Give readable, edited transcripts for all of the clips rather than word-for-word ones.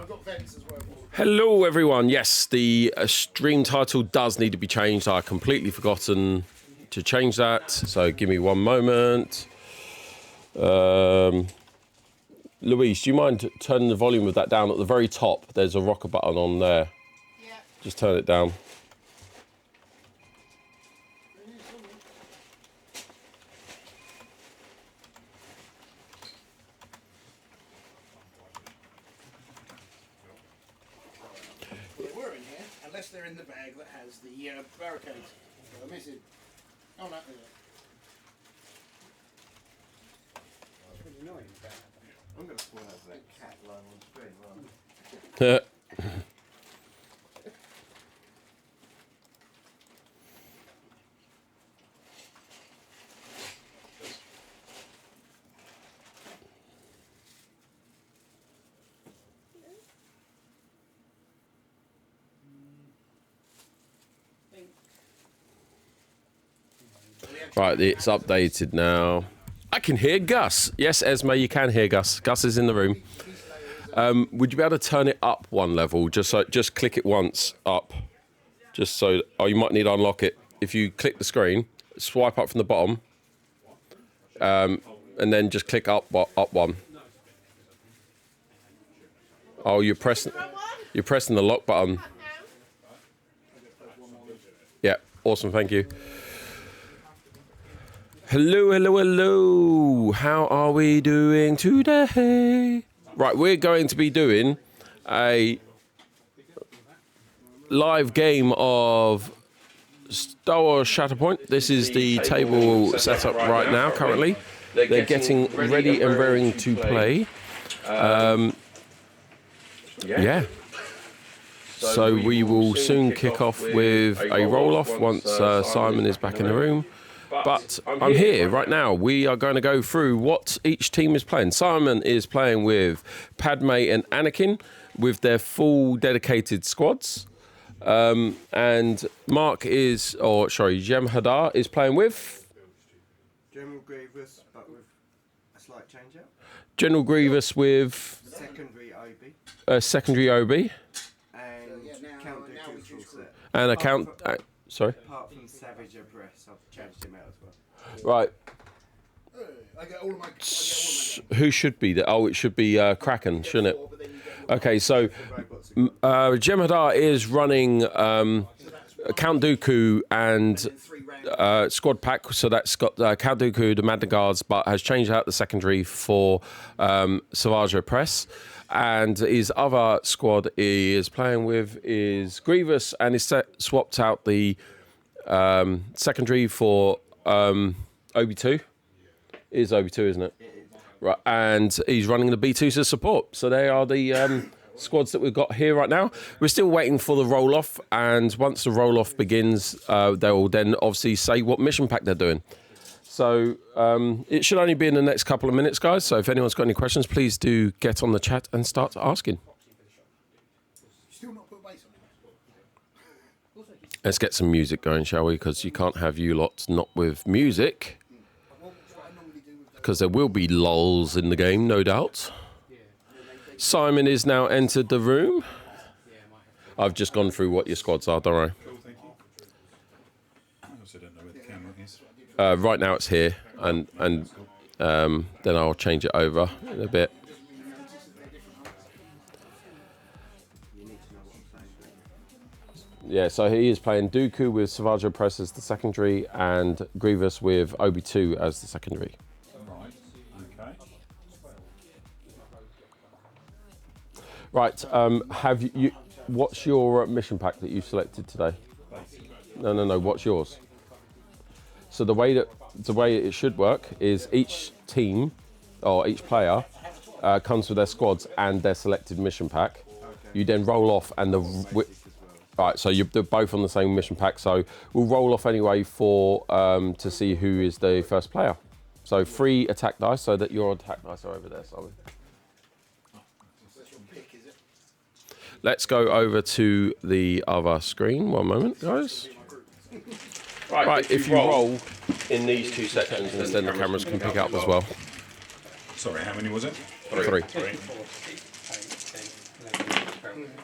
I've got vents as well. Hello, everyone. Yes, the stream title does need to be changed. I completely forgotten to change that, so give me one moment. Louise, do you mind turning the volume of that down? At the very top, there's a rocker button on there. Yeah. Just turn it down. Well, they were in here, unless they're in the bag that has the barricades. So I'm missing. Oh, no, there. That's really annoying. I'm going to spawn over that cat lying on the screen. Right? Right, it's updated now. I can hear Gus. Yes, Esme, you can hear Gus. Gus is in the room. Would you be able to turn it up one level? Just click it once up. Just so. Oh, you might need to unlock it. If you click the screen, swipe up from the bottom, and then just click up one. Oh, you're pressing the lock button. Yeah, awesome. Thank you. Hello, hello, hello. How are we doing today? Right, we're going to be doing a live game of Star Wars Shatterpoint. This is the table setup right now, currently. They're getting ready and raring to play. Yeah. So we will soon kick off with a roll-off once Simon is back in the room. But I'm here right now. We are going to go through what each team is playing. Simon is playing with Padme and Anakin with their full dedicated squads. And Mark is, Jem Hadar is playing with... General Grievous, but with a slight change up. General Grievous with... Secondary OB. Secondary OB. And Count Dooku's full set. And a count... sorry? Apart from Savage Abreast, I've changed him out as well. Right. I get all of my. Who should be there? Oh, it should be Kraken, shouldn't it? Okay, so Jem Hadar is running Count Dooku and squad pack, so that's got Count Dooku, the Magna Guards, but has changed out the secondary for Savage Press. And his other squad he is playing with is Grievous, and he's swapped out the secondary for OB2. It is OB2, isn't it? Right, and he's running the B2s as support. So they are the squads that we've got here right now. We're still waiting for the roll-off, and once the roll-off begins, they'll then obviously say what mission pack they're doing. So it should only be in the next couple of minutes, guys. So if anyone's got any questions, please do get on the chat and start asking. Still not put base on it. Let's get some music going, shall we? Because you can't have you lots not with music. Because there will be lulls in the game, no doubt. Simon is now entered the room. I've just gone through what your squads are, don't worry. Cool, thank you. I also don't know where the camera is. Right now it's here, and then I'll change it over in a bit. Yeah, so he is playing Dooku with Savage Press as the secondary and Grievous with OB2 as the secondary. Right, okay. Right, have you? What's your mission pack that you selected today? No. What's yours? So the way it should work is each team or each player comes with their squads and their selected mission pack. You then roll off, and right. So they're both on the same mission pack. So we'll roll off anyway for to see who is the first player. So 3 attack dice, so that your attack dice are over there, Simon. Let's go over to the other screen. One moment, guys. Right, if you roll in these 2 sections, and then the cameras can pick up as well. Sorry, how many was it? 3.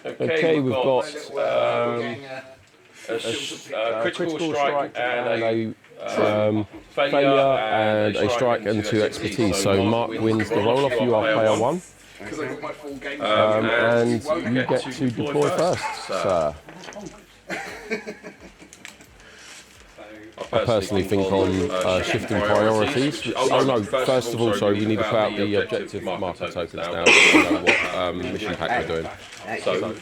Okay, we've got Gang, critical strike and a failure and a strike and 2 expertise. So Mark wins the roll-off. You are player 1. because I got my full game. And you get to deploy first, sir. I personally think on shifting priorities. Oh no, first of all, sorry, we need to put out the objective marker tokens now. So we know what mission pack we're doing. So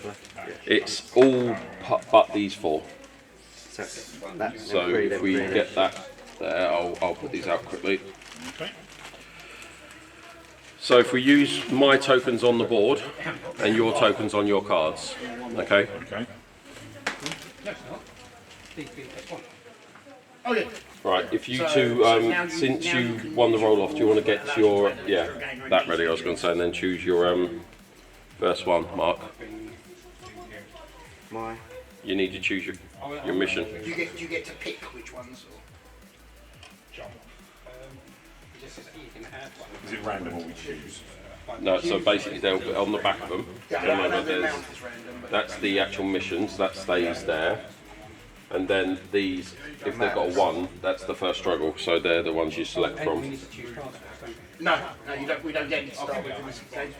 It's all but these 4. that's So if we get that there, I'll put these out quickly. Okay. So if we use my tokens on the board and your tokens on your cards, okay? Okay. Oh yeah. Right, if you two, since you won the roll-off, do you want to get your, that ready, I was going to say, and then choose your first one, Mark? My You need to choose your mission. Do you get to pick which ones? Or? Is it random what we choose? No, so basically they'll be on the back of them. Remember, The there's, amount is random. But that's the actual missions, that stays there. And then these, if they've got a 1, that's the first struggle, so they're the ones you select from. no, you don't. We don't get to start with in this game.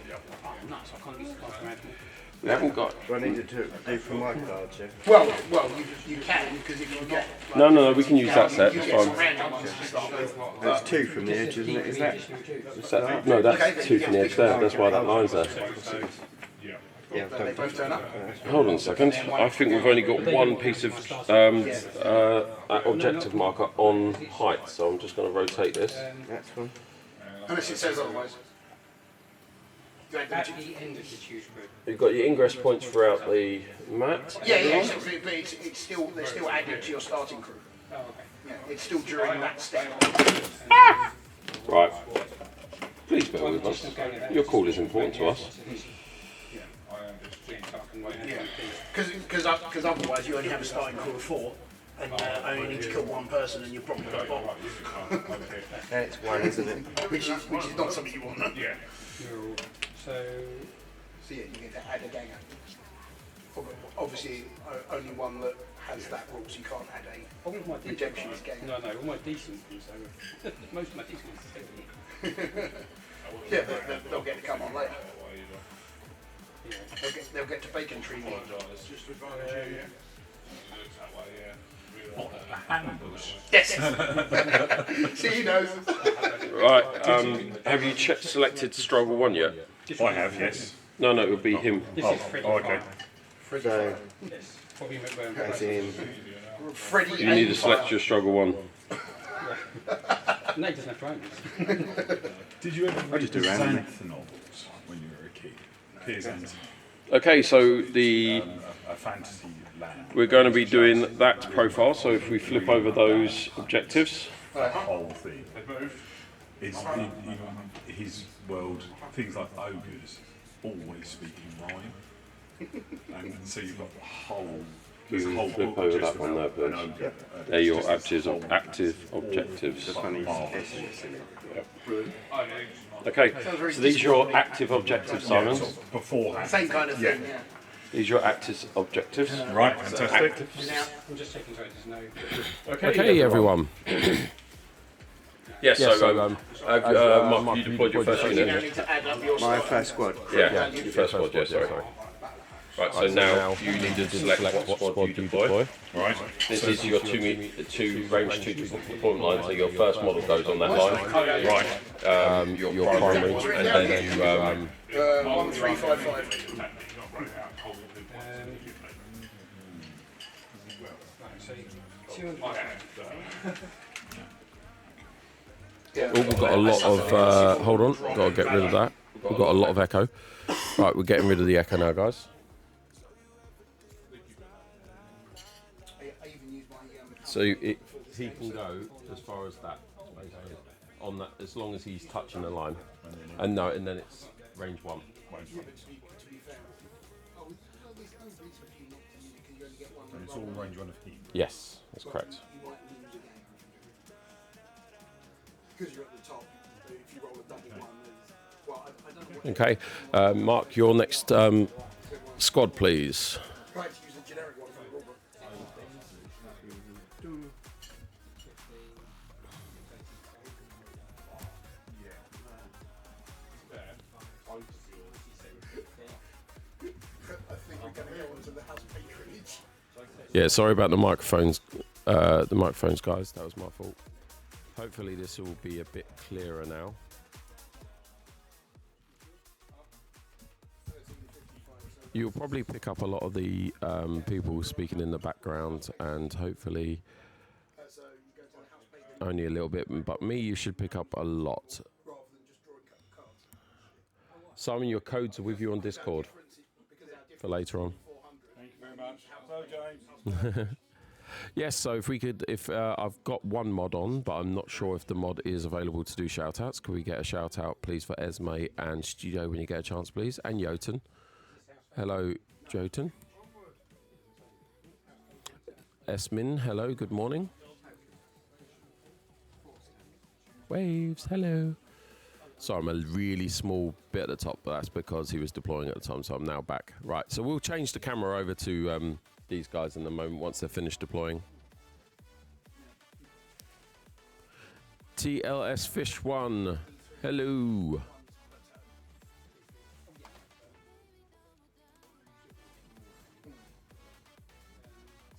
We haven't got... do I need to do from my cards, yeah? Well, you can because if you get No, we can use that set, you it's get some fine. random ones to start with. There's 2 from the edge, isn't it? Is that? No, that's 2 from the edge there, that's why that line's there. Yeah, They both turn up. Hold on a second, I think we've only got 1 piece of objective marker on height, so I'm just going to rotate this. that's one. Unless it says otherwise. At the end of the choose group. You've got your ingress points throughout the mat. Yeah, so, but it's still they're still added to your starting crew. Oh, okay. Yeah, it's still during that step. Right. Please bear with us. Your call is important to us. Because otherwise you only have a starting crew of 4, and only need to kill 1 person, and you're probably got a bomb. It's 1, isn't it? which is not something you want. Yeah. So, So yeah, you get to add a ganger. Obviously, only one that has that rule, so you can't add all my a redemptionist ganger. No, all my decent ones. So most of my decent ones are 70. Yeah, but they'll get to come on later. They'll get to bacon tree me. Yes. See, he knows. Right, have you selected struggle 1 yet? I have, yes. No, it would be him. This Oh, is Freddie. okay. So, Yes. Probably McBurney. as in, Freddie. You need to select your struggle 1. No, he doesn't have to own this. Did you ever read just the do random. Xanth novels when you were a kid? Piers Anthony, Okay, so the a fantasy land. we're going to be doing that profile, so if we flip over those objectives. The whole thing. Is even his world, things like ogres always speak in rhyme. And so you've got the whole. There's a whole Flip book over just that one about there, an please. ogre. They're your Just active, this whole- active objectives. funny Oh. S in it. Okay, so these are your active objectives, Simon. Beforehand. Same kind of thing, yeah. These are your active objectives. Right, fantastic. Now, I'm just checking so there's no. Okay, everyone. Yes, so Mark, you deployed your first you now unit. need to add up your My starting first squad. Yeah, your first squad, yeah, sorry. Right, so now you need to select what squad you deploy. Right. This is your two range 2 deployment line, so your first model goes on that line. Right. Your primary, and then you 1355. So 200. Yeah. Oh, we've got a lot of, hold on, got to get rid of that. We've got a lot of echo. Right, we're getting rid of the echo now, guys. I even use my So he can go as far as that, basically, on that, as long as he's touching the line. And then it's range 1. And it's all range 1 of heat. Yes, that's correct. Because you're at the top, if you roll a double 1, well, I don't know what Okay, Mark, you're next Squad, please. Right, to use the generic one from the rulebook. I think we're going to go on to the house patronage. Yeah, sorry about the microphones, guys. That was my fault. Hopefully this will be a bit clearer now. You'll probably pick up a lot of the people speaking in the background, and hopefully So you go to the house patronage only a little bit. But me, you should pick up a lot. rather than just drawing cards. Simon, your codes are with you on Discord for later on. Thank you very much. So, James. Yes, so if I've got one mod on, but I'm not sure if the mod is available to do shout-outs. Can we get a shout-out, please, for Esme and Studio when you get a chance, please? And Jotun. Hello, Jotun. Esmin, hello, good morning. Waves, hello. Sorry, I'm a really small bit at the top, but that's because he was deploying at the time, so I'm now back. Right, so we'll change the camera over to these guys in the moment once they're finished deploying. TLS Fish 1, hello.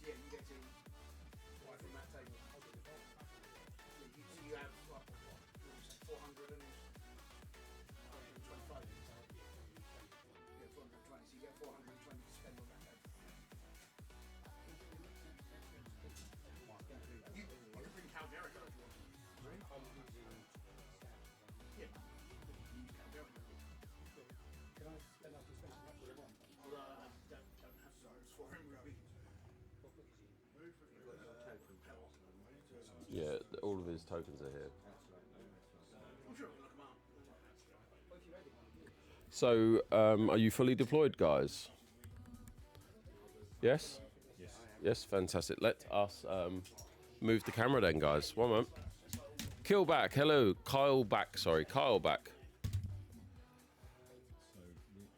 Yeah, you get to right from that table. You have what, 400 and 125. Yeah, 420. So you get 420 to spend on that table. You can bring Cal Jericho if you want. Yeah. Cal Jericho. Although I don't have Cyrus for him, really. Yeah, all of his tokens are here. I'm sure we can look them up. So, are you fully deployed, guys? Yes? Yes. Yes, fantastic. Let us move the camera then, guys. One moment. Killback, hello. Kyle back, sorry. Kyle back. So, which.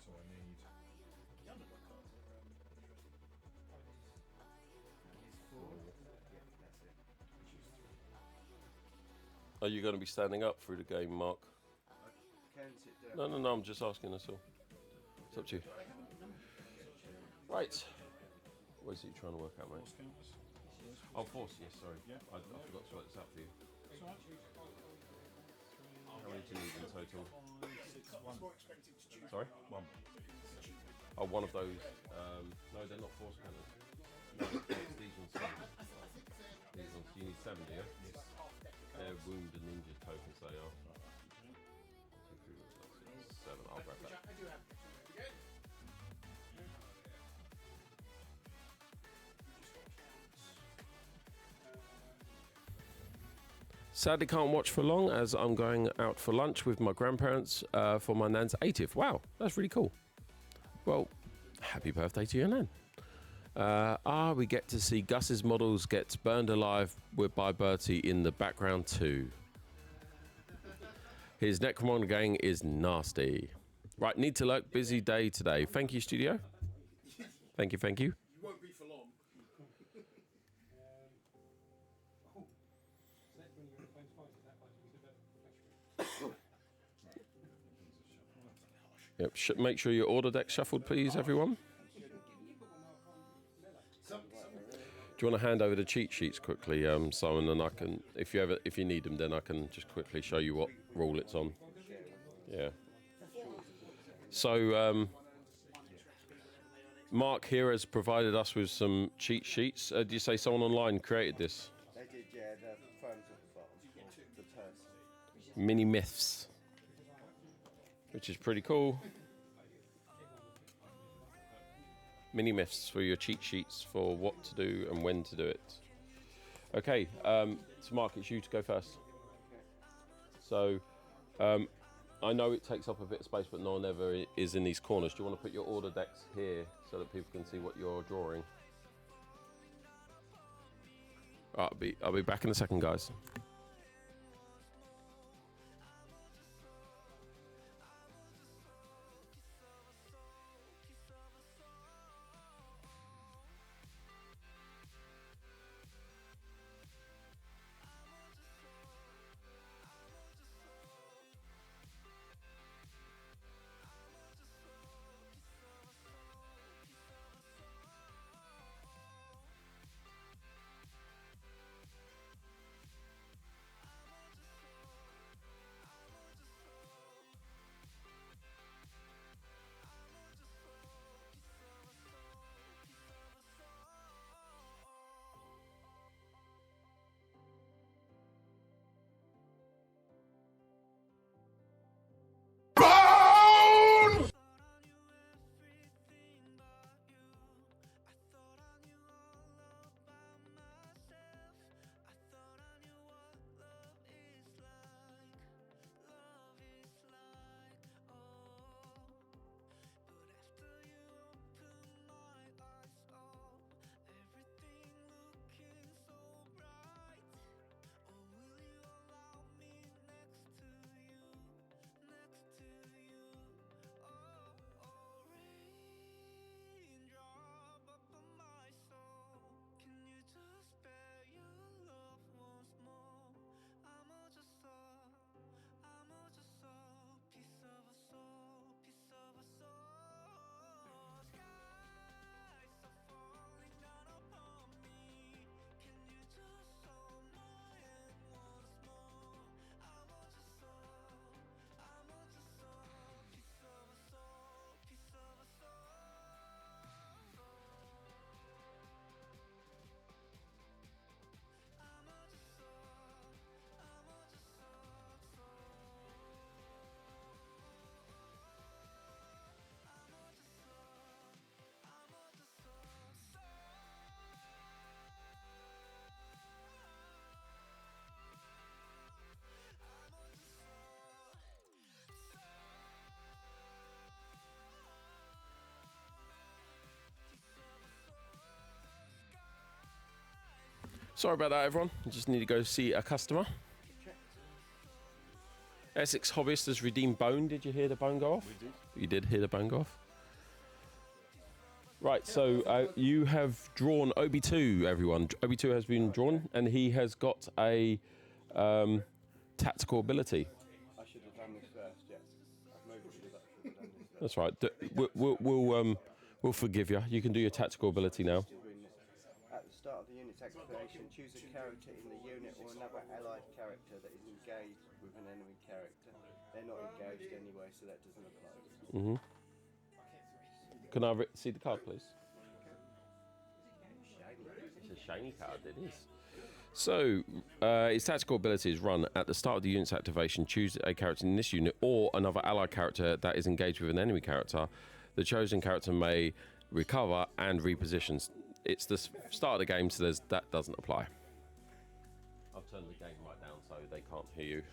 So, I need. Are you going to be standing up through the game, Mark? Can sit down. No, I'm just asking us all. It's up to you. Right. What is it you're trying to work out, mate? Oh, force, yes, sorry. Yeah. I forgot to work this out for you. How many do you need in total? It's more expensive to choose. Sorry? One. Oh, one of those. No, they're not force cannons. No, it's these ones. These ones. You need 7, do you? Yes. They're wound and injured tokens, they are. 2, 3, 4, 5, 6, 7. I'll grab that. I do have. Sadly can't watch for long as I'm going out for lunch with my grandparents for my nan's 80th. Wow, that's really cool. Well, happy birthday to your nan. We get to see Gus's models get burned alive by Bertie in the background too. His Necromon gang is nasty. Right, need to lurk. Busy day today. Thank you, studio. Thank you. You won't be for long. Yep. Make sure your order deck shuffled, please, everyone. Do you want to hand over the cheat sheets quickly, Simon? And I can, if you need them, then I can just quickly show you what rule it's on. Yeah. So, Mark here has provided us with some cheat sheets. Did you say someone online created this? They did, yeah, the phones at the bottom. The test. Mini myths, which is pretty cool. Mini myths for your cheat sheets for what to do and when to do it. Okay, so Mark, it's you to go first. So, I know it takes up a bit of space, but no one ever is in these corners. Do you want to put your order decks here so that people can see what you're drawing? I'll be back in a second, guys. Sorry about that, everyone. I just need to go see a customer. Essex Hobbyist has redeemed bone. Did you hear the bone go off? We did. You did hear the bone go off? Right, so you have drawn Obi-2, everyone. Obi-2 has been drawn, and he has got a tactical ability. I should have done this first, yes. I've moved it, but I should have done this first. That's right. We'll forgive you. You can do your tactical ability now. At the start of the unit's activation, choose a character in the unit or another allied character that is engaged with an enemy character. They're not engaged anyway, so that doesn't apply. Can I see the card, please? It's a shiny card, it is. So, its tactical ability is run at the start of the unit's activation. Choose a character in this unit or another allied character that is engaged with an enemy character. The chosen character may recover and reposition. It's the start of the game, so that doesn't apply. I've turned the game right down so they can't hear you.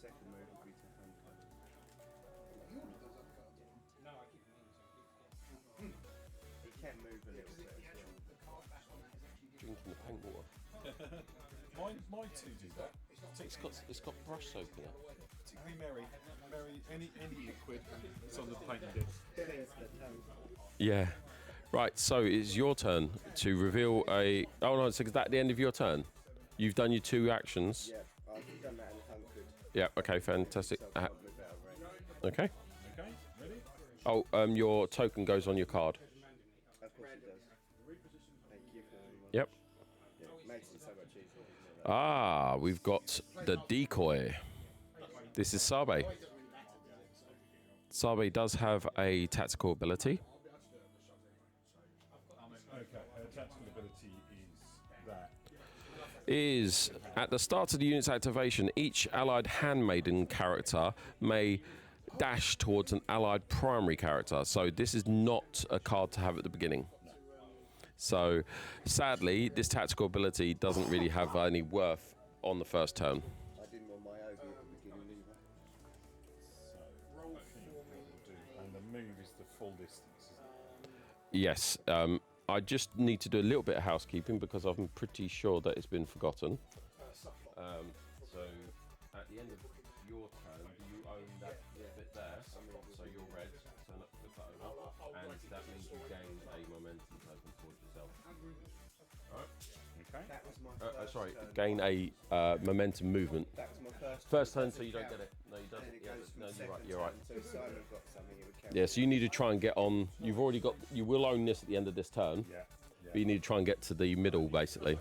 Second move would be to hand card. No, I keep them in. It can move a little bit as well. Drinking the paint water. My two do that. It's got brush soap in it. Particularly Mary, any liquid that's on the painting disc. Yeah. Right, so it's your turn to reveal a... Oh no, so is that the end of your turn? You've done your 2 actions. Yeah, I've done that and conquered. Yeah, okay, fantastic. So I'll move out of range. Okay. Okay, ready? Oh, your token goes on your card. Of course it does. Thank you very much. Yep. Yeah, it makes it so much easier. doesn't it? Ah, we've got the decoy. This is Sabe. Sabe does have a tactical ability. Okay, her tactical ability is that. Is at the start of the unit's activation, each allied handmaiden character may dash towards an allied primary character. So this is not a card to have at the beginning. So sadly, this tactical ability doesn't really have any worth on the first turn. I didn't want my Obi at the beginning either. So, I think what we'll do. And the move is the full distance, isn't it? Yes, I just need to do a little bit of housekeeping because I'm pretty sure that it's been forgotten. So at the end of your turn, do you own that bit there? So you're red, turn up, flip that over, and that means you gain a momentum token towards yourself. Alright. Okay. That was my first Sorry, turn. gain a momentum movement. That was my First turn, so you don't get it. No, you Then don't. it Yeah, goes from no, you're second right. You're right. turn, so if Simon got something, it would count. Yeah, so you need to try and get on. You've already got. You will own this at the end of this turn. Yeah. But you need to try and get to the middle, basically.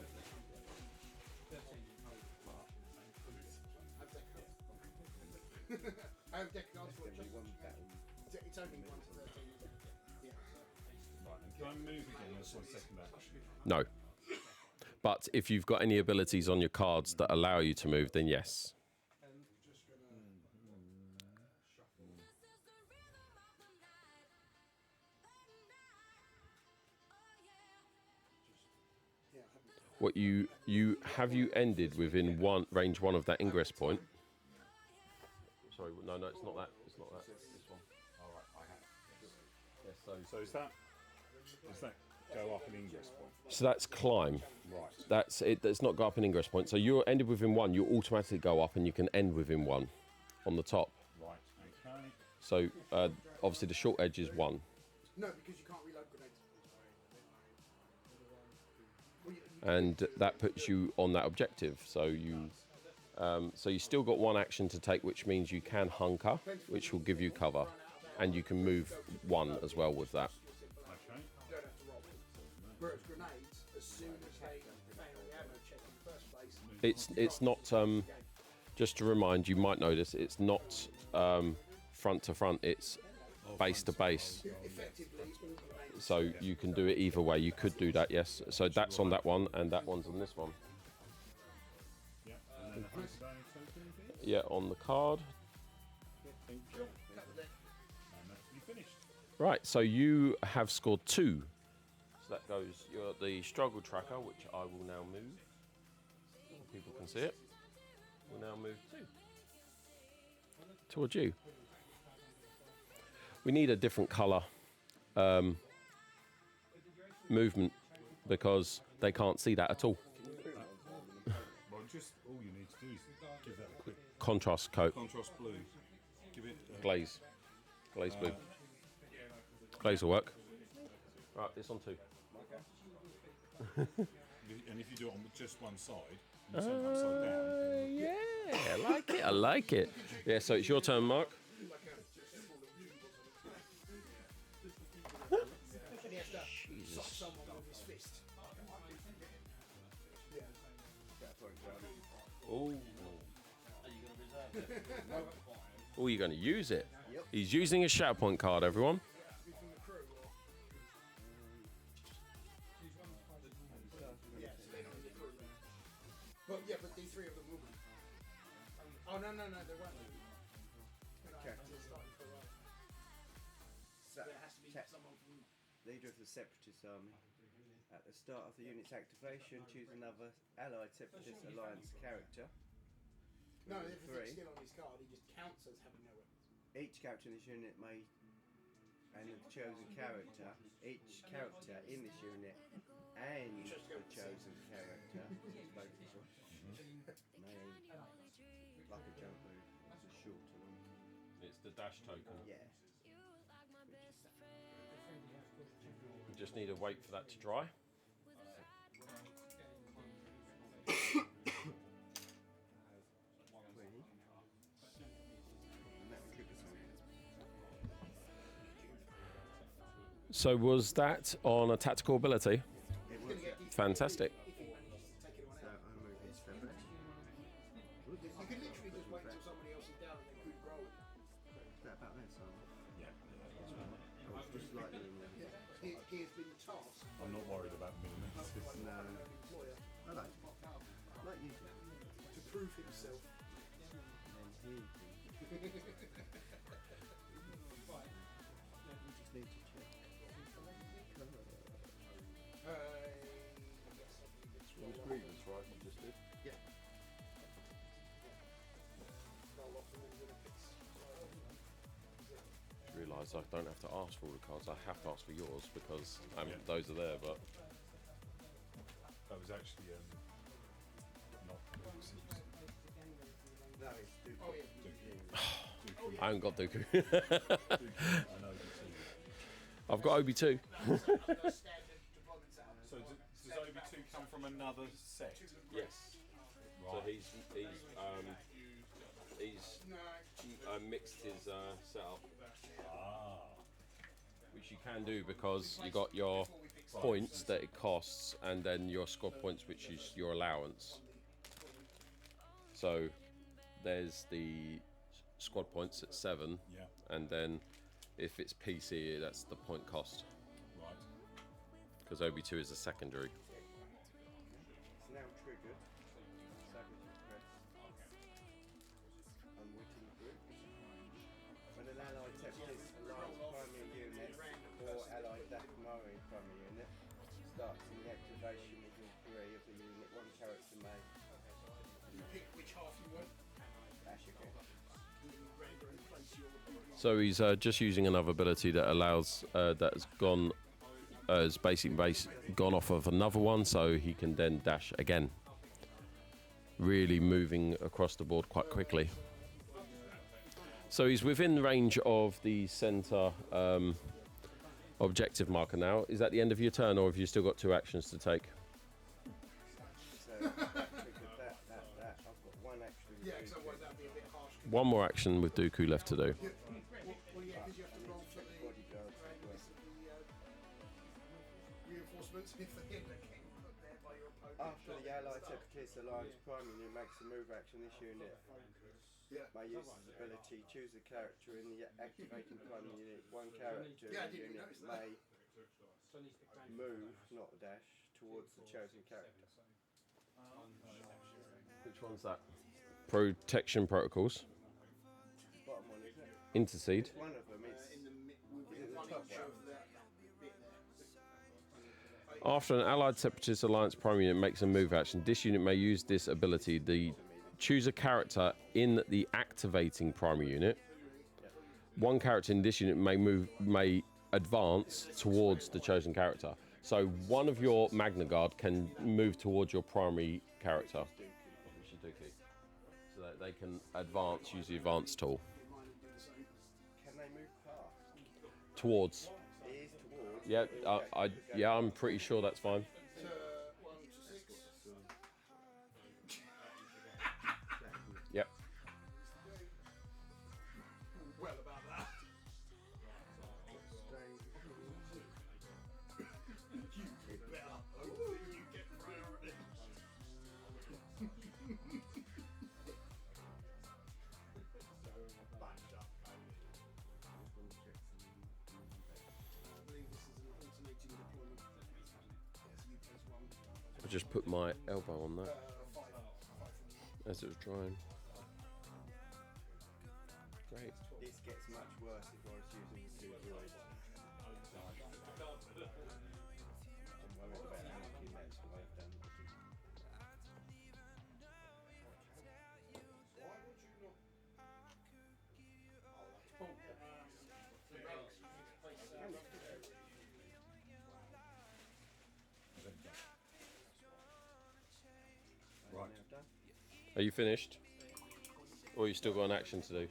I have deck cards for Then we want that in. It's only 1 to 13. Yeah. Right, and can I move again as my second action? No. But if you've got any abilities on your cards that allow you to move, then yes. What you ended within range 1 of that ingress point. Sorry, no, it's not that. It's not that. It's this one. All right, I have. Yes, So does that go up an ingress point? so that's climb. Right. That's it. That's not go up an ingress point. So you're ended within 1. You automatically go up, and you can end within 1 on the top. Right. Okay. So obviously the short edge is 1. No, because you can't reload grenades. And that puts you on that objective. So you still got 1 action to take, which means you can hunker, which will give you cover, and you can move 1 as well with that. Okay. You don't have to roll. Whereas grenades, as soon as they fail the ammo check in the first place, It's not. Just to remind you, might notice it's not front to front. It's base to base. effectively, all grenades. So you can do it either way. You could do that, yes. So that's on that one, and that one's on this one. Yeah. And then the hunter value token, please. Yeah, on the card. Thank you. And that's you finished. Right, so you have scored 2. So that goes, you're the struggle tracker, which I will now move. People can see it. We'll now move 2 towards you. We need a different colour movement because they can't see that at all. Well, just all you need to do is give that a quick Contrast coat, contrast blue. Give it glaze blue. Glaze will work. Right, this on 2. and if you do it on just one side, and turn it upside down. Yeah, I like it. I like it. Yeah, so it's your turn, Mark. And he has to stop someone with his fist. Yeah. Oh. Oh, you're going to use it. He's using a Shatterpoint card, everyone. From the crew, or? Yeah, so they're not in the crew. Well, yeah, but the 3 of them will be. Oh, no, they won't. Okay. There has to be someone from... Leader of the Separatist Army. At the start of the unit's activation, choose another Allied Separatist Alliance character. No, everything's 3. still on his card. He just counts as having no weapons. Each character in this unit may, and the chosen character, each character in this unit and the chosen character, both of them, may, like a jump move, it's a shorter one. It's the dash token. Yeah. We just need to wait for that to dry. So was that on a tactical ability? It was, yeah. Fantastic. If he manages to take it away. So I'm moving separate. You could literally just wait until somebody else is down and then keep rolling. Is that about this? Yeah. Oh, it's just slightly in there. He has been tasked I'm not worried about millimeters. by No. an employer I like you. to prove himself. And he. We just need to check. Yes, I believe it's roll off. Grievance, right? You just did. Yeah. Roll off and then you're gonna fix. Just realised I don't have to ask for all the cards. I have to ask for yours because Yeah. those are there. But That was actually not. No, it's Duke. Oh, yeah. I haven't got Dooku. I know. I've got Obi too. Standard deployments out. So does Obi-2 come from another set? Yes. So Right. he's mixed his setup, which you can do because you got your points that it costs, and then your squad points, which is your allowance. So there's the squad points at 7, Yeah. and then if it's PC, that's the point cost. Right. Because Obi-2 is a secondary. It's now triggered. Savage press. Unwitting group. When an allied separatist alliance primary unit or allied Dakmari primary unit starts in the activation within 3 of the unit, one character may You pick which half you want. dash again. You render and place your... So he's just using another ability that allows that has gone has basically gone off of another one, so he can then dash again. Really moving across the board quite quickly. So he's within range of the centre objective marker now. Is that the end of your turn, or have you still got 2 actions to take? So triggered that. I've got one action. Yeah, because otherwise that would be a bit harsh. One more action with Dooku left to do. Well, yeah, because you have to roll for the Bodyguards. randomness of the reinforcements if they end up getting put there by your opponent. After the allied separatist alliance primary unit makes a move action, this unit Yeah. may use this ability, choose a character in the activating primary unit. One character Yeah, I in the didn't unit notice that. may move, not dash, towards the chosen character. Which one's that? Protection protocols. Bottom one, isn't it? Intercede. One of them is In the within the one top inch one. of that bit there. After an allied separatist alliance primary unit makes a move action, this unit may use this ability. Choose a character in the activating primary unit. One character in this unit may advance towards the chosen character. So one of your Magna Guard can move towards your primary character, which is Dookie, so that they can advance, use the advance tool. Can they move past? Towards. It is towards. Yeah, I'm pretty sure that's fine. 1 to 6. Yep. Well, about that. You better hope you get priority. Backed up. I believe this is an alternating deployment. Yes, UK's one. I just put my elbow on that 5 from as it was drying. Great. This gets much worse if I was using the 2 droids. I'm worried about how many units I've done. Why would you not? Right. Now done. Are you finished? Or you still got an action to do?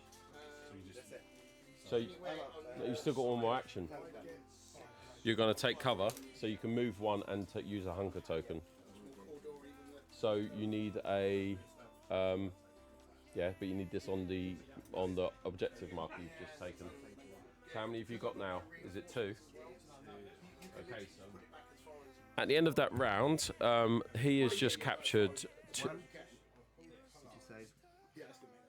So you just So you still got one more action. You're going to take cover, so you can move one and use a hunker token. So you need a, yeah, but you need this on the objective marker you've just taken. So how many have you got now? Is it 2? Okay, so at the end of that round, he has just captured. Did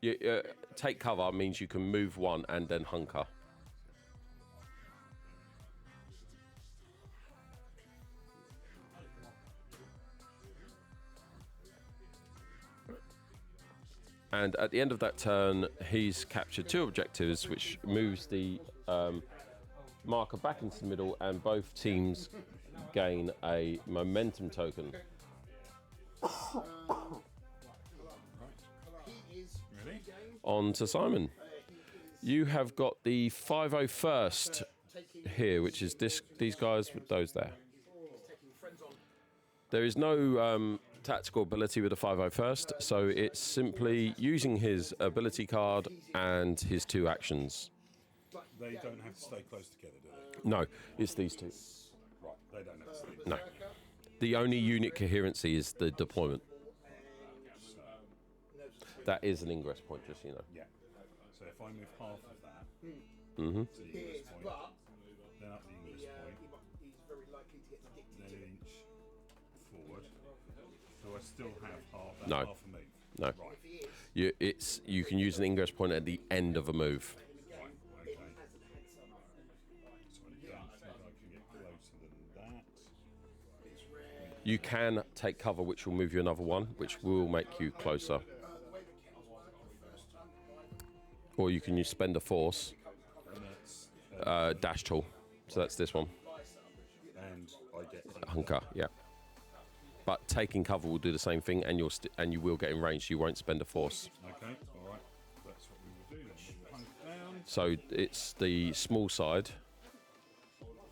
you say? Take cover means you can move one and then hunker. And at the end of that turn, he's captured 2 objectives, which moves the marker back into the middle, and both teams gain a momentum token. ready? On to Simon. You have got the 501st here, which is these guys with those there. There is no tactical ability with the 501st, so it's simply using his ability card and his 2 actions. They don't have to stay close together, do they? No, it's these 2. Right, they don't have to stay. No. The only unit coherency is the deployment. That is an ingress point, just so you know. Yeah. So if I move half of that Mm-hmm. to the ingress point, then up the ingress point, He's very likely to get then addicted. an inch forward. Do I still have half that No. half a move? No. Right. You can use an ingress point at the end of a move. Right. Okay. So I don't think I can get closer than that. You can take cover, which will move you another 1, which will make you closer. Or you can spend a force And that's dash tool. So that's this one. and I get Hunker, yeah. But taking cover will do the same thing, and you will get in range. So you won't spend a force. Okay. All right. That's what we will do. Then we'll hunt down. So it's the small side,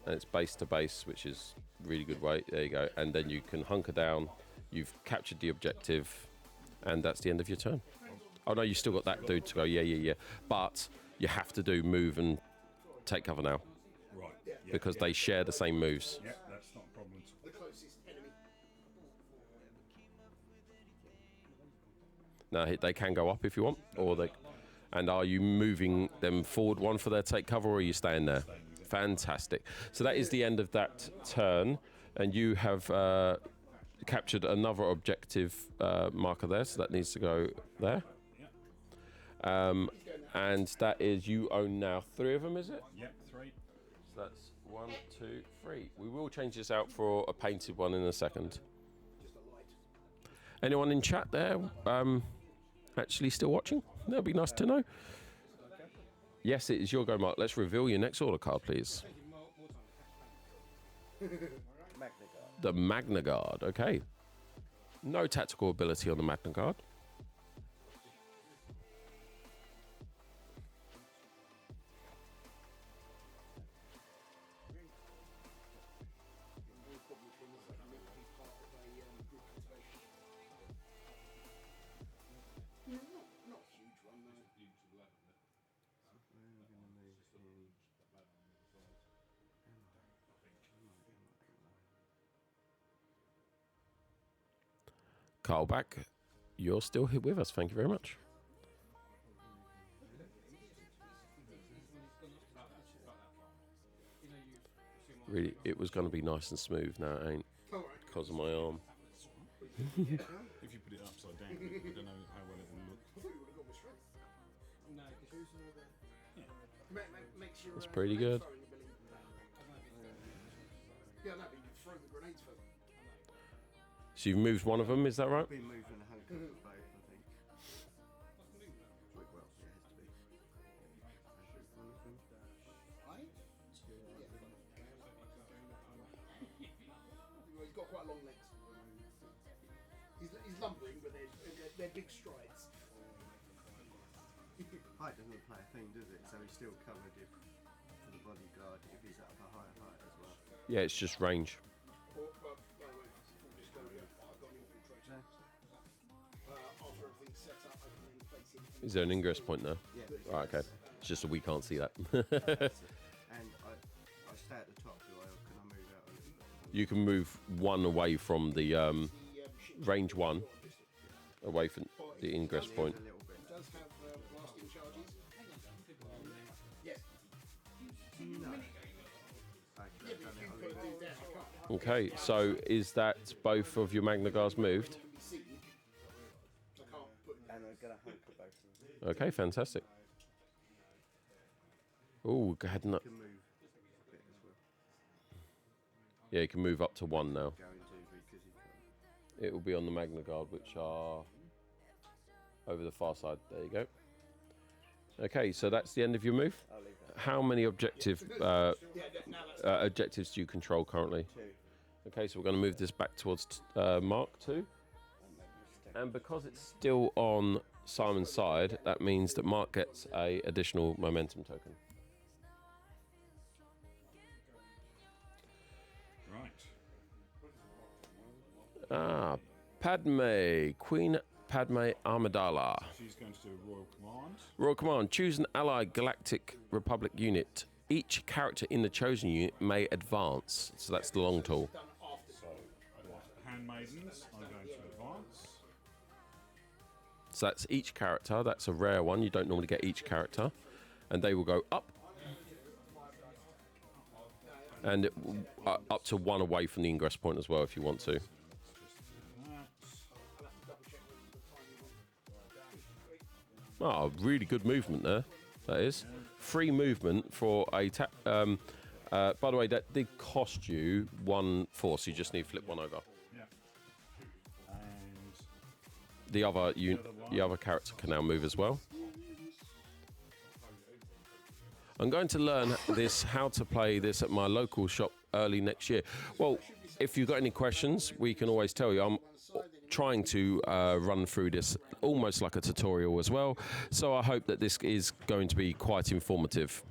and it's base to base, which is really good weight. There you go. And then you can hunker down. You've captured the objective, and that's the end of your turn. Oh no, you still got that dude to go. Yeah. But you have to do move and take cover now Right. Yeah, because yeah. they share the same moves. Yeah, that's not a problem at all. The closest enemy. Now they can go up if you want, or they. And are you moving them forward 1 for their take cover, or are you staying there? Fantastic. So that is the end of that turn, and you have captured another objective marker there. So that needs to go there. And that is, you own now 3 of them, is it? Yep, 3. So that's 1, 2, 3. We will change this out for a painted one in a second. Just a light. Anyone in chat there actually still watching? That'd be nice to know. Yes, it is your go, Mark. Let's reveal your next order card, please. Magna Guard. The Magna Guard, okay. No tactical ability on the Magna Guard. Carl back. You're still here with us. Thank you very much. Really, it was going to be nice and smooth. Now it ain't because of my arm. If you put it upside down, I don't know how well it will look. I thought you would have gone with straight. No, because Makes your, That's pretty good. throwing ability. Yeah, no, but you can throw the grenades for them. So you've moved one of them, is that right? I've been moving a hunk of both, I think. Well, it has to be. One of them. Right? Yeah. Well, he's got quite long legs. He's lumbering, but they're big strides. Height doesn't play a thing, does it? So he's still covered if for the bodyguard if he's up a higher height as well. Yeah, it's just range. Or, well, no, wait, just go here. I've got an infiltration. After everything's set up, I can then place it. Is there an ingress point there? Yeah. Right, okay. It's just that we can't see that. And I stay at the top, do I? Or can I move out a little bit? You can move one away from the range one, away from the ingress point. A little bit. It does have blasting charges. Yes. No. Okay, Yeah, but if you put a dude down, I can't. Okay, so is that both of your Magna Guards moved? Can be seen. I can't put. And I'm gonna hunk of both of them. Okay, fantastic. Oh, go ahead and Can move a bit as well. yeah, you can move up to one now. Going to because he can't. It will be on the Magna Guard, which are over the far side. There you go. Okay, so that's the end of your move. I'll leave that. How many objectives do you control currently? 2. Okay, so we're going to move this back towards Mark 2. And because it's still on Simon's side, that means that Mark gets a additional momentum token. Right. Ah, Padme, Queen Padme Amidala. She's going to do a royal command. Royal Command, choose an allied Galactic Republic unit. Each character in the chosen unit may advance. So that's the long tool. Done after. So, handmaidens, I'm going to advance. So that's each character. That's a rare one. You don't normally get each character. And they will go up. And up to one away from the ingress point as well if you want to. That. Oh, really good movement there. That is. Free movement for a tap. By the way, that did cost you 1 force. You just need to flip one over. Yeah. And The other character can now move as well. I'm going to learn how to play this at my local shop early next year. Well, if you've got any questions, we can always tell you. I'm trying to run through this almost like a tutorial as well. So I hope that this is going to be quite informative.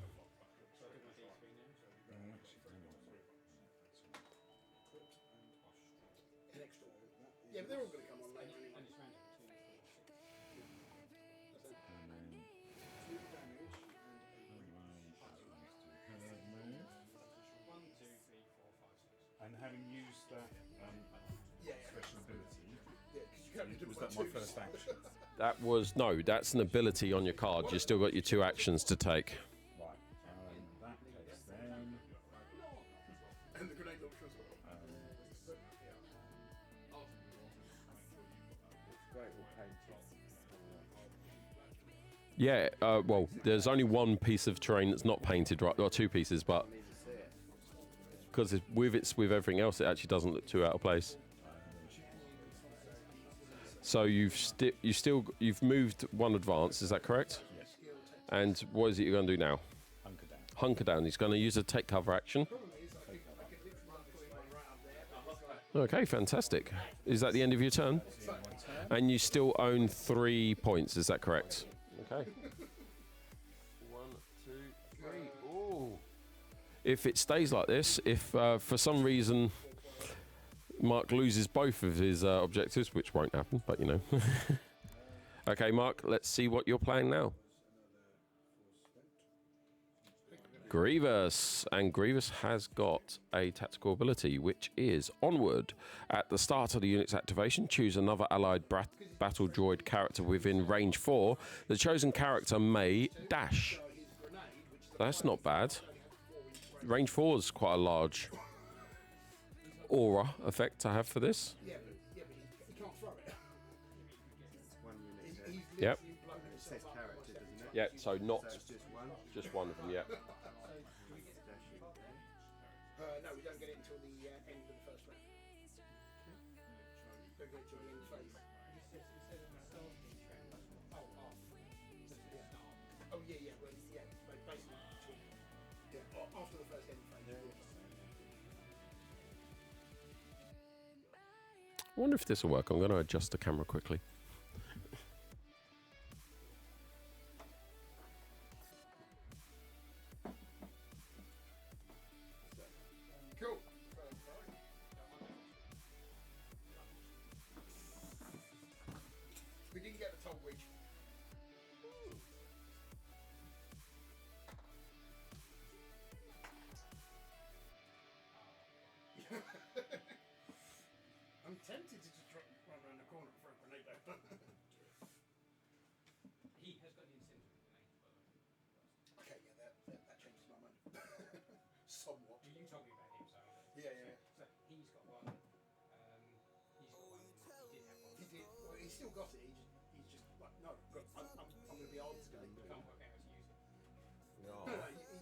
Yeah, but they're all going to come on later anyway. And having used that special ability, Yeah, 'cause you can only do was one that my two. first action? That's an ability on your card. You've still got your 2 actions to take. Right. In that case then, And the grenade launcher as well. Great, all painted. Yeah, well, there's only one piece of terrain that's not painted, right? Or 2 pieces, but I need to see it. because with everything else, it actually doesn't look too out of place. So you've moved 1 advance, is that correct? yes, And what is it you're going to do now? hunker down. Hunker down. He's going to use a take cover action. Okay, fantastic. Is that the end of your turn? And you still own 3 points, is that correct? Okay. 1, 2, 3. Ooh. If it stays like this, if for some reason Mark loses both of his objectives, which won't happen, but you know. Okay, Mark, let's see what you're playing now. Grievous. And Grievous has got a tactical ability, which is Onward. At the start of the unit's activation, choose another allied battle droid character within range 4. The chosen character may dash. That's not bad. Range 4 is quite a large aura effect to have for this. Yeah, but he can't throw it. It's one unit there. Yep. It says character, doesn't it? Yeah, so not So it's just one. just one of them, yeah. Dashing, okay. No, we don't get it until the end of the first round. Don't get it till the end phase. Oh yeah, well, yeah, but basically, after the first end phase. I wonder if this will work. I'm going to adjust the camera quickly. Cool. We didn't get the toll bridge. I'm tempted to just run around the corner and throw a grenade over. He has got the incentive with the name, by the way. Okay, yeah, that changes my mind. Somewhat. You told me about him, so. Yeah. So he's got one. He did have one. He did. Well, he's still got it. He's just like, no, I'm going to be old today. He can't work out how to use it. No,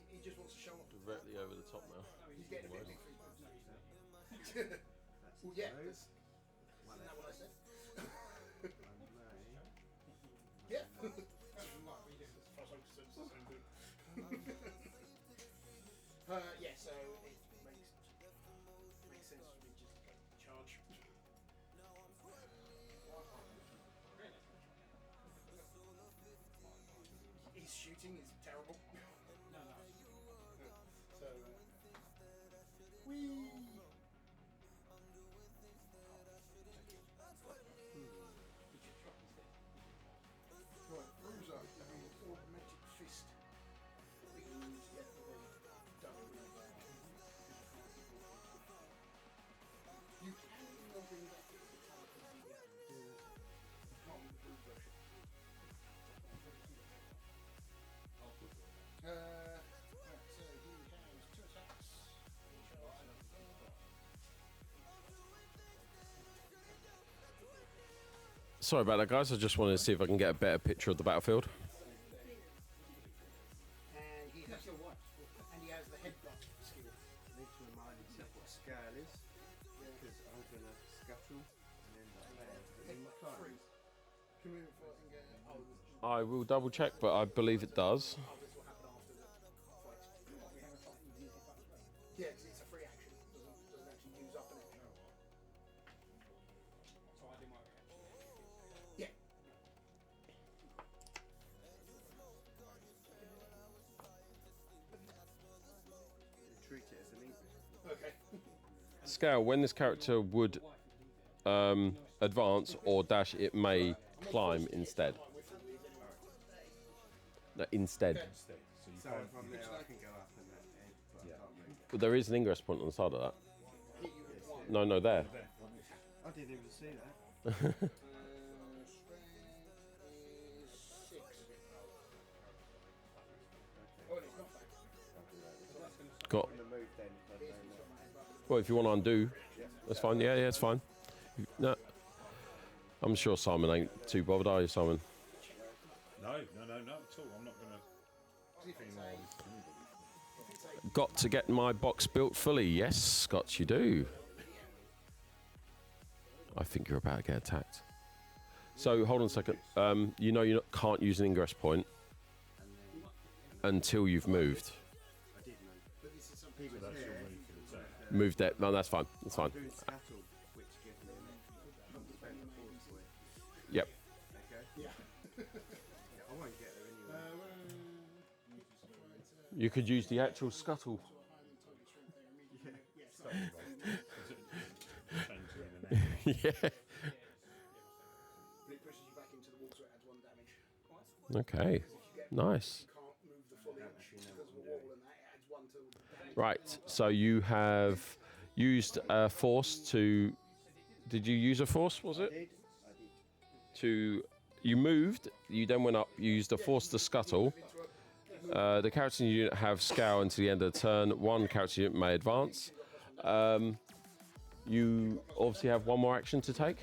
he just wants to show off. Directly over the top now. He's getting a bit big for his boots. That's Well, yeah, those. isn't that what I said? One may. Yeah. Like we do. As far as I'm concerned, it's the same thing. Yeah, so it makes sense for me just to charge. His shooting is terrible. No. So, whee! Right, Bruiser, automatic fist. We can use yet double. You can not bring back the can't with the blue version. Right, so he has 2 attacks. Sorry about that, guys. I just wanted to see if I can get a better picture of the battlefield. And he has your what? And he has the headbutt skill. I need to remind himself what scale is. Because I'm going to scuttle and end up there. Headbutt 3. Come in for and get. I will double check, but I believe it does. This will happen after the fight. We have a fight and use headbutt. Yeah, it's a free action. Doesn't actually use up an action. So I do my reaction. Yeah. Treat it as an English. Okay. Scale, when this character would advance or dash, it may climb instead. No, instead. Instead, so you So can't. if I'm there, I can go up and that end, but I can't move. But there is an ingress point on the side of that. No, there. I didn't even see that. Strength is 6. Oh, and it's not back. Got. I'm going to move then if I don't know. Well, if you want to undo, that's fine. Yeah, it's fine. No, I'm sure Simon ain't too bothered, are you, Simon? No, at all. I'm not going to. Got to get my box built fully. Yes, Scott, you do. I think you're about to get attacked. So hold on a second. You know you can't use an ingress point until you've moved. I did move. He was That's your there. move for the attack. Moved it. No, that's fine. That's fine. Doing scuttle, which gives me an extra spend a force point. Yep. Okay? Yeah. Yeah, I won't get there anyway. You could use the actual scuttle. Change it in and out. Yeah. But it pushes you back into the water, it adds 1 damage. Okay. Nice. You can't move the full inch because of the wall, and that adds 1 Right, so you have used a force to. Did you use a force? Was it I did. to? You moved. You then went up. You used a force to scuttle. The characters in your unit have scour until the end of the turn. One character unit may advance. You obviously have one more action to take.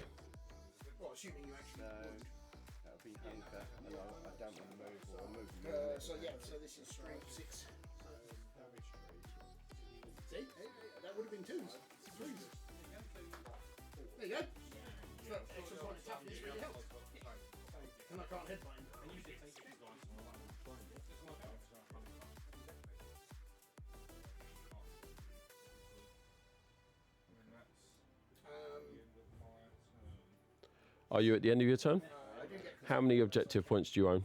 Well, assuming you actually No, would. that'll be hunker, and I don't want to move or move. So yeah, so this is straight 6. See, that would have been 2s. 3s. There you go. So extra point of toughness really helps. And I can't headline. Are you at the end of your turn? How many objective points do you own?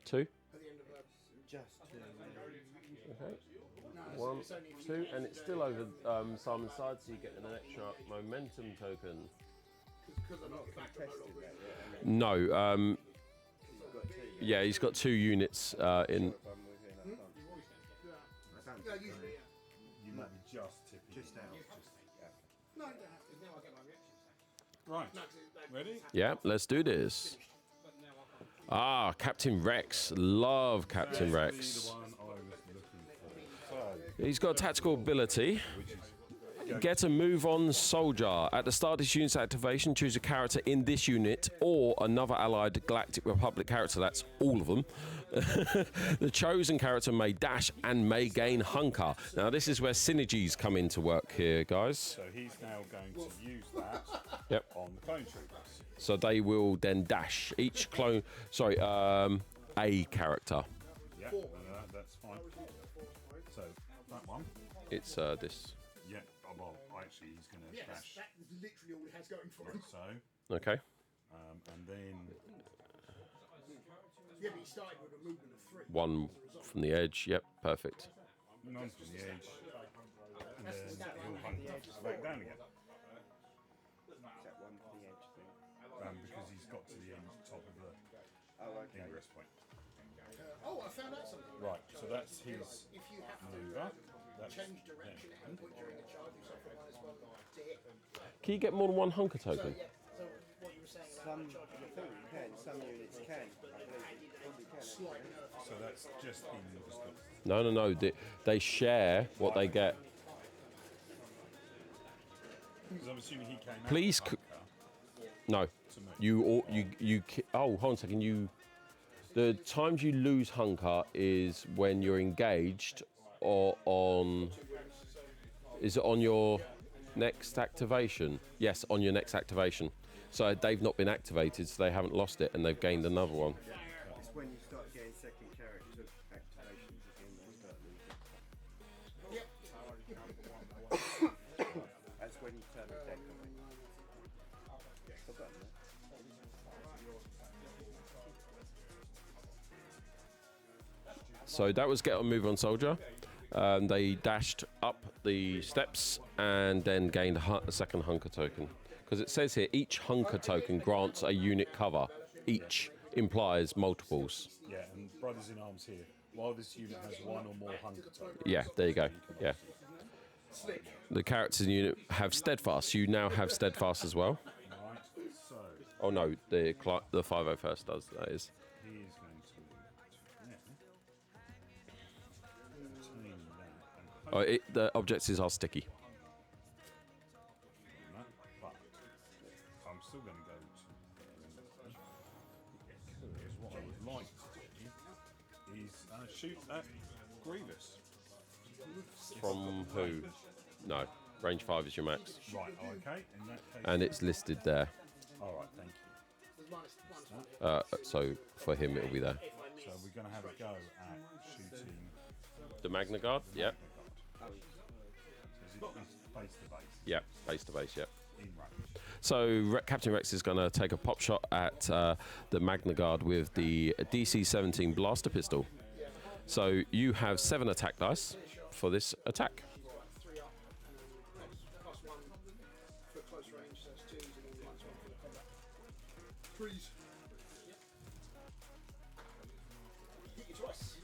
2? At the end of Just to Okay. no, 1, it's only if 2, and it's still over Simon's side, so you get an extra momentum token. because I'm not back to tested that yet. No, You've got 2. yeah, he's got 2 units in. If I'm moving, I can't. Yeah, usually, yeah. You might be just tipping. Just out. No, you don't have to. Now I get my reaction. Right. No, 'cause that- Ready? Yeah, let's do this. Ah, Captain Rex. Love Captain That's Rex. the one I was looking for. So, He's got a tactical ability. which is Get a move on soldier. At the start of this unit's activation, choose a character in this unit or another allied Galactic Republic character. That's all of them. The chosen character may dash and may gain hunker. Now, this is where synergies come into work here, guys. so he's now going to use that Yep. on the clone troopers. So they will then dash. Each clone, sorry, a character. Yeah, that's fine. So that one. It's this. Yeah. Well, actually, he's going to Yes, dash. that's literally all it has going for him. So, Okay. and then Yeah, but he started with a movement of 3. 1 from the edge. Yep, perfect. none from the edge, and then he'll hunt back down again. Is that one for the edge thing? Because he's got to the end top of the Oh, okay. ingress point. Oh, I found out something. Right. So that's his If you have maneuver. to That's change direction at any point during a charge, you suffer -1 to hit. Can you get more than 1 hunker token? Yeah, so what you were saying about Some, I charge think you can. Some units can. I believe you probably can. slight nerf. So that's just him just got. No. They share what they get. Because I'm assuming he came out. Please of c- Hunker No. to me. Oh, hold on a second. The times you lose hunker is when you're engaged or on. Is it on your next activation? Yes, on your next activation. So they've not been activated, so they haven't lost it, and they've gained another one. It's when you start getting second character activations again that you start losing. That's when you turn the deck on it. Forgotten that. So that was get on move on soldier. They dashed up the steps and then gained a second hunker token. Because it says here each hunker token grants a unit cover. Each implies multiples. Yeah, and Brothers in Arms here. While this unit has 1 or more hunker tokens. Yeah, there you go. Yeah. The characters in the unit have steadfast. You now have steadfast as well. Right. So Oh no, the 501st does. That is. he is going to retain that and Oh, the objectives are sticky. that, but I'm still going to go to because what I would like to do is shoot at Grievous. From who? No, range 5 is your max, Right, okay, in that case. and it's listed there. All right, thank you. So for him, it'll be there. So we're going to have a go at shooting. The Magna Guard. Yep. Is it face to base Yep. Face to base. Yep. in range? So Captain Rex is going to take a pop shot at the Magna Guard with the DC-17 blaster pistol. So you have 7 attack dice for this attack. 3 up, +1 for close range, so it's 2s, and then -1 for the combat. 3s. Hit you twice.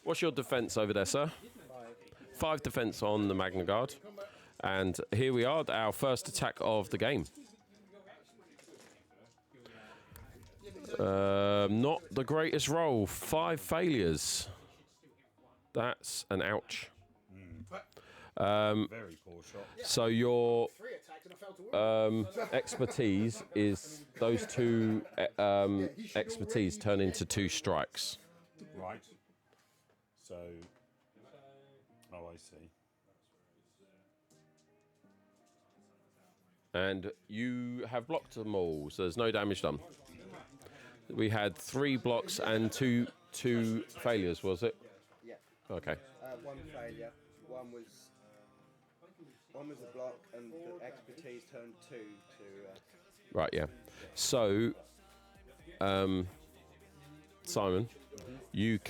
What's your defense over there, sir? 5 defense on the Magna Guard. And here we are, our first attack of the game. Not the greatest roll. 5 failures. That's an ouch. Very poor shot. So your 3 attacks and I failed to work. expertise is those 2 expertise turn into 2 strikes. Right. So. Oh, I see. And you have blocked them all, so there's no damage done. We had 3 blocks and two failures, was it? Yeah. Okay. 1 failure. One was a block, and the expertise turned 2 to. Right, yeah. So, Simon, you've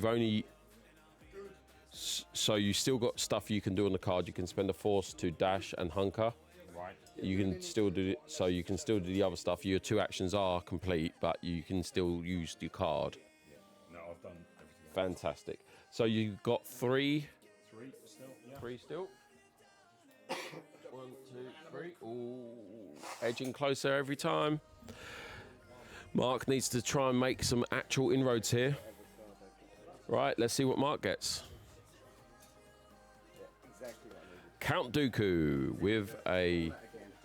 only. So you still got stuff you can do on the card. You can spend a force to dash and hunker. Right. You can still do it. So you can still do the other stuff. Your 2 actions are complete, but you can still use your card. No, I've done everything. Fantastic. So you got 3. 3 still. Yeah. 3 still. 1, 2, 3. Ooh, edging closer every time. Mark needs to try and make some actual inroads here. Right, let's see what Mark gets. Exactly what I needed. Count Dooku with a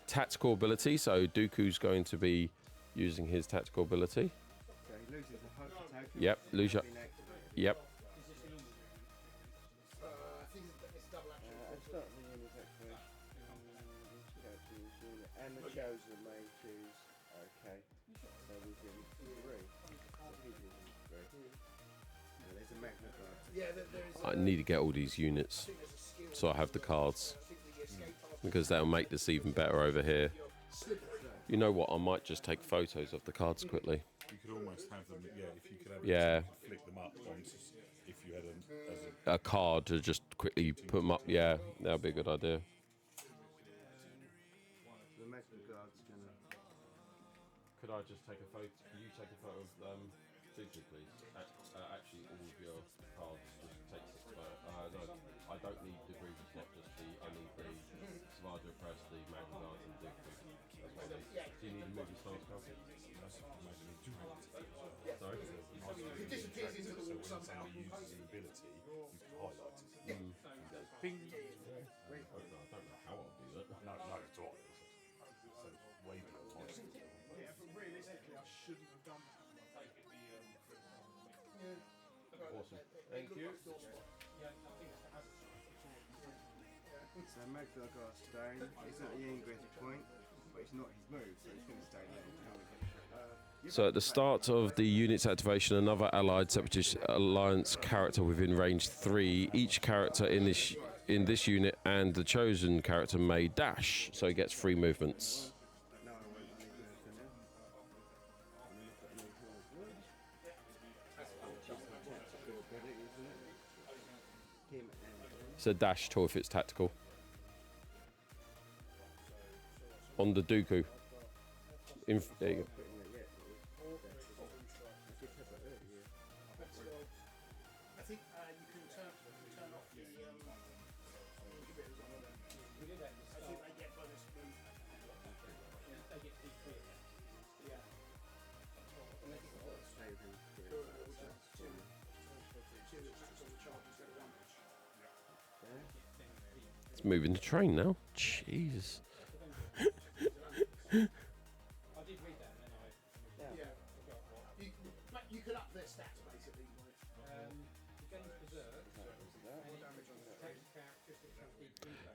tactical ability. So Dooku's going to be using his tactical ability. So he loses a hook attack. Yep, lose your. Yep. I think it's double action. I'm starting the unit activation. And the chosen may choose. Okay. So we're doing 3. So he's using 3. There's a Magna Guard. Yeah, there is. I need to get all these units so I have the cards, because that'll make this even better over here. You know what? I might just take photos of the cards quickly. You could almost have them. Yeah, if you could have. Yeah. Flick them up onto. If you had them as A card to just quickly put them up. Yeah, that'll be a good idea. The Magna Guard's gonna. Could I just take a photo? Can you take a photo of Dooku, please? Actually, all of your cards just take 6 photos. No, I don't need the Grievous lot. Just I need the Savage Press, the Magna Guard, and Dooku. That's what I need. Do you need a movie style copy? Sorry. It disappears into the wall somehow. Somebody uses an ability, you can highlight it. And go ping. I don't know how I'll do that. No, it's all right. So it's way more time. Yeah, but realistically, I shouldn't have done that. Awesome. Thank you. So Magna Guard stone. It's not the Ingress point, but it's not his move, so he's going to stay there. So at the start of the unit's activation, another allied Separatist Alliance character within range 3. Each character in this unit and the chosen character may dash, so he gets 3 movements. No, I won't leave it for now. And then I've got no cards. Tactical ability, isn't it? Him and So dash to if it's tactical. On the Dooku. There you go. putting it yet. I did have that earlier. I think you can turn off the inhibitors on them. I think they get bonus move. They get D3. Yeah. And they can put Save him. two attacks on the charges that are 1. It's moving the train now. Jeez. I did read that and then Yeah. You can up their stats basically. the game's berserk and attacks characteristics.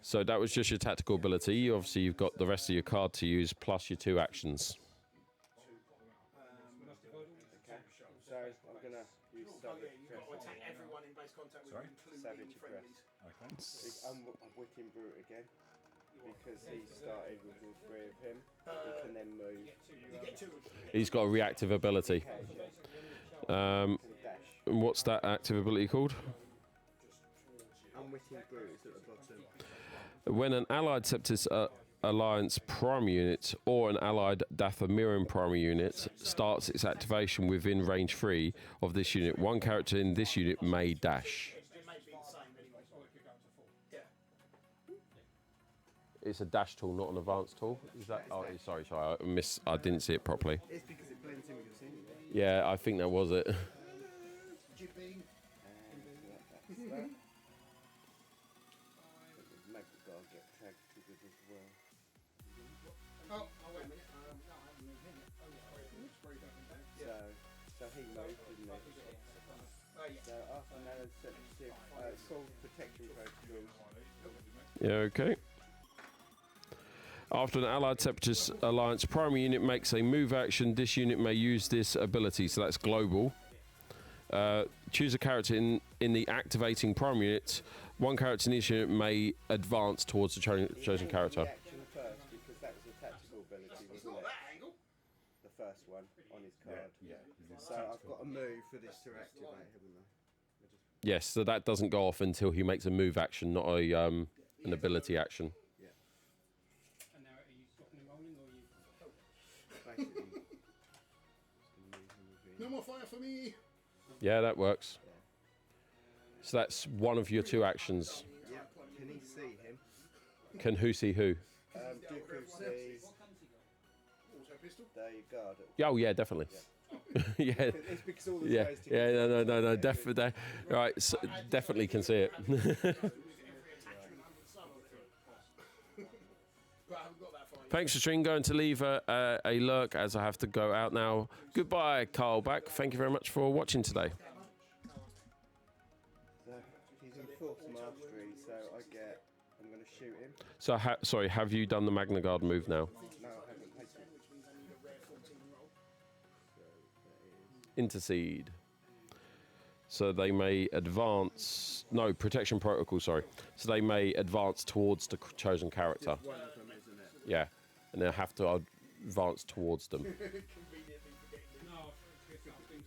So that was just your tactical ability. Obviously, you've got the rest of your card to use plus your 2 actions. Okay. So I'm going to use Oh yeah, Savage you've got to attack everyone in base contact with Sorry? including Savage friendlies. Okay. I'm Wicking Brute again. Because he started with all 3 of him. He can then move. You get 2 of them. He's got a reactive ability. Dash. And what's that active ability called? Unwitting Brute is at the bottom. When an allied Separatist Alliance primary unit or an allied Dathomirian primary unit starts its activation within range 3 of this unit, one character in this unit may dash. It may be the same anyway. Yeah. It's a dash tool, not an advanced tool. Is that? Oh, sorry. I didn't see it properly. It's because it blends in with your scene. Yeah, I think that was it. Jibbing. That's that. Make the guard get tagged to it as well. Oh, wait a minute. No, I haven't moved him yet. Oh, yeah. So he moved, didn't he? Oh, yeah. So after another sensitive solve protection protocols. Yeah, okay. After an allied Separatist Alliance primary unit makes a move action, this unit may use this ability. So that's global. Choose a character in the activating primary unit. One character in each unit may advance towards the chosen character. The action first because that was a tactical ability, wasn't it? The first one on his card. Yeah. So I've got to move for this to activate, haven't I? Yes, so that doesn't go off until he makes a move action, not a an ability action. Yeah. And now are you stopping and rolling or are you? Basically. Just gonna move him within. No more fire for me. Yeah, that works. So that's one of your two actions. Yeah. Can he see him? Can who see who? Dooku see Auto pistol. the guard. Oh, yeah, definitely. Yeah, It's because all the yeah, ways to get no, definitely. Right, so definitely can see it. But I haven't got that far yet. Thanks for stream. Going to leave a lurk as I have to go out now. Goodbye, Carl Back. Thank you very much for watching today. So he's in force mastery, so I'm going to shoot him. So, sorry, have you done the Magna Guard move now? No, I haven't taken him. Which means I need a rare 14 roll. So that is Intercede. So they may advance. No, protection protocol. Sorry. So they may advance towards the chosen character. one of them, isn't it? Yeah, and they'll have to advance towards them. Conveniently predicted. No, I've been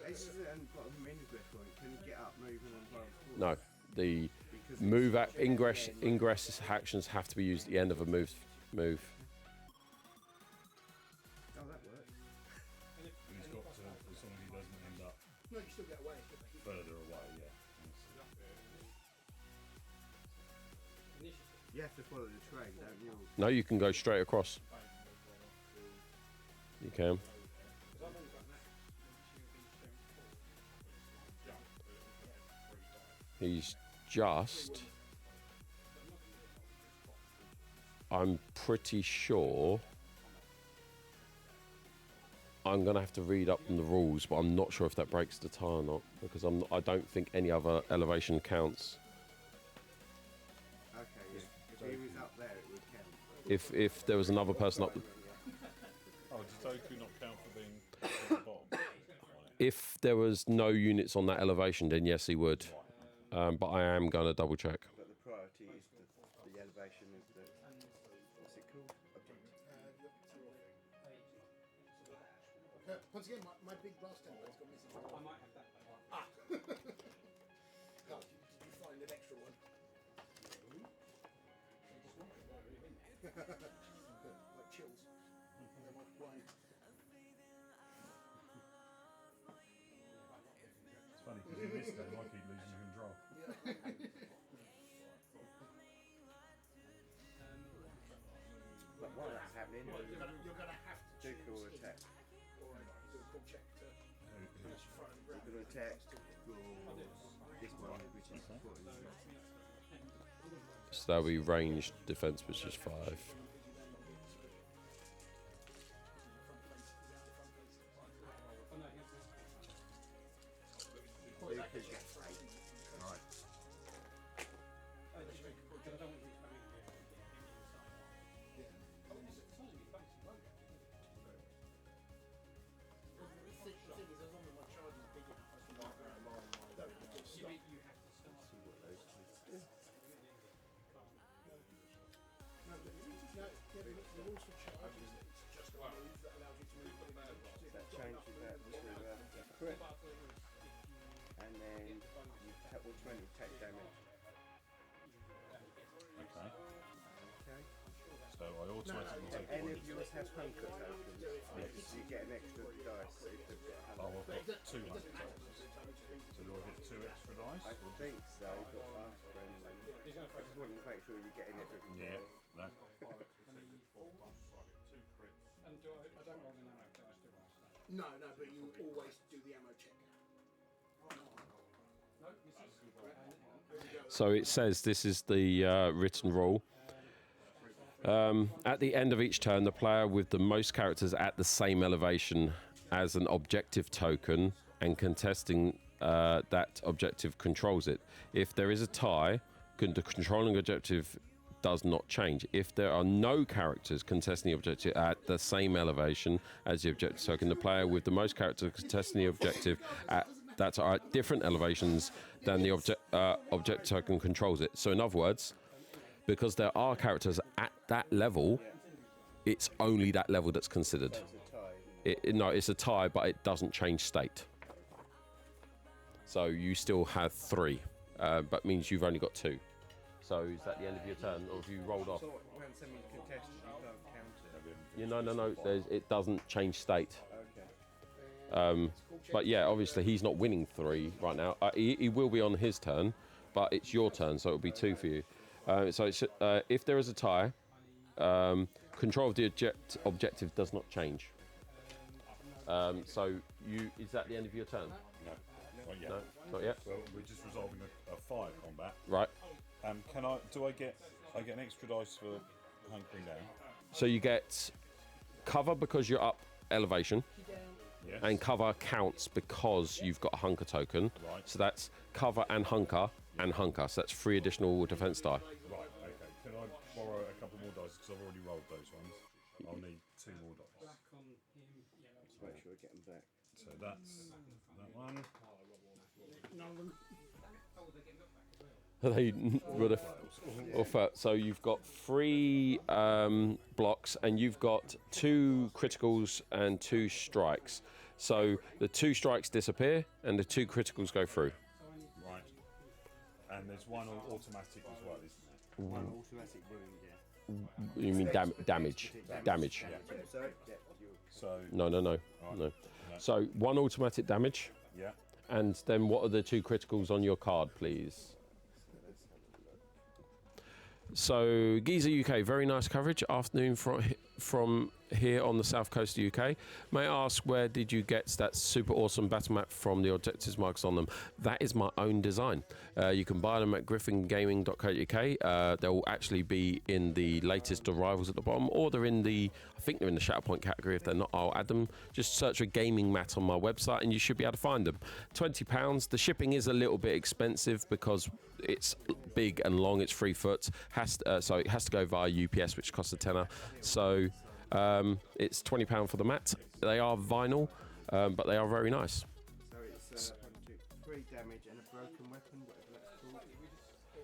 This is at the bottom of ingress point. Can you get up, move, and advance forward? No, the Because move it's- ingress actions have to be used at the end of a move. Oh, that works. And he's got to, as long as he doesn't end up No, you still get away. further away, yeah. You have to follow the train, don't you? No, you can go straight across. You can. He's just. I'm pretty sure. I'm gonna have to read up on the rules, but I'm not sure if that breaks the tie or not because I don't think any other elevation counts. Okay, yeah. If he was up there, it would count. If there was another person up, Oh, does Doku not count for being at the bottom? if there was no units on that elevation, then yes, he would. But I am gonna double check. But the priority is the elevation is the what's it called? Once again, my big brass template's got missing. I might have that. Oh, did you find an extra one? Like chills. They're like wine. It's funny because in this game I keep losing control. But while that's happening, You're gonna have to Dooku will choose attack. or do a full check to finish front and We're grab. going to attack for this one, which is supporting the So that'll be ranged defense, which is 5. Dooku gets 8. Right. The thing is, as long as my charge is big enough, I can go around long. See what those kids do. No, the rules for charges is just a move that allows you to move within the range. That changes that to a crit. And then you automatically take damage. Okay. Okay. So I automatically take Any one of each. yours have hunker tokens. Yes. You get an extra dice if they've got Oh, hunker. I've got 200 tokens. So do I get 2 extra dice? I think so, but ask friendly. I just want to make sure you're getting everything. Yeah, no. And I don't roll an ammo dice, do I? No, but you always do the ammo check. No, this is. So it says this is the written rule. At the end of each turn, the player with the most characters at the same elevation as an objective token and contesting that objective controls it. If there is a tie, the controlling objective does not change. If there are no characters contesting the objective at the same elevation as the objective token, the player with the most characters contesting the objective that are at different elevations than the object token controls it. So in other words, because there are characters at that level, it's only that level that's considered. No, it's a tie, but it doesn't change state. So you still have 3, but means you've only got 2. So is that the end of your turn, or have you rolled off? So when someone's contested, you don't count it. Yeah, no. It doesn't change state. Okay. But yeah, obviously he's not winning 3 right now. He will be on his turn, but it's your turn, so it'll be 2 for you. So it's, if there is a tie, control of the objective does not change. So is that the end of your turn? No, not yet. No, not yet. Well, we're just resolving a fire combat. Right. I get an extra dice for hunkering down? So you get cover because you're up elevation, Yes. and cover counts because you've got a hunker token. Right. So that's cover and hunker. So that's 3 additional defense die. Right, okay. Can I borrow a couple more dice, because I've already rolled those ones. I'll need 2 more dice. Back on him. Yeah, that's Make sure I get them back. So that's that one. None of them. They would have. So you've got 3 blocks, and you've got 2 criticals and 2 strikes. So the 2 strikes disappear, and the 2 criticals go through. Right. And there's one automatic as well, isn't there? One automatic wound, yeah. You mean damage? Damage. Sorry? Yeah, So, No. So 1 automatic damage, yeah. and then what are the 2 criticals on your card, please? So Giza UK, very nice coverage. Afternoon from here on the south coast of the UK. May I ask, where did you get that super awesome battle map from, the objectives marks on them? That is my own design. You can buy them at griffingaming.co.uk. They'll actually be in the latest arrivals at the bottom, or they're in the, I think they're in the Shatterpoint category. If they're not, I'll add them. Just search for gaming mat on my website and you should be able to find them. £20. The shipping is a little bit expensive because it's big and long. It's 3 foot. So it has to go via UPS, which costs a tenner. So it's £20 for the mat. They are vinyl, but they are very nice. So it's 3 damage and a broken weapon, whatever that's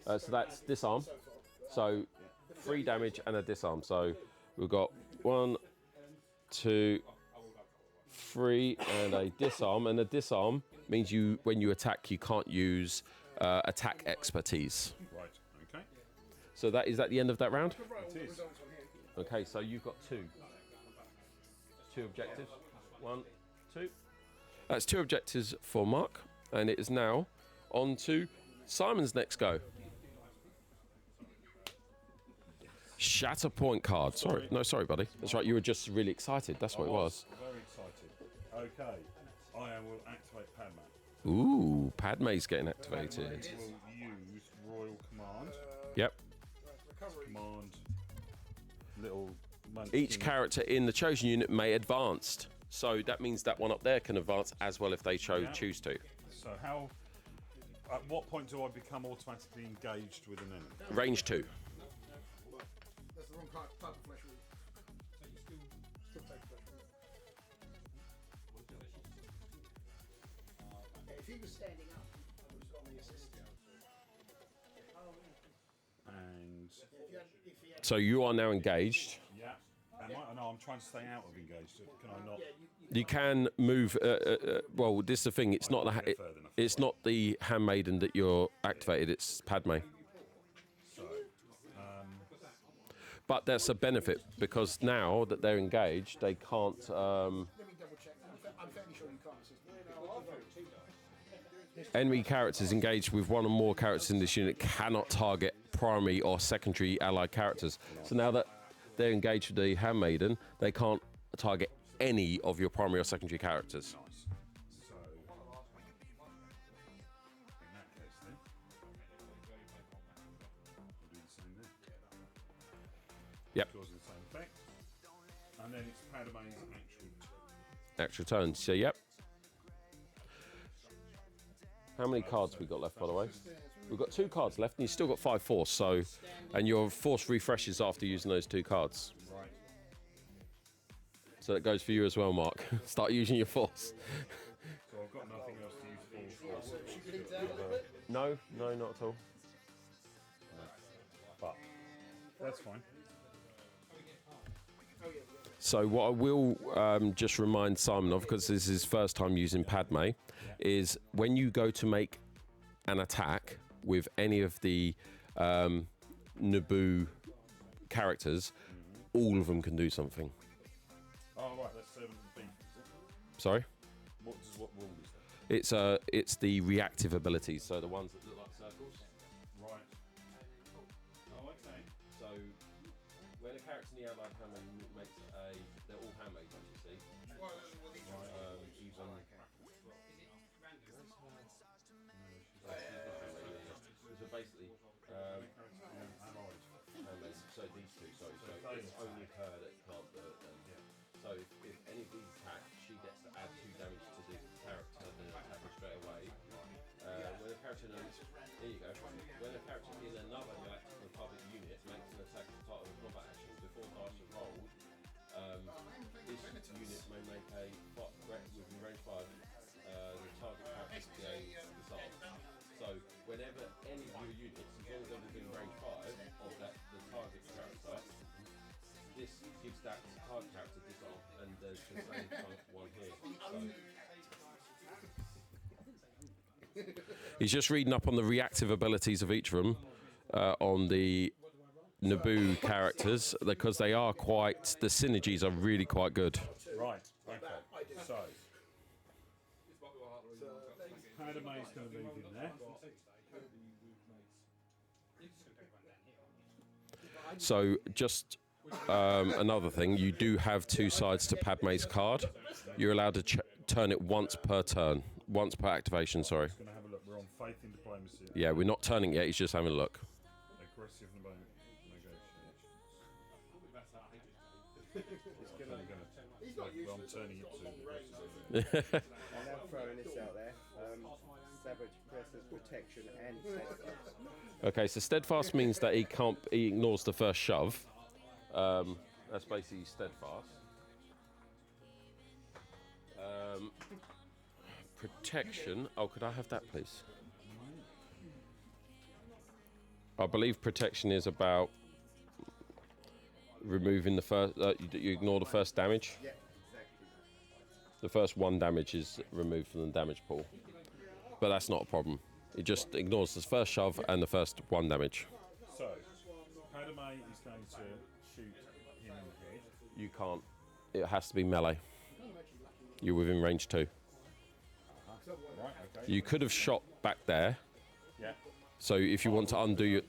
called. So that's disarm. So 3 damage and a disarm. So we've got 1, 2, 3, and a disarm. And a disarm means when you attack, you can't use attack expertise. Right, okay. So is that the end of that round? It is. Okay, so you've got 2 objectives. 1, 2. That's 2 objectives for Mark, and it is now on to Simon's next go. Shatterpoint card. Sorry, buddy. That's right. You were just really excited. That's what it was. Very excited. Okay, I will activate Padma. Ooh, Padme's getting activated. Will use Royal Command. Yep. Command. Little. Each character in the chosen unit may advance. So that means that one up there can advance as well if they choose to. So at what point do I become automatically engaged with an enemy? Range 2. That's the wrong type of flesh wound. So you still take flesh wound. Okay, if he was standing up, I would have got the assist. And So you are now engaged. yeah, no, I'm trying to stay out of engaged. Can I not? You can move. Well, this is the thing. It's not it's not the handmaiden that you're activated. It's Padme. So, but that's a benefit because now that they're engaged, they can't. Let me double check. I'm fairly sure you can't. Enemy characters engaged with one or more characters in this unit cannot target primary or secondary allied characters. So now that they're engaged with the handmaiden, they can't target any of your primary or secondary characters. Nice. So, in that case then, we'll do the same there. Yep. Causing the same effect. And then it's Padme's Actual turn. So yep. How many cards we got left, by the way? We've got 2 cards left, and you've still got 5 force. So, and your force refreshes after using those 2 cards. Right. So that goes for you as well, Mark. Start using your force. So I've got nothing else to use for. No, not at all. But that's fine. So what I will just remind Simon of, because this is his first time using Padme, is when you go to make an attack with any of the Naboo characters, all of them can do something. Oh right, that's 7 beef. Sorry? What rule is that? It's the reactive abilities, so the ones that look like circles. Right. Oh, okay. So when a character in the allied handmaid makes they're all handmaids, as you see. Even so basically, handmaids. So these 2, sorry. So it's only her that can't do it. So if any of these attack, she gets to add 2 damage to the character that attack straight away. When a character there you go. When a character in another galactic republic unit makes an attack as part of a combat action before dice are rolled, this unit may make a within range 5. The target character to be disarmed. So whenever any of your units, as long as they're within range 5 of the target character, this gives that target character disarm, and there's the same one here. So. He's just reading up on the reactive abilities of each of them on the Naboo characters, because they are the synergies are really quite good. Right. Okay. So Padme's going to move in there. So just another thing, you do have 2 sides to Padme's card. You're allowed to turn it once per turn, once per activation. Sorry. Going to have a look. We're on faith in diplomacy. Yeah, we're not turning it yet. He's just having a look. Aggressive negotiations. He's not Well, I'm turning it to. I'm now throwing this out there. Savage presses protection and steadfast. Okay, so steadfast means that he ignores the first shove. That's basically steadfast. Protection. Oh, could I have that, please? I believe protection is about removing the first. You ignore the first damage. Yeah, exactly. The first 1 damage is removed from the damage pool, but that's not a problem. It just ignores the first shove and the first 1 damage. So Padme is going to shoot him in the head. You can't. It has to be melee. You're within range 2. Right. Okay. You could have shot back there. Yeah. So if you want to undo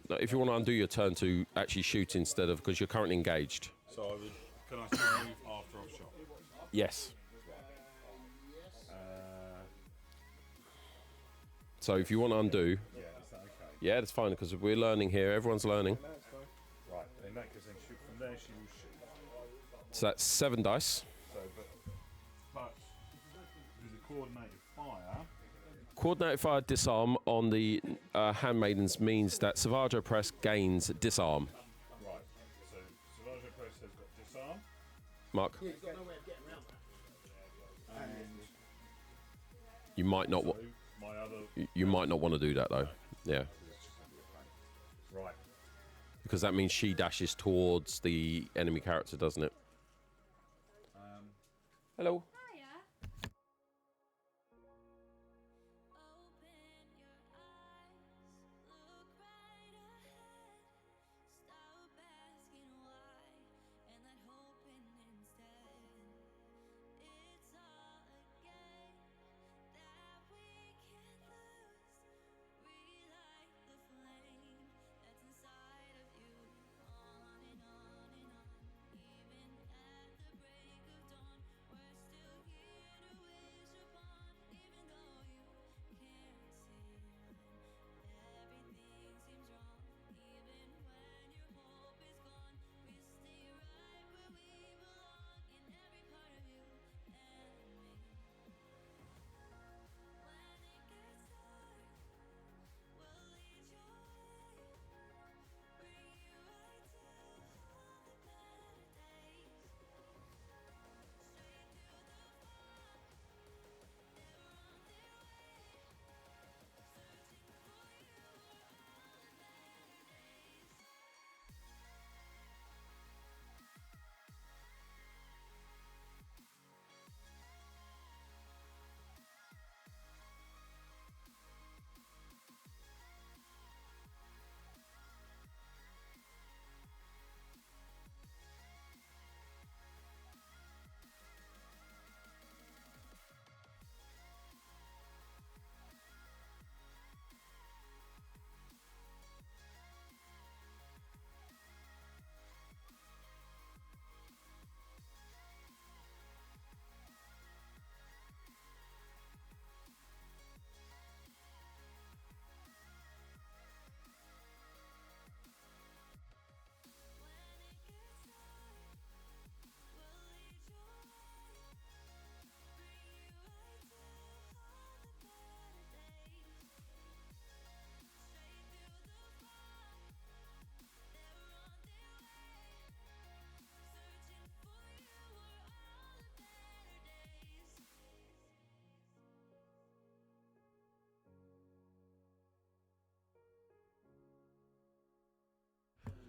your turn to actually shoot instead of, because you're currently engaged. So I would. Can I still move after I've shot? Yes. So if you want to undo, Yeah. Is that okay? yeah, that's fine because we're learning here. Everyone's learning. No, it's fine. Right. In that case, then shoot from there. She will shoot. So that's 7 dice. So, but with the coordinated fire. Coordinated fire disarm on the handmaidens means that Savage Press gains disarm. Right. So Savage Press has got disarm. Mark, He's got no way of getting around that. And you might not so my other. you might not want to do that though. Yeah, Right. because that means she dashes towards the enemy character, doesn't it? Hello. Hiya. Open your eyes, look right ahead. Stop asking why.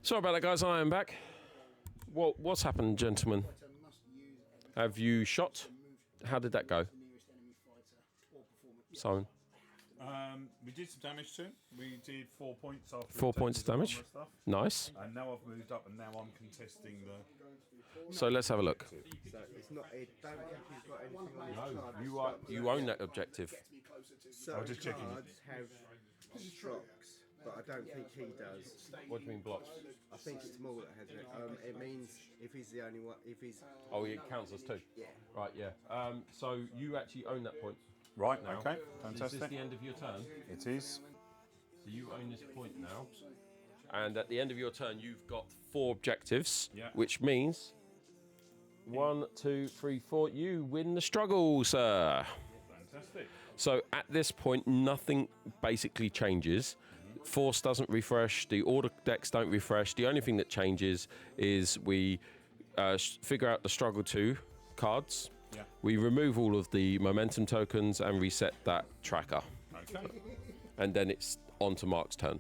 Sorry about that, guys. I am back. What's happened, gentlemen? Have you shot? How did that go? Simon? We did some damage to him. We did 4 points after 4 points of damage. Stuff. Nice. And now I've moved up, and now I'm contesting the. So let's have a look. So it's not. It don't think he's got anything on his card. You own that objective. Certain just checking. cards have blocks, but I don't think he does. What do you mean blocks? I think it's more that has it. It means if he's the only one, if he's. Oh, it counts as 2. Yeah. Right, yeah. So you actually own that point. Right. Now. Okay. Is this Fantastic. the end of your turn? It is. So you own this point now. And at the end of your turn, you've got 4 objectives, Yeah. which means 1, 2, 3, 4. You win the struggle, sir. Fantastic. So at this point, nothing basically changes. Force doesn't refresh. The order decks don't refresh. The only thing that changes is we figure out the struggle 2 cards. Yeah. We remove all of the momentum tokens and reset that tracker. Okay. And then it's on to Mark's turn.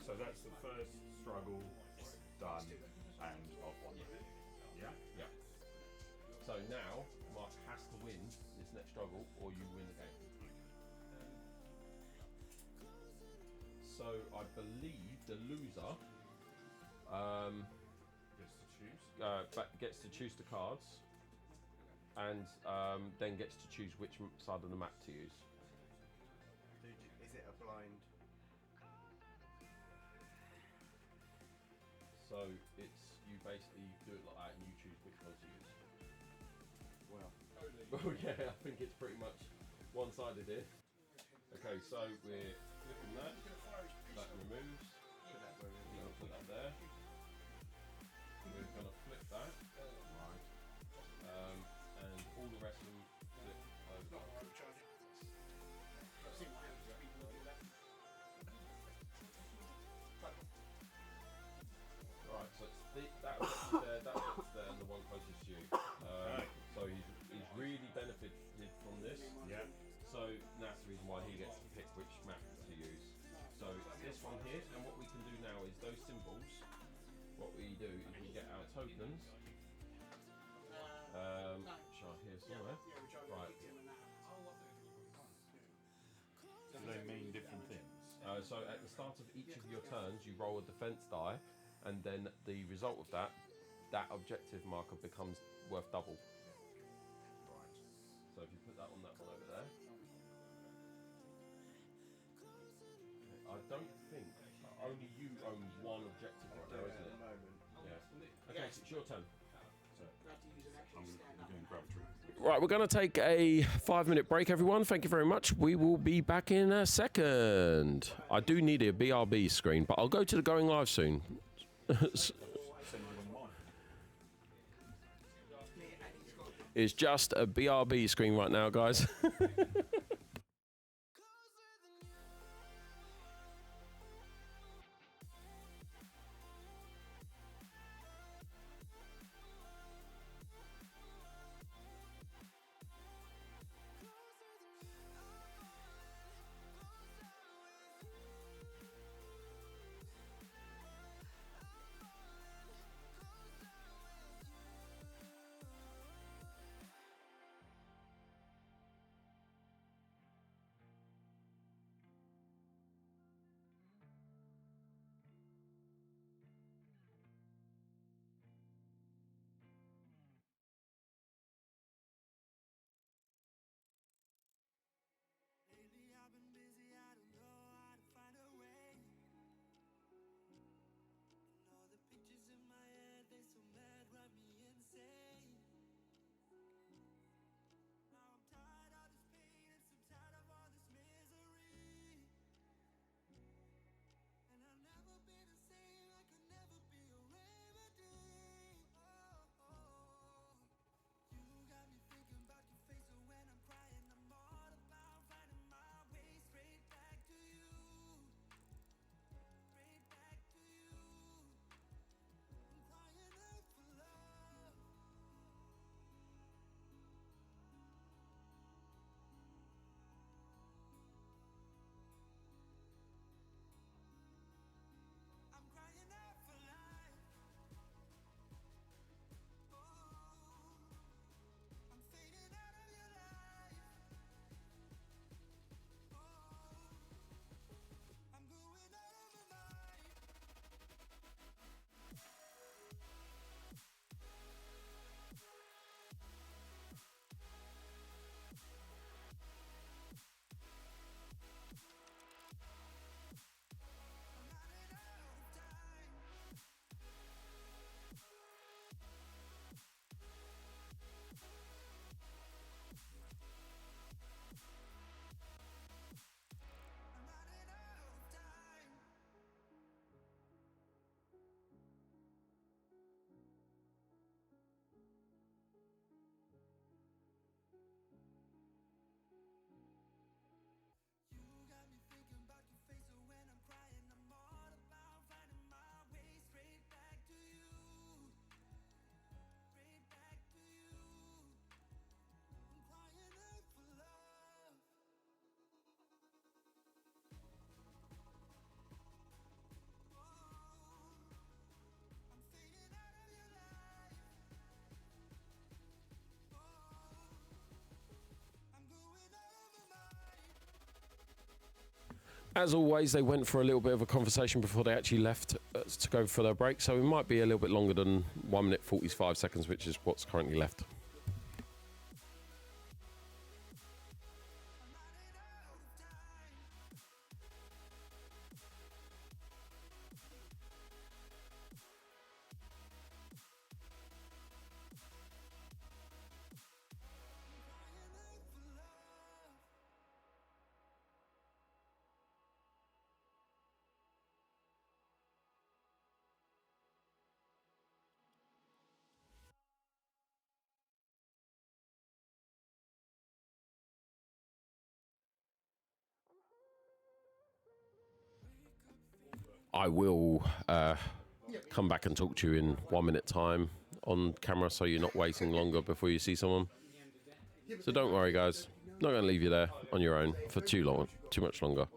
So that's the first struggle done and off one. Yeah. Yeah. So now Mark has to win this next struggle, or you win the game. So I believe the loser gets to choose the cards, and then gets to choose which side of the map to use. Is it a blind? So it's you basically do it like that, and you choose which one to use. Well, Oh yeah, I think it's pretty much one-sided here. Okay, so we're flipping that. That removes. We're going to put that there. We're going to flip that. And all the rest of them flip over. Right, so it's that objective there, that objective there, and the one closest to you. So he's really benefited from this. Yeah. So that's the reason why he gets to pick which map to use. So this one here, and what we can do now is those symbols, what we do is we get our tokens, which are here somewhere. Right. Do they mean different things? So at the start of each of your turns, you roll a defense die, and then the result of that objective marker becomes worth double. Right. So if you put that on that one over there. I don't think only you own one objective right now, isn't it? Yeah. Okay, so it's your turn. I'm doing gravity. Right, we're going to take a 5-minute break, everyone. Thank you very much. We will be back in a second. I do need a BRB screen, but I'll go to the going live soon. It's just a BRB screen right now, guys. As always, they went for a little bit of a conversation before they actually left to go for their break, so it might be a little bit longer than 1 minute 45 seconds, which is what's currently left. I will come back and talk to you in 1 minute time on camera, so you're not waiting longer before you see someone. So don't worry, guys. Not going to leave you there on your own for too much longer.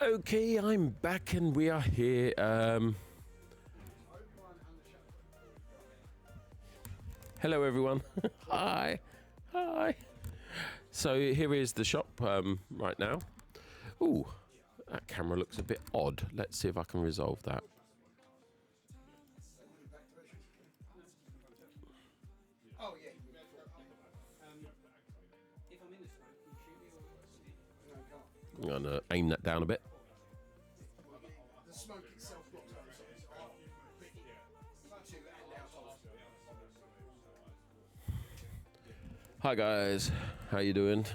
Okay, I'm back and we are here. Hello, everyone. Hi. So here is the shop right now. Ooh, that camera looks a bit odd. Let's see if I can resolve that. Oh, yeah. If I'm in the smoke, can you shoot me or No, can't. I'm going to aim that down a bit. The smoke itself blocks both sides. To and out of. Hi, guys. How you doing?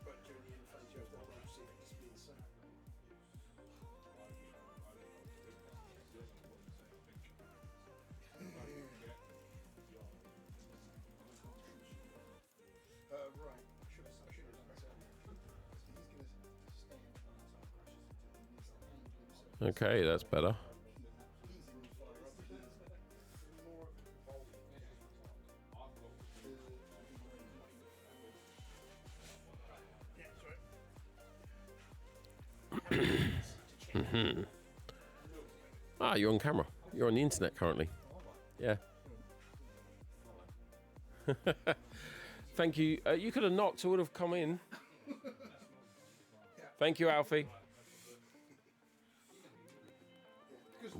But during the end phase, you have to see if it disappears. So. Right. I should have done that. He's going to stay in. Okay, that's better. He's in the fire up. He's more involved. Yeah, sorry. Ah, you're on camera. You're on the internet currently. Yeah. Thank you. You could have knocked. I would have come in. Thank you, Alfie.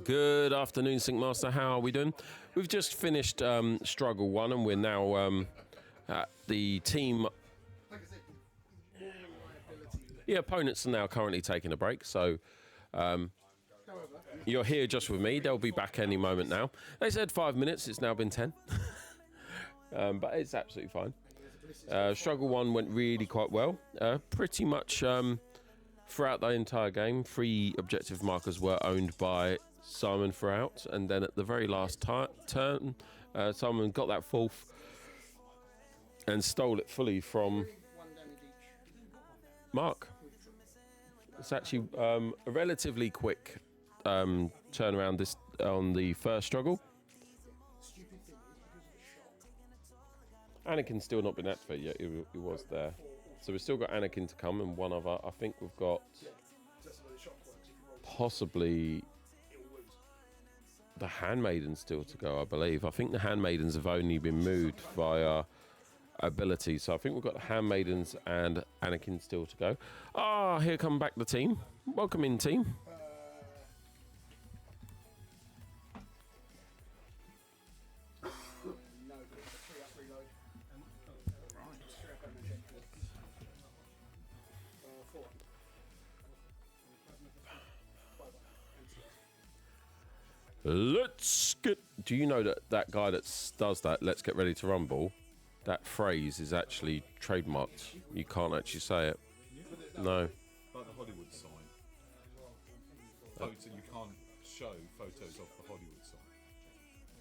Good afternoon, Syncmaster. How are we doing? We've just finished Struggle 1 and we're now at the team. Like I said, more reliability. The opponents are now currently taking a break, so However, you're here just with me. They'll be back any moment now. They said 5 minutes. It's now been 10. But it's absolutely fine. Struggle 1 went really quite well. Pretty much throughout the entire game, 3 objective markers were owned by Simon throughout. And then at the very last turn, Simon got that 4th and stole it fully from 1 damage each. Mark. It's actually a relatively quick turnaround this on the first struggle. Stupid thing is because of the shock. Anakin's still not been activated yet. He was there. So we've still got Anakin to come and one other. I think we've got That's the way the shock works. If you roll possibly it'll lose. the Handmaidens still to go, I believe. I think the Handmaidens have only been moved via ability. So I think we've got the Handmaidens and Anakin still to go. Ah, here come back the team. Welcome in, team. No, but it's a 3-up reload. Right. 3-up damage check. 4. 5 up. Let's get. Do you know that that guy that does that? Let's get ready to rumble. That phrase is actually trademarked. You can't actually say it. No. Like the Hollywood sign. You can't show photos of the Hollywood sign.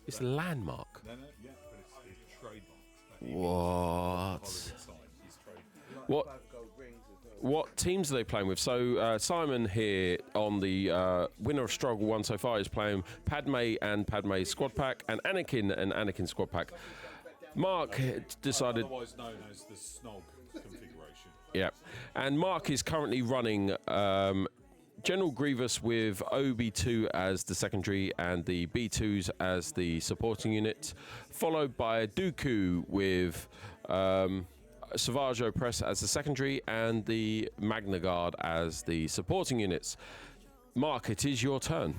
It's a landmark. No, yeah, but it's trademarked. What? Hollywood sign is trademarked. What? 5 gold rings as well. What teams are they playing with? So Simon here on the winner of Struggle 1 so far is playing Padme and Padme's squad pack and Anakin squad pack. Mark decided... Otherwise known as the Snog configuration. Yeah. And Mark is currently running General Grievous with OB2 as the secondary and the B2s as the supporting unit, followed by Dooku with... Savage Opress as the secondary and the Magna Guard as the supporting units. Mark, it is your turn.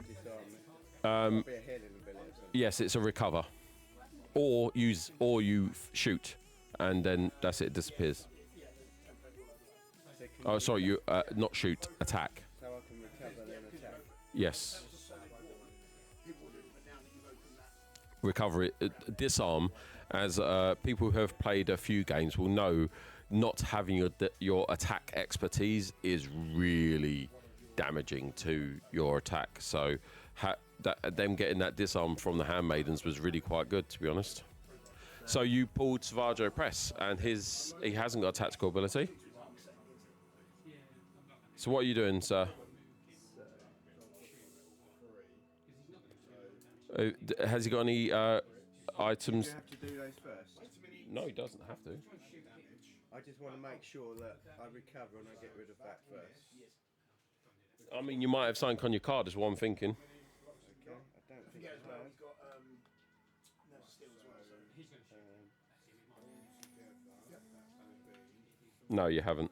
Disarm it. Be a healing ability or something. Yes, it's a recover, or you shoot, and then that's it. It disappears. So can Oh, sorry, you not shoot, attack. So I can recover and then attack. Yes. Recover it, disarm, as people who have played a few games will know, not having your attack expertise is really damaging to your attack. So them getting that disarm from the handmaidens was really quite good, to be honest. So you pulled Savage Opress, and he hasn't got a tactical ability. So what are you doing, sir? Has he got any Do items? you have to do those first? No, he doesn't have to. I just want to make sure that I recover and I get rid of that first. I mean, you might have something on your card, is what I'm thinking. Okay, I don't think I have. No, you haven't.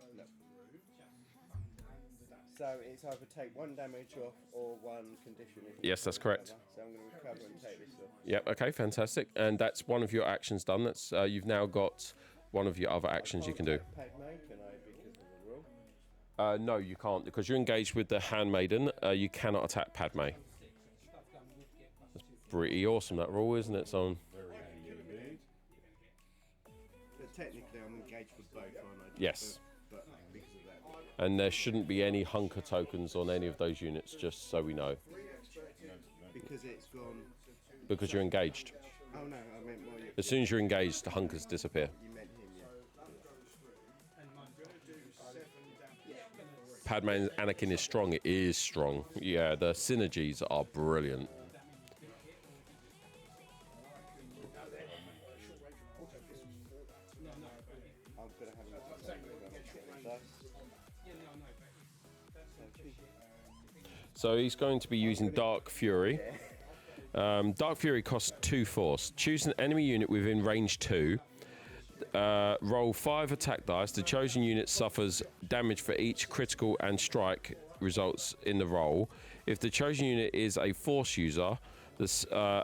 So it's either take 1 damage off or 1 condition. Yes, that's correct. So I'm going to recover and take this off. Yep. Okay. Fantastic. And that's one of your actions done. That's you've now got one of your other actions you can do. Padme, can I, because of the rule? No, you can't, because you're engaged with the handmaiden. You cannot attack Padme. That's pretty awesome, that rule, isn't it, son? But technically I'm engaged with both, aren't I? Yes. But because of that. And there shouldn't be any hunker tokens on any of those units, just so we know. Because it's gone. Because you're engaged. Oh no, I meant more. As soon as you're engaged, the hunkers disappear. You meant him, yeah. Padme and Anakin is strong. It is strong. Yeah, the synergies are brilliant. I'm going to have a look at something when I'm getting dice. So he's going to be using Dark Fury. Dark Fury costs 2 force. Choose an enemy unit within range 2. Roll 5 attack dice. The chosen unit suffers damage for each critical and strike results in the roll. If the chosen unit is a force user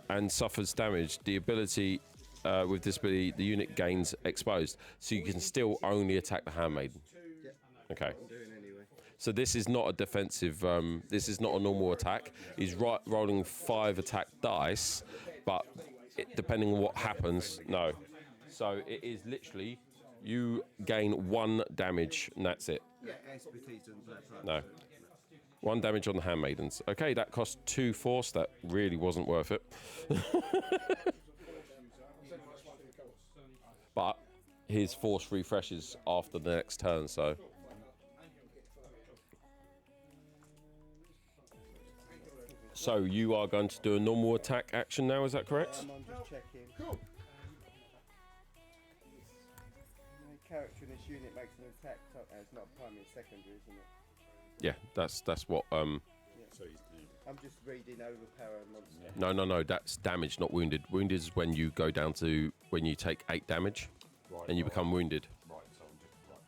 and suffers damage, the ability with this ability, the unit gains exposed. So you can still only attack the handmaiden. Okay. I'm doing anyway. So this is not a defensive. This is not a normal attack. He's rolling 5 attack dice, but depending on what happens, no. So it is literally you gain 1 damage and that's it. Yeah, expertise and that type. No. 1 damage on the handmaidens. Okay, that cost 2 force. That really wasn't worth it. But his force refreshes after the next turn, so. So you are going to do a normal attack action now, is that correct? I'm just checking. Cool. Character in this unit makes an attack. It's not primary, it's secondary, isn't it? Yeah, that's what. Yeah. I'm just reading overpower monster. No. That's damage, not wounded. Wounded is when you go down to when you take 8 damage, and you become wounded. Right, so I'm just, right.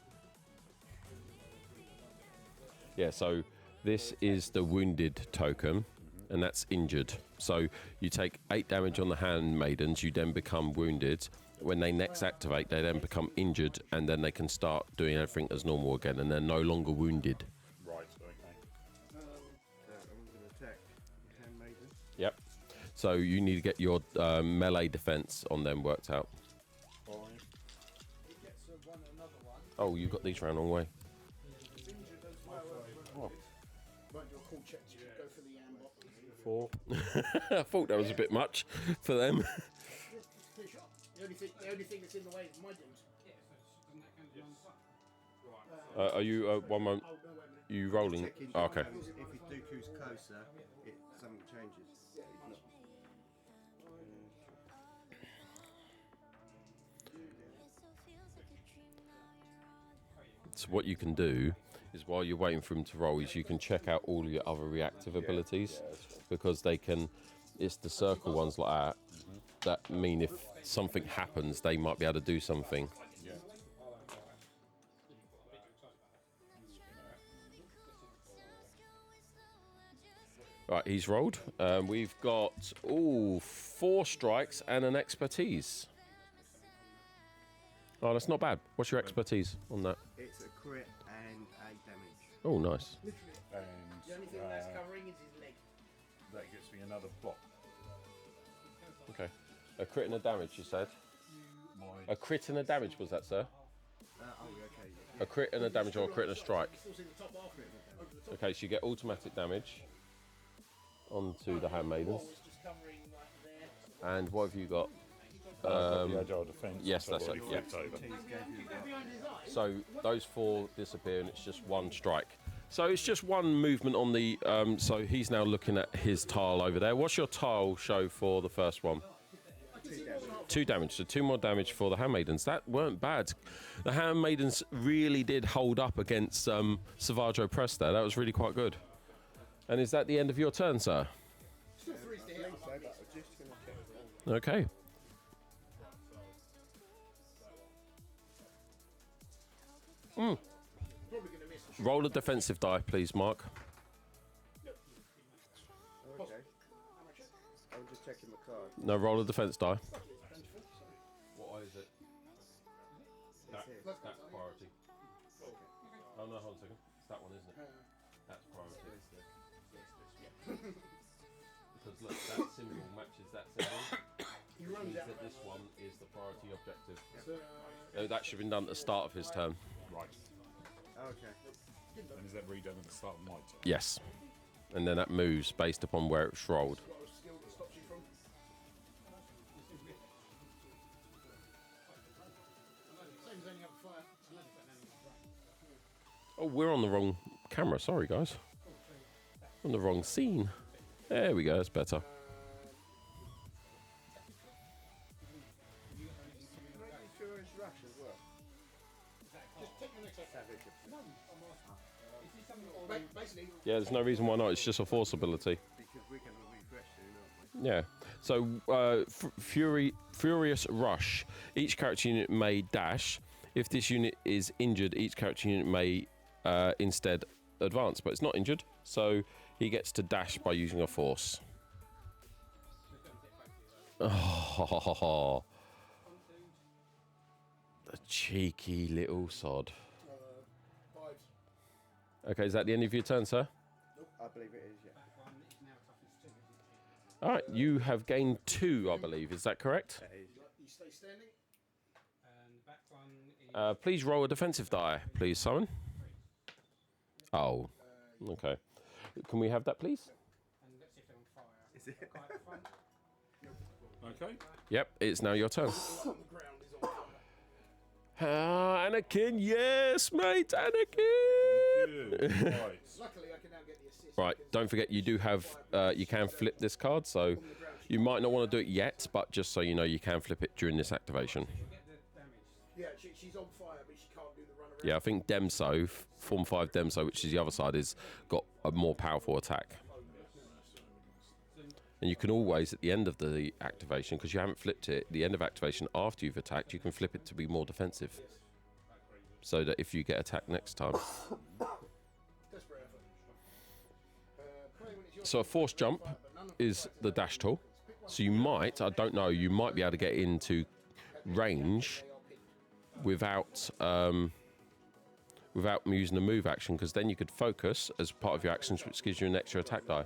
Yeah, so this is the wounded token, and that's injured. So you take 8 damage on the handmaidens, you then become wounded. When they next activate, they then become injured, and then they can start doing everything as normal again, and they're no longer wounded. Right, okay. So I'm going to attack the handmaiden. Yep. So you need to get your melee defense on them worked out. 5. It gets another one. Oh, you got these round the wrong way. It's injured as well. Oh. Won't do a cool check to go for the amber. 4. I thought that was a bit much for them. Clear shot. The only thing that's in the way is my dudes. Are you one moment? Oh, no, wait a minute. You rolling? Checking Oh, okay. If his Dooku's closer, something changes. If not, So what you can do is while you're waiting for him to roll, is you can check out all of your other reactive abilities because they can. It's the circle ones like that mean if something happens, they might be able to do something. Yeah. Right, he's rolled. We've got 4 strikes and an expertise. Oh, that's not bad. What's your expertise on that? it's a crit and 8 damage. Oh, nice. Literally. And The only thing that's covering is his leg. that gets me another block. Okay. A crit and a damage, you said? My A crit and a damage, was that, sir? Okay. A crit and a damage or a crit and a strike? Still see the top half of it. Over the top. Okay, so you get automatic damage onto the handmaidens. Wall is just covering right there. And what have you got? the agile defense. yes, which I've that's it, already flipped over. Behind his eye. So those 4 disappear and it's just 1 strike. So it's just 1 movement on the... so he's now looking at his tile over there. What's your tile show for the first one? 2 damage, so 2 more damage for the handmaidens. That weren't bad. The handmaidens really did hold up against Savage Opress there. That was really quite good. And is that the end of your turn, sir? Still 3's to hit. I'm just going to check. Okay. Probably going to miss the shot. Roll a defensive die, please, Mark. Okay. I'm just checking my card. No, roll a defense die. What is it? That's priority. Oh no, hold on a second. It's that one, isn't it? That's priority. Because look, that symbol matches that symbol. He runs Means out. that this one is the priority objective. So, That should have been done at the start of his turn. Right. Okay. And is that redone at the start of my turn? Yes. And then that moves based upon where it's rolled. got a skill that stops you from. Same as any other fire. Oh, we're on the wrong camera. Sorry, guys. On the wrong scene. There we go. That's better. Insurance rush as well. Just take the next action. Savage. Basically, Yeah, there's no reason why not. It's just a force ability. Because we're going to refresh soon, aren't we? Yeah. So, Furious Rush. Each character unit may dash. If this unit is injured, each character unit may instead advance. But it's not injured, so he gets to dash by using a force. Oh, the cheeky little sod. 5. Okay, is that the end of your turn, sir? I believe it is, yeah. All right, you have gained 2, I believe. Is that correct? That is. You stay standing. And the back one is Please roll a defensive die, please, Simon. Oh, okay. Can we have that, please? and let's see if they're on fire. Is it? Quite at the front. Okay. Yep, it's now your turn. On the ground is on fire. Anakin, yes, mate, Anakin. Good. Right. Luckily, I can now get the assist. Right, because don't forget you do have, you can flip this card, so you might not want to do it yet, but just so you know, you can flip it during this activation. Get the damage. Yeah, she's on fire, but she can't do the run around. Yeah, I think Demso, Form 5 Demso, which is the other side, has got a more powerful attack. And you can always, at the end of the activation, because you haven't flipped it, the end of activation after you've attacked, you can flip it to be more defensive. So that if you get attacked next time. Desperate effort. So a force jump is the dash tool. So you might, I don't know, you might be able to get into range without without using a move action, because then you could focus as part of your actions, which gives you an extra attack die.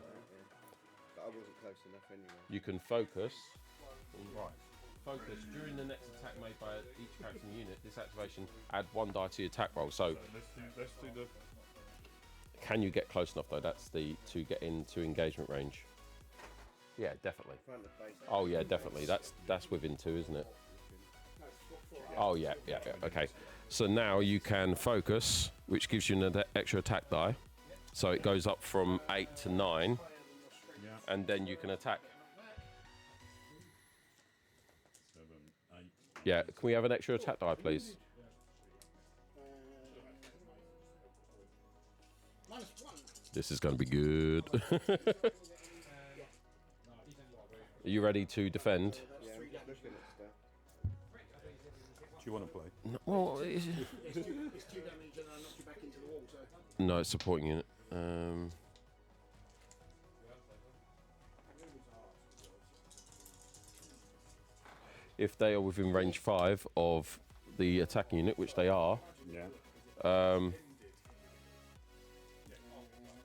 But I wasn't close enough anyway. You can focus. Right. Focus during the next attack made by each character in the unit. This activation add 1 die to your attack roll. So Let's do the. can you get close enough though? That's the to get into engagement range. Yeah, definitely. Front of base. Oh yeah, definitely. That's within 2, isn't it? Oh yeah. Okay. So now you can focus, which gives you an extra attack die. So it goes up from 8 to 9, Yeah. and then you can attack. 7, 8. Yeah. Can we have an extra attack die, please? -1. This is going to be good. Are you ready to defend? Yeah, I'm just looking at stuff. Do you want to play? Well, It's 2 damage and I knock you back into the wall, so. no, it's supporting unit. If they are within range 5 of the attacking unit, which they are, Yeah.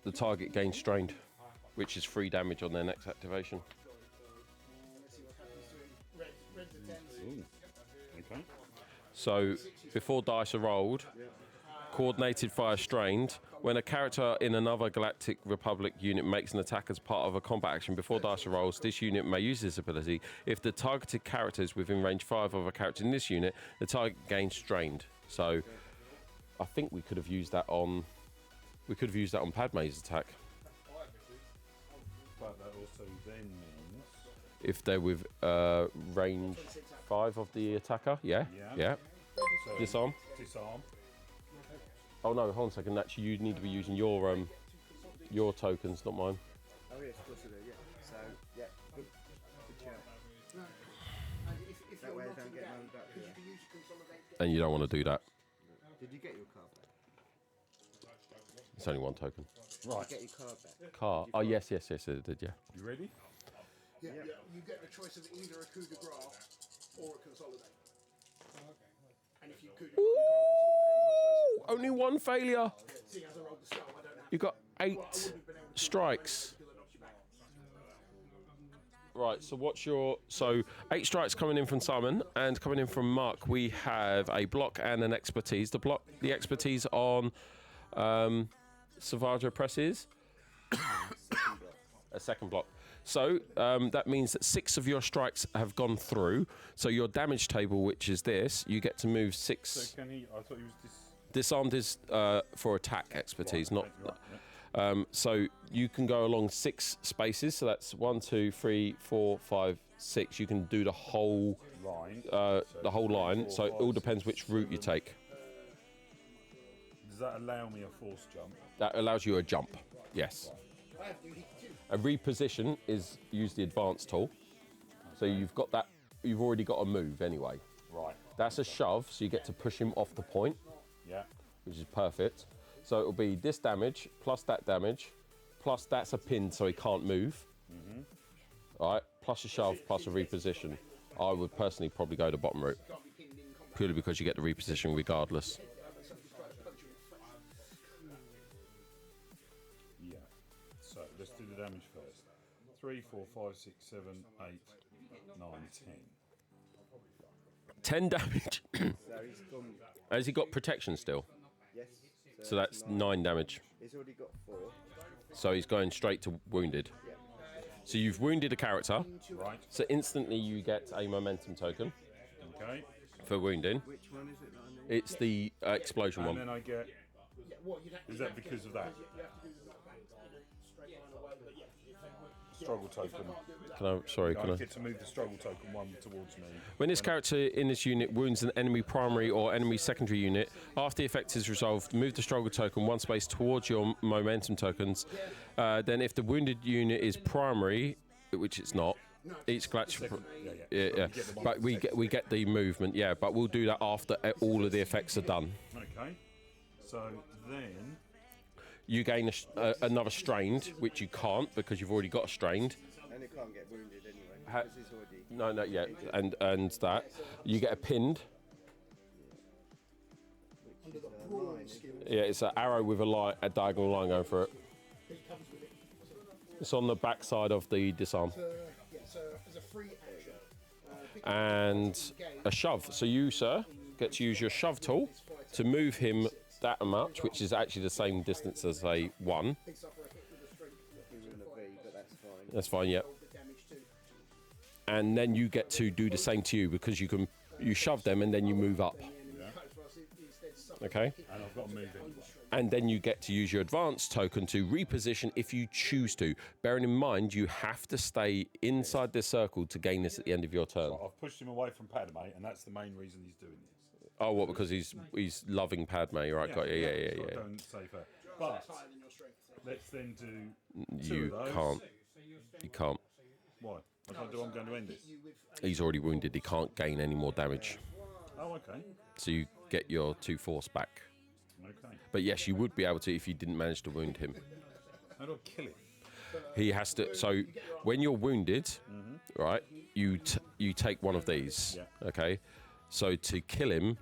the target gains strained, which is 3 damage on their next activation. Let's see what happens to him. Red's a 10. Ooh. Okay. So, before dice are rolled, coordinated fire strained. When a character in another Galactic Republic unit makes an attack as part of a combat action before dice are rolls, this unit may use this ability. If the targeted character is within range 5 of a character in this unit, the target gains strained. So, I think we could have used that on. We could have used that on Padme's attack But that also then means. if they're with range 5 of the attacker. Yeah. Yeah. So Disarm. Disarm. Oh no, hold on a second. Actually, you need to be using your tokens, not mine. Oh yes, of course I do. Yeah. So yeah, good shout. No. And if That you're way I knocking don't get down, loaded up because here. you can use your consolidate. And you don't want to do that. Did you get your card back? It's only 1 token. Right. Get your card back. Car. Oh yes, I did. Yeah. You ready? Yeah, you get the choice of either a coup de grace or a consolidate. And if you coup de grace, you can't consolidate. Only 1 failure. Seeing as I rolled the skull, I don't have You got 8 I wouldn't have been able to strikes. because I knocked you back. Right. So what's your 8 strikes coming in from Simon and coming in from Mark? We have a block and an expertise. The expertise on Savage presses. A second block. So that means that 6 of your strikes have gone through. So your damage table, which is this, you get to move 6. So can he? I thought he was Disarmed is for attack expertise, not. Right. So you can go along 6 spaces. So that's 1, 2, 3, 4, 5, 6. You can do the whole Line. the whole line. So it all depends which route you take. Does that allow me a force jump? That allows you a jump. Yes. I have duty too. A reposition is use the advanced tool. So you've got that. You've already got a move anyway. Right. That's a shove. So you get to push him off the point, Yeah. which is perfect. So it'll be this damage plus that damage, plus that's a pin, so he can't move. All right. Plus a shove, plus a reposition. I would personally probably go the bottom route, Can't be pinned in combat. purely because you get the reposition regardless. Yeah. So let's do the damage first. 3, 4, 5, 6, 7, 8, 9, 10. 10 damage. So he's gone. Has he got protection still? Yes. So that's 9 damage. He's already got 4. So he's going straight to wounded. Yeah. So you've wounded a character. Right. So instantly you get a momentum token Okay. for wounding. Which one is it that I need? It's the explosion And one. then I get. Yeah, well, you'd have, Is you'd that have to because get- of that? You have to do the straight line away, but yeah. Struggle If I token. can't do it with that, Can I I? get to move the struggle token 1 towards me. When this character in this unit wounds an enemy primary or enemy secondary unit, after the effect is resolved, move the struggle token 1 space towards your momentum tokens. Then if the wounded unit is primary, which it's not, each galactic. Yeah. Yeah. You get the one But we get the movement, yeah. But we'll do that after all of the effects are done. Okay. So then. you gain another strained, which you can't because you've already got a strained. And it can't get wounded anyway, because it's already... No, yeah, and that. You get a pinned. Under the broad skill. Yeah, it's an arrow with a diagonal line going through it. It comes with it. It's on the back side of the disarm. So as a free action. And a shove. So you, sir, get to use your shove tool to move him that much, which is actually the same distance as a 1. Picks up a hit with a strength. He wouldn't have been, but that's fine. That's fine, yeah. Roll the damage too. And then you get to do the same to you because you shove them and then you move up. Okay. And I've got to move in. And then you get to use your advanced token to reposition if you choose to. Bearing in mind, you have to stay inside this circle to gain this at the end of your turn. So I've pushed him away from Padme, and that's the main reason he's doing this. Oh, what? Because he's loving Padme, right? Got yeah. So don't save her. But let's then do You of those. can't. You can't. Why? I can't do. I'm going to end it. He's already wounded. He can't gain any more damage. Oh, okay. So you get your 2 force back. Okay. But yes, you would be able to if you didn't manage to wound him. How do I kill him? He has to. So when you're wounded, right, you take one of these. Yeah. Okay. So to kill him,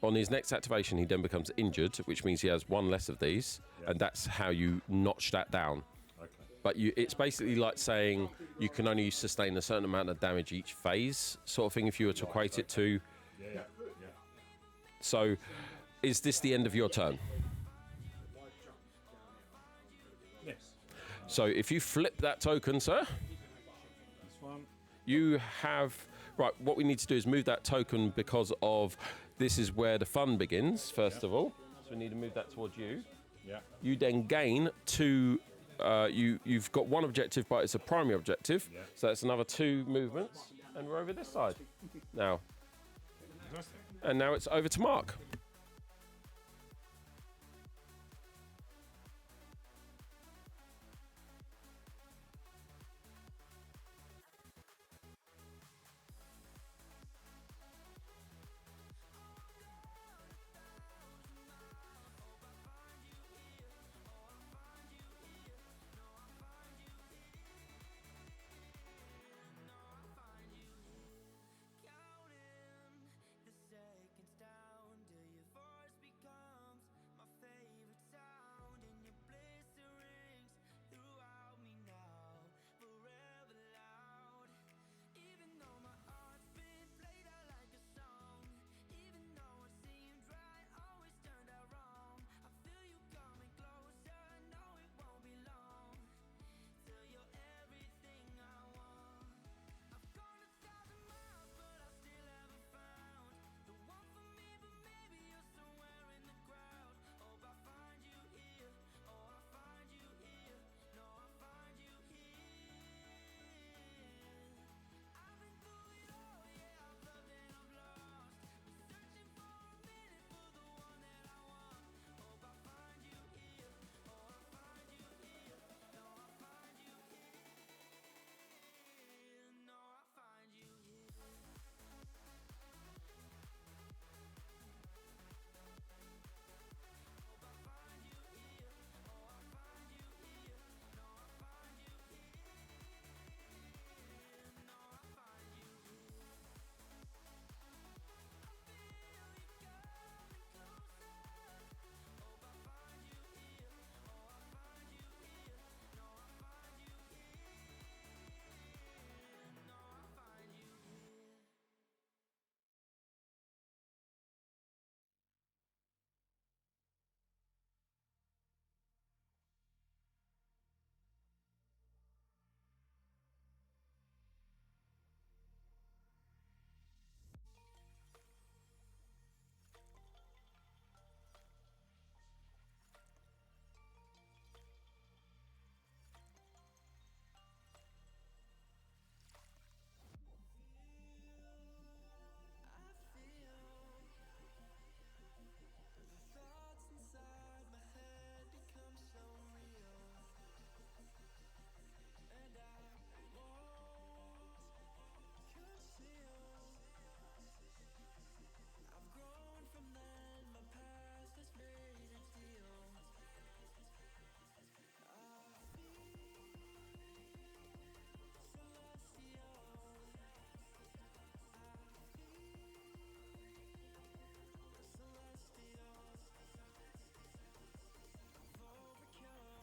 on his next activation, he then becomes injured, which means he has 1 less of these, and that's how you notch that down. Okay. But it's basically like saying you can only sustain a certain amount of damage each phase, sort of thing. If you were to equate it to. Yeah. So, is this the end of your turn? Yes. So if you flip that token, sir, That's fine. you have... Right, what we need to do is move that token because of... This is where the fun begins, first of all. So we need to move that towards you. Yeah. You then gain 2... you've got 1 objective, but it's a primary objective. Yeah. So that's another 2 movements. And we're over this side. Now. Fantastic. And now it's over to Mark. Counting the seconds down to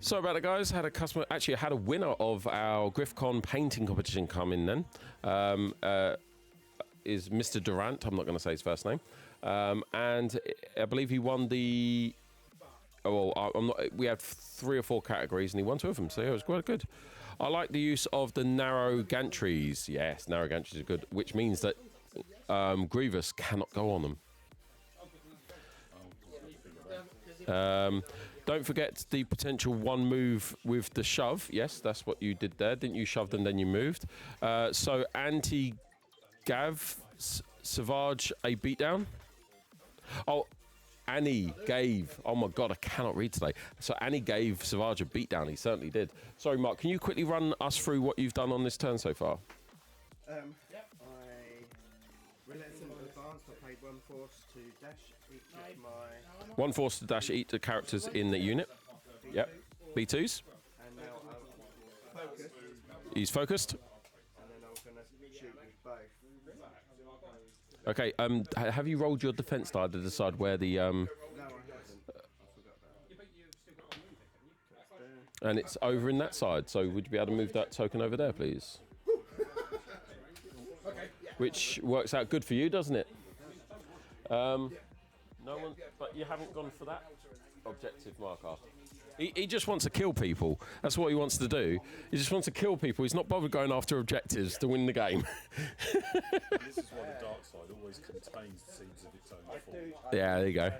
Sorry about that, guys. Had a customer, actually, I had a winner of our GriffCon painting competition come in then. Is Mr. Durant. I'm not going to say his first name. And I believe he won the... Oh, well, I'm not, we had 3 or 4 categories and he won 2 of them, so yeah, it was quite good. I like the use of the narrow gantries. Yes, narrow gantries are good, which means that Grievous cannot go on them. Don't forget the potential 1 move with the shove. Yes, that's what you did there. Didn't you shove them, then you moved? So anti-Gav Savage a beatdown. Oh, Annie gave... Oh, my God, I cannot read today. So Annie gave Savage a beatdown. He certainly did. Sorry, Mark, can you quickly run us through what you've done on this turn so far? I relentless advanced. I played 1 force to dash each of my... 1 force to dash each of the characters in the unit. Yep. B2s. And now I'm focused. He's focused. And then I'm going to shoot with both. Okay, have you rolled your defense die to decide where the... No, I haven't. I forgot that. And it's over in that side, so would you be able to move that token over there, please? Which works out good for you, doesn't it? No one, but you haven't gone for that objective marker. He just wants to kill people. That's what he wants to do. He just wants to kill people. He's not bothered going after objectives to win the game. This is why the dark side always contains seeds of its own form. Yeah, there you go.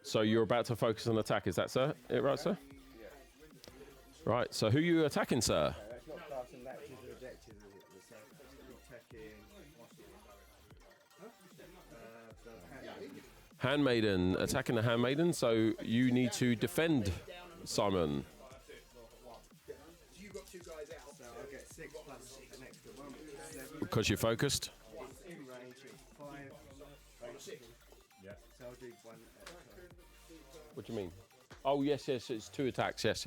So you're about to focus on attack, is that it right, sir? Yeah. Right, so who are you attacking, sir? That's not classing that as an objective, is it? So attacking... Handmaiden, attacking the Handmaiden, so you need to defend, Simon. So you've got 2 guys out. So I'll get 6 plus an extra 1, which is 7. Because you're focused. It's in range of 5. Yeah. So I'll do 1 extra. What do you mean? Oh, yes, it's 2 attacks, yes.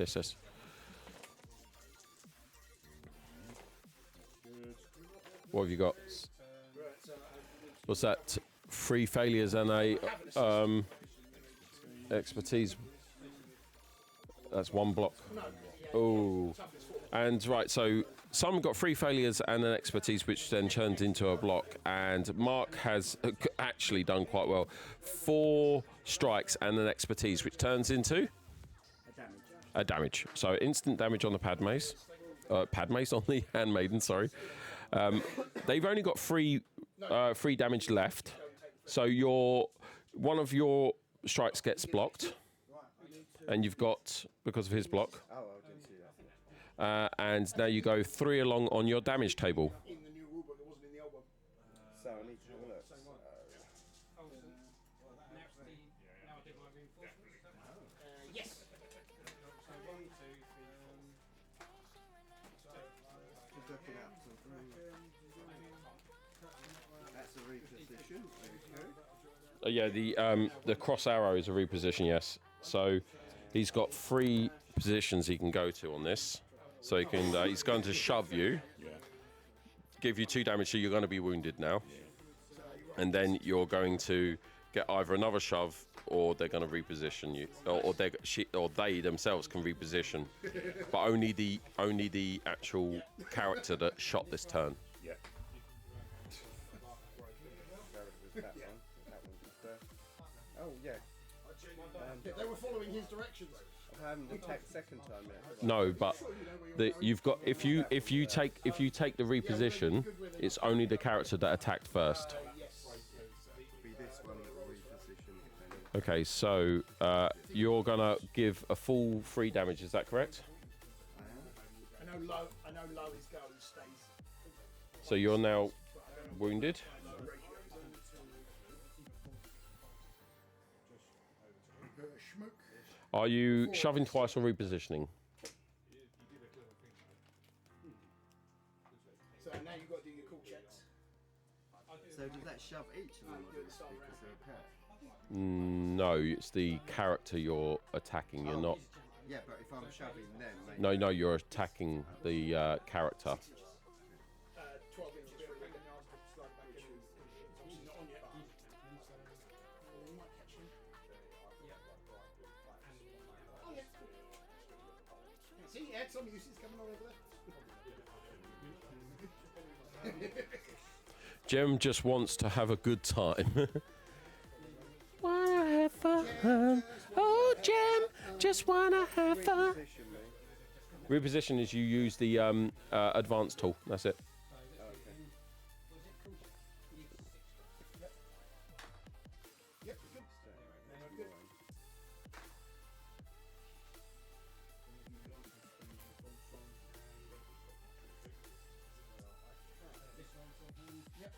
What have you got? What's that? 3 failures and a expertise. That's 1 block. Oh. And right, so Simon got 3 failures and an expertise, which then turns into a block. And Mark has actually done quite well. 4 strikes and an expertise, which turns into a damage. So instant damage on the Padmes on the Handmaiden. Sorry. They've only got 3 damage left. So one of your strikes gets blocked, and you've got, because of his block. Oh, I didn't see that. And now you go 3 along on your damage table. In the new rulebook, it wasn't in the old one. So I need to have a look. Yes. Just looking up something. That's a reposition. Okay. Yeah, the cross arrow is a reposition, yes. So he's got 3 positions he can go to on this. So he can, he's going to shove you, give you 2 damage, so you're going to be wounded now. And then you're going to get either another shove, or they're going to reposition you, or they themselves can reposition, but only the actual character that shot this turn. Yeah. That one. Oh yeah. They were following his directions. I haven't attacked second time yet. No, but you've got if you take the reposition, it's only the character that attacked first. Be this one that will reposition. Okay, so you're gonna give a full 3 damage. Is that correct? I know low is go stays. So you're now wounded. Are you shoving twice or repositioning? So now you've got to do your cool checks. So does that shove each of them because they're a pair? No, it's the character you're attacking. You're not. Yeah, but if I'm shoving them... No, you're attacking the character. some uses coming on over there. Jem just wants to have a good time. Wanna have fun. Oh, Jem, just wanna have fun. Position me. Reposition is you use the advanced tool. That's it. Yep, good. Yep.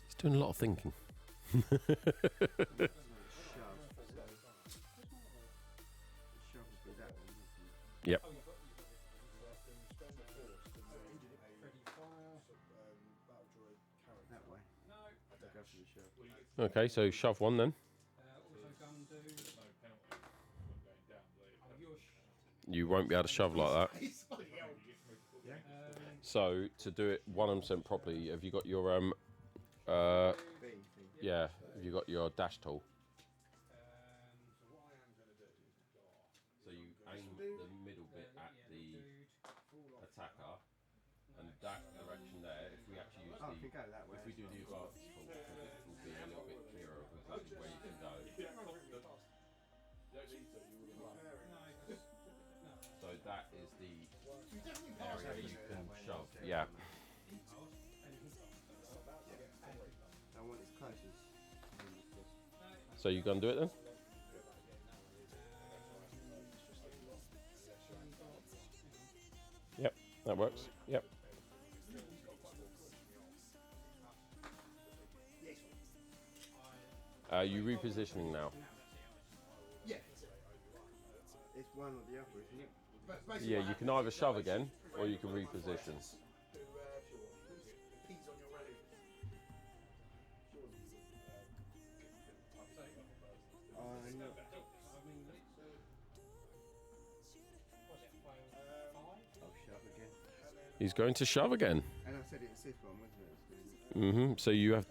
He's doing a lot of thinking. Shove. The shove would be that one, wouldn't it? Yep. That way. I'll go for the shove. Okay, so shove one then. You won't be able to shove like that. Yeah? So to do it 100% properly, have you got your B thing. yeah, have you got your dash tool? So you aim the middle bit at the attacker, and that direction there. If we actually use Oh, I can go that way. if we do the advanced tool, it will be a little bit clearer of exactly where you can go. So that is the area you can shove. Yeah. I want as close as. So you gonna do it then? Yep, that works. Yep. You repositioning now? Yeah. It's one or the other, isn't it? Yeah, you can either shove again or you can reposition. Peas on your rally. No. I'll shove again. He's going to shove again. And I said it was this one, wasn't it? So you have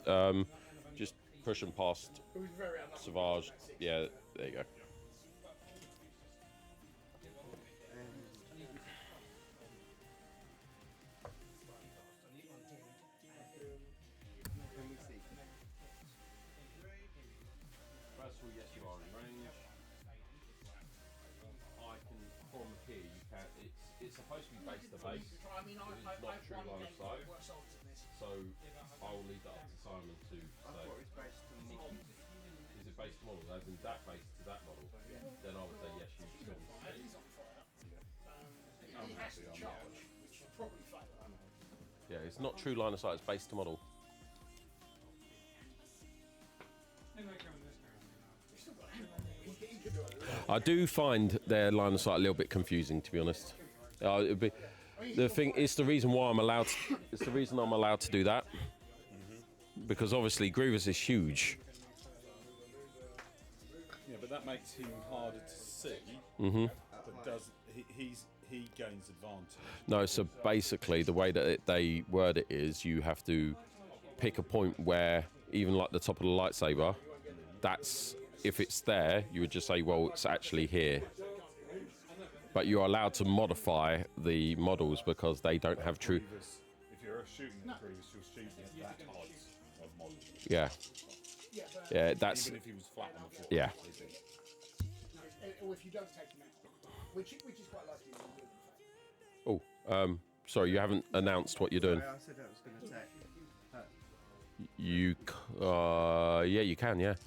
just push and past It was very unlucky. Savage. Yeah, there you go. Can we see? First of all, yes, you are in range. I can, from here, you can. It's supposed to be base to base. I mean, It's not true line of sight. worse odds than this. So I'll leave that up to Simon to I say. thought it was based on model. Is it based model? As in that base to that model? Then I would say yes, you can. He's on fire. He has to charge, which will probably fail. Yeah, it's not true line of sight. It's base to model. I do find their line of sight a little bit confusing, to be honest. It'd be, the thing is the reason why I'm allowed. It's the reason I'm allowed to do that. Because obviously Grievous is huge. Yeah, but that makes him harder to see. But does he gains advantage? No, so basically the way that they word it is you have to pick a point where even like the top of the lightsaber, that's if it's there, you would just say, well, it's actually here. But you're allowed to modify the models because they don't have true. Grievous, if you're shooting at Grievous, you're shooting at that height of model. Yeah, yeah, that's Even if he was flat on the floor. yeah. Or if you don't take him out, which is quite likely. Oh, sorry, you haven't announced what you're doing. I said I was going to attack. Yeah, you can, yeah. That's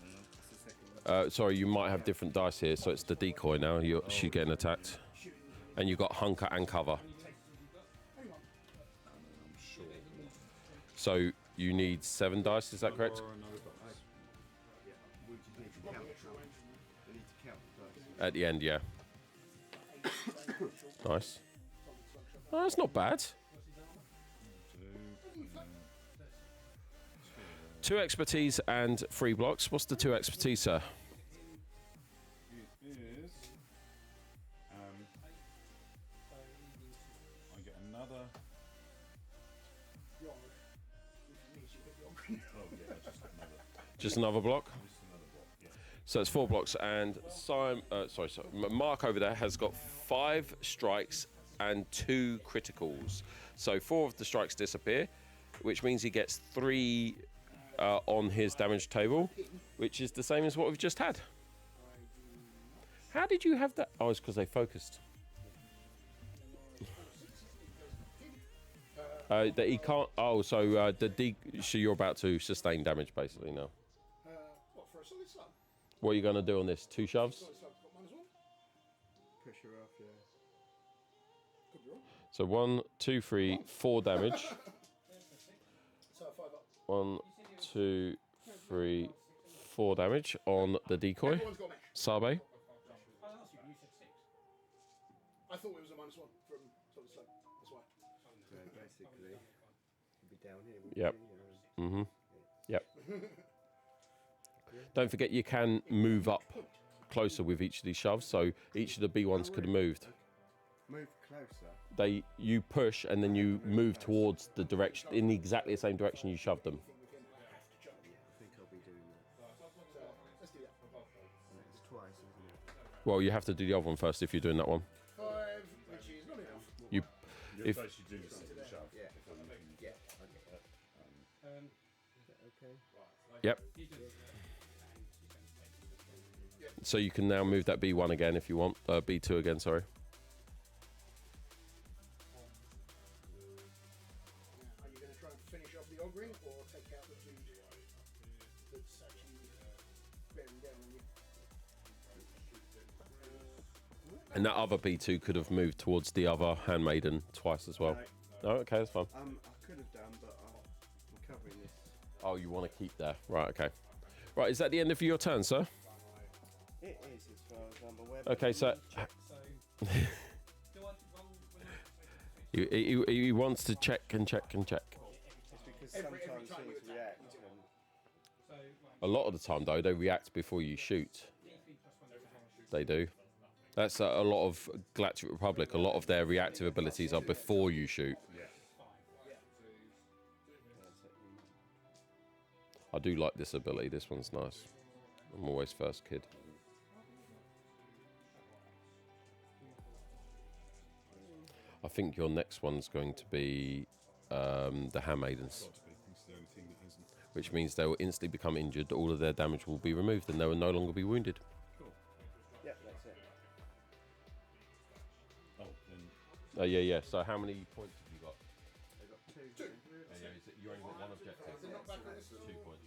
the second one. Sorry, you might have different dice here, so it's the decoy now. She's getting attacked. And you've got hunker and cover. So you need 7 dice, is that correct? We just need to count. We need to count the dice. At the end, yeah. Nice. Oh, that's not bad. 2 expertise and 3 blocks. What's the 2 expertise, sir? It is. I get another wrong, which means you hit the ogre. Oh yeah, Just another block. just another block. Yeah. So it's 4 blocks, and Mark over there has got 5 strikes and 2 criticals. So 4 of the strikes disappear, which means he gets 3 on his damage table, which is the same as what we've just had. How did you have that? Oh, it's because they focused. That he can't. Oh, so so you're about to sustain damage basically now. What, for a solid slug? What are you going to do on this? 2 shoves? Solid slug's got -1. Push her off, yeah. Could be wrong. So 1, 2, 3, 4 damage. So 5 up. 1, 2, 3, 4 damage on the decoy. Everyone's got mesh. Sabe. I asked you, you said 6. I thought it was a -1 from solid slug. That's why. So basically, you'd be down here. wouldn't Yep. you? Mm-hmm. Yep. Don't forget you can move up closer with each of these shoves, so each of the B1s could have moved. Move closer. You push and then you move towards the direction, in exactly the same direction you shoved them. I think we're going to have to jump. I think I'll be doing that. So let's do that. And it's twice, isn't it? Well, you have to do the other one first if you're doing that one. 5, which is not enough. You, You're If- supposed to do the second shove. Yeah. if I'm looking- Yeah, I get that. Um, Is that okay? yep. he's doing So you can now move that B1 again if you want. B2 again, sorry. Now, are you going to try and finish off the ogring or take out the dude that's actually bearing down on you? And that other B2 could have moved towards the other handmaiden twice as well. No. Oh, okay, that's fine. I could have done, but I'm covering this. Oh, you want to keep there. Right, okay. Right, is that the end of your turn, sir? It is, as far as I'm aware. Okay, so so. Do I roll when he wants to check and check and check. It's because Every sometimes time you things attack, react. you do And so A lot of the time, though, they react before you shoot. They do. That's a lot of Galactic Republic. A lot of their reactive abilities are before you shoot. I do like this ability. This one's nice. I'm always first kid. I think your next one's going to be the Handmaidens, It's the only thing that isn't. which means they will instantly become injured. All of their damage will be removed, and they will no longer be wounded. yeah, that's it. Oh, then Yeah. So how many points have you got? I've got 2. You only got one objective. 2 points.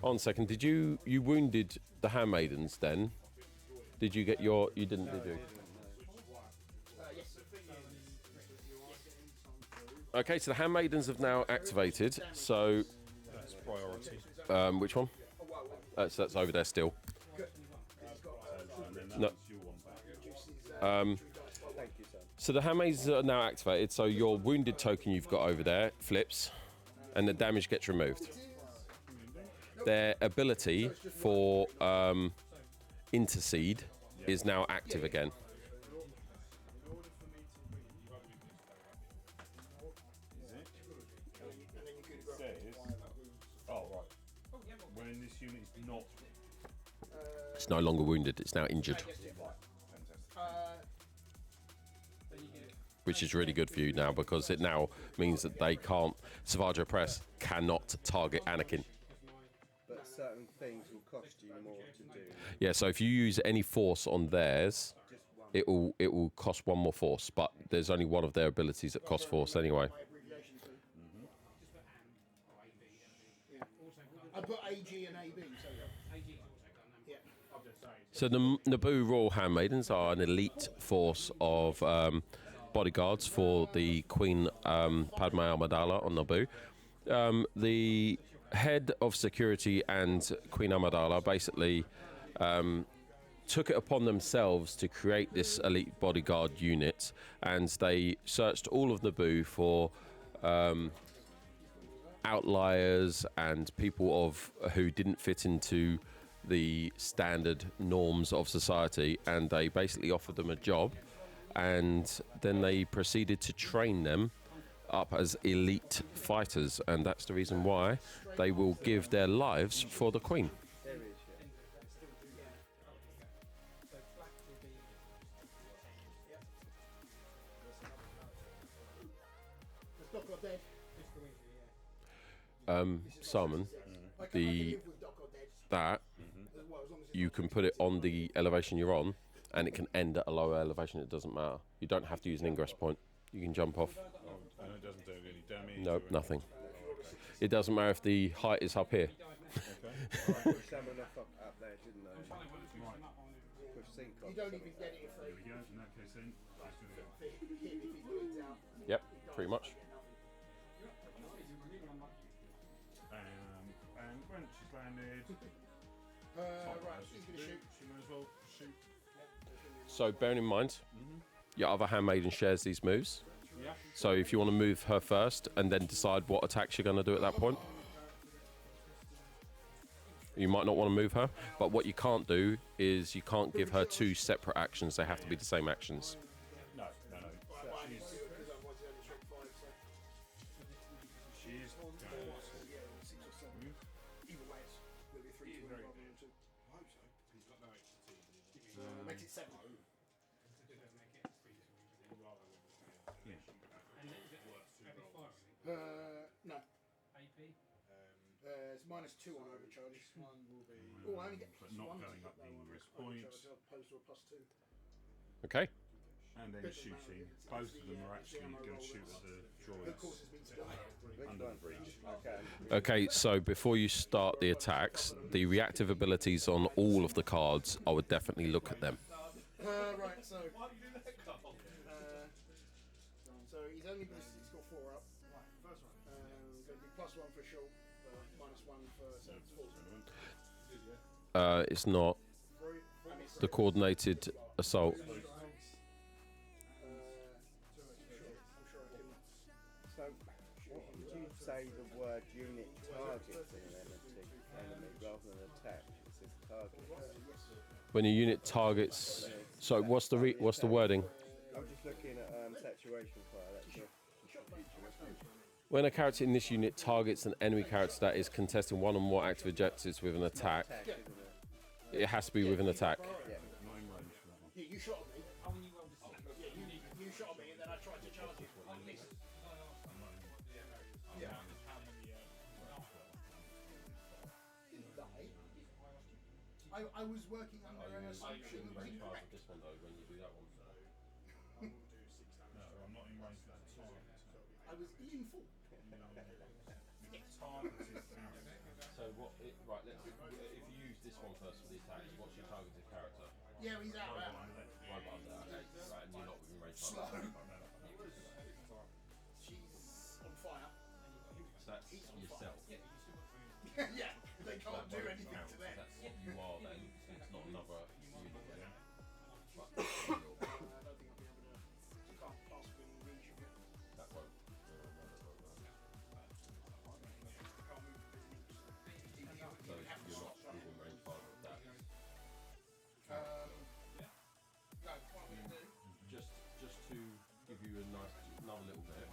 On a second, did you wounded the handmaidens then? Did you get your? You didn't, did you? Okay, so the handmaidens have now activated. So, that's priority. which one? So that's over there still. And then that No. was your one back. Thank you, son. So the handmaidens are now activated. So your wounded token you've got over there flips, and the damage gets removed. Their ability for intercede is now active again. Says, oh right. When this unit is not It's no longer wounded. It's now injured, fantastic. which is really good for you now because it now means that they can't. Savage Press cannot target Anakin. But certain things will cost you more to do. Yeah, so if you use any force on theirs, it will cost 1 more force. But there's only one of their abilities that costs force anyway. I put AG and AB, so yeah. So the Naboo Royal Handmaidens are an elite force of bodyguards for the Queen Padme Amidala on Naboo. The head of security and Queen Amidala basically took it upon themselves to create this elite bodyguard unit, and they searched all of Naboo for outliers and people who didn't fit into the standard norms of society, and they basically offered them a job, and then they proceeded to train them up as elite fighters, and that's the reason why they will give their lives for the Queen. There is, yeah. Does Doc or Dead? Simon, I can the live with Doc or Dead. that As well, as long as it's you not can put it on the elevation you're on, and it can end at a lower elevation. It doesn't matter. You don't have to use an ingress point. You can jump off. And it doesn't do any damage. Nope, nothing. It doesn't matter if the height is up here. I pushed someone up there, didn't I? Push sink off. You don't even get it if There we go. In that case, then just do that. they hit if he bleeds out. Yep, pretty much. And when she's landed, Right, he's going to shoot. she might as well shoot. So bearing in mind, your other handmaiden shares these moves. Yeah. So if you want to move her first and then decide what attacks you're going to do at that point, you might not want to move her. But what you can't do is you can't give her two separate actions. They have to be the same actions. No. Because otherwise he only shot 5, so She is going to 6 or 7. Either way, it's going to be 3 rather than 2. I hope so. Makes it 7. No. It's -2 on overcharge. Oh, I only get but not +1 going up the ingress point. as opposed to a +2. Okay. And then shooting. Both of them are actually going to shoot at the Of course, droids it's been split. Which under the one? bridge. Okay. Okay, so before you start the attacks, the reactive abilities on all of the cards, I would definitely look at them. Right, so. So he's only he's got 4 up. Going to be +1 for short, -1 for so it's 4. It's not the coordinated assault. I'm sure I can. So, what would you say the word unit targets in an enemy rather than attack? It says target. When a unit targets, so what's the wording? I'm just looking at saturation fire. That's it. When a character in this unit targets an enemy character that is contesting one or more active objectives with an attack, Attack, isn't it? it has to be with an attack. Yeah. Not in range for that one. Yeah, you shot at me. Yeah, you shot at me and then I tried to charge you like this. Yeah. Didn't die. I was working under an assumption that was incorrect. this one though when you do that one? No, I'm not in range for that target. I was in full. So right, if you use this one first for the attacks, what's your targeted character? Yeah, he's out there. Right above that, right, and you're not within range. Slow. She's on fire. So that's yourself. Yeah, they can't do anything to them. That's you are then. It's not another unit. I don't think I'll be able to. You can't possibly reach it. That won't. So you're not within range 5 of that. No, what I'm going to do. Just to give you another little bit.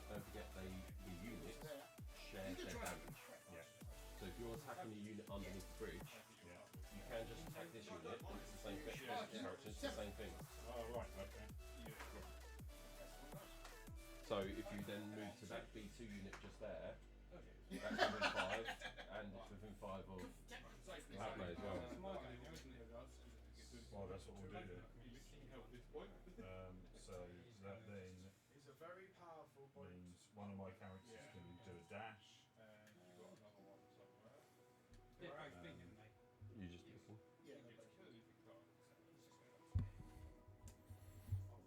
Don't forget the units share their damage. Yeah. So if you're attacking a unit underneath the bridge, you can just attack this unit. And it's the same thing. It's the same thing. Oh, right, okay. So if you then move to that B2 unit just there, that's within 5, and it's within 5 of that as well. Well, that's what we'll do here. So that then means one of my characters can do a dash. You just pick one.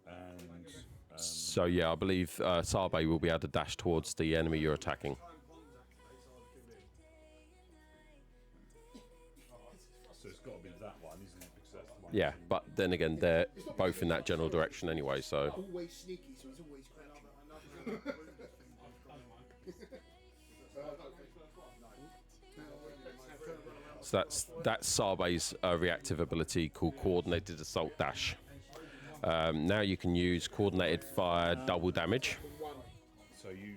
And So yeah, I believe Sarbe will be able to dash towards the enemy you're attacking. so it's got to be that one, isn't it? Because that's the one. Yeah, but then again, they're both in that general direction anyway, so... Always sneaky, so he's always crouching. So that's Sarbe's reactive ability called Coordinated Assault Dash. Now you can use coordinated fire double damage. So you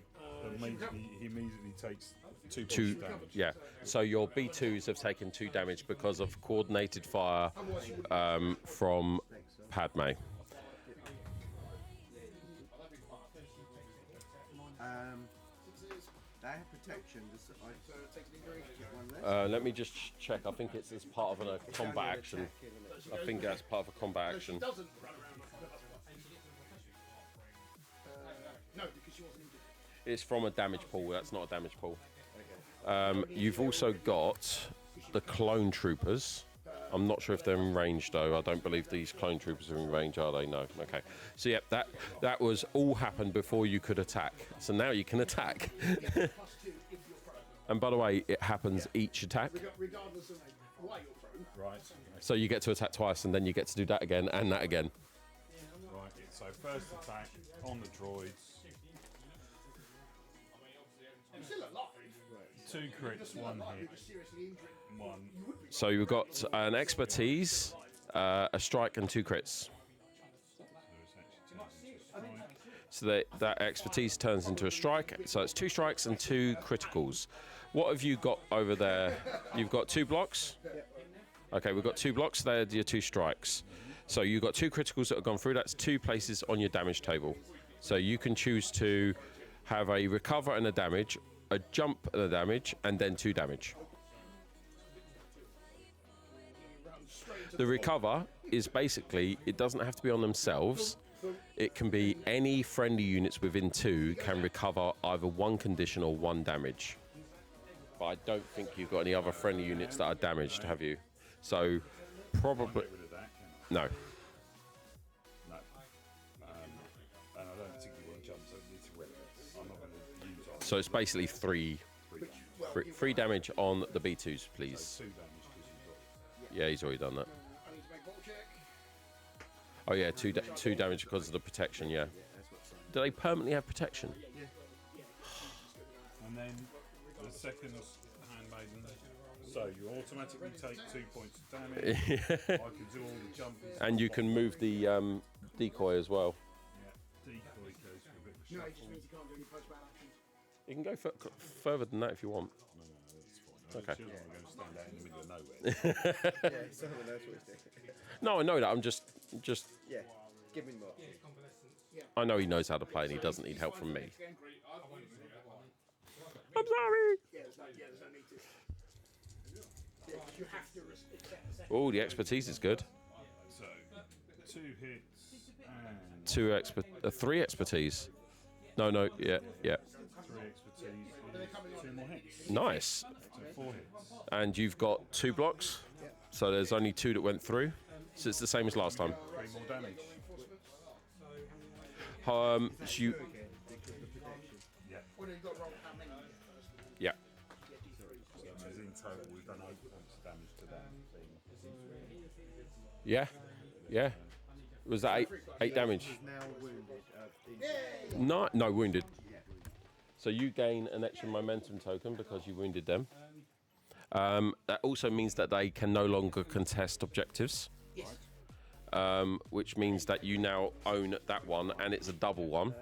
he immediately takes 2 points Two, of damage. yeah. So your B2s have taken 2 damage because of coordinated fire from Padme. They have protection. One less. Let me just check. I think it's as part of a combat action. I think that's part of a combat action. Doesn't run around. No, because she wasn't injured. It's from a damage pool. That's not a damage pool. You've also got the clone troopers. I'm not sure if they're in range though. I don't believe these clone troopers are in range, are they? No. Okay. So yeah, that was all happened before you could attack. So now you can attack. And by the way, it happens each attack. Regardless of why you're prone. Right. So you get to attack twice, and then you get to do that again and that again. Right. So first attack on the droids. You're still alive. 2 crits, 1 hit, 1. So you've got an expertise, a strike, and 2 crits. So that expertise turns into a strike. So it's 2 strikes and 2 criticals. What have you got over there? You've got 2 blocks? Okay, we've got 2 blocks. They're your 2 strikes. So you've got 2 criticals that have gone through. That's 2 places on your damage table. So you can choose to have a recover and a damage, a jump and a damage, and then 2 damage. The recover is basically, it doesn't have to be on themselves. It can be any friendly units within 2 can recover either 1 condition or 1 damage. But I don't think you've got any other friendly units that are damaged, have you? So probably no. No. And I don't think you want to jump, so it's irrelevant. I'm not going to use it. So it's basically 3 damage on the B2s, please. 2 damage because you've got. Yeah, he's already done that. I need to make a ball check. Oh yeah, 2 damage because of the protection. Yeah. Do they permanently have protection? And then the second handmaiden. So you automatically take 2 points of damage. I can do all the jumping. And you can move the decoy as well. Yeah, decoy goes for a bit of a No, shuffle. it just means you can't do any post-battle actions. You can go further than that if you want. No, that's fine. Okay. She doesn't want to go stand out in the middle of nowhere. Yeah, someone knows what he's doing. No, I know that. I'm just. Yeah, give me more. I know he knows how to play, and he doesn't need help from me. I'm sorry. Yeah, there's no need to. Yeah, you have to accept. Oh, the expertise is good. So 2 hits and 3 expertise. No, yeah. 3 expertise, 2 more hits. Nice. So 4 hits. And you've got 2 blocks, so there's only 2 that went through. So it's the same as last time. 3 more damage. So you, Yeah. Well, you've got to roll how many? yeah. So that means in total we've done 8 points of damage to that thing. Yeah. Was that 8 damage? He's now wounded. No, wounded. So you gain an extra momentum token because you wounded them. That also means that they can no longer contest objectives. Yes. Which means that you now own that one, and it's a double one.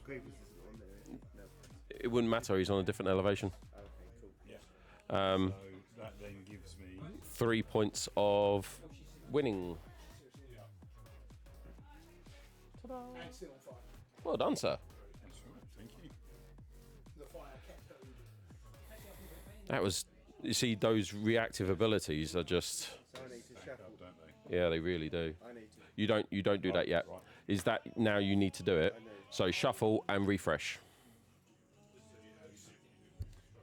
Grievous isn't on there. No. It wouldn't matter, he's on a different elevation. Okay, cool. Yeah. Um, So that then gives me 3 points of winning. And still on fire. Well done, sir. thank you. The fire kept her. That was, you see, those reactive abilities are just, So I need to shuffle. Don't they? yeah, they really do. I need to. You don't do that yet. Right. Is that now you need to do it? So shuffle and refresh.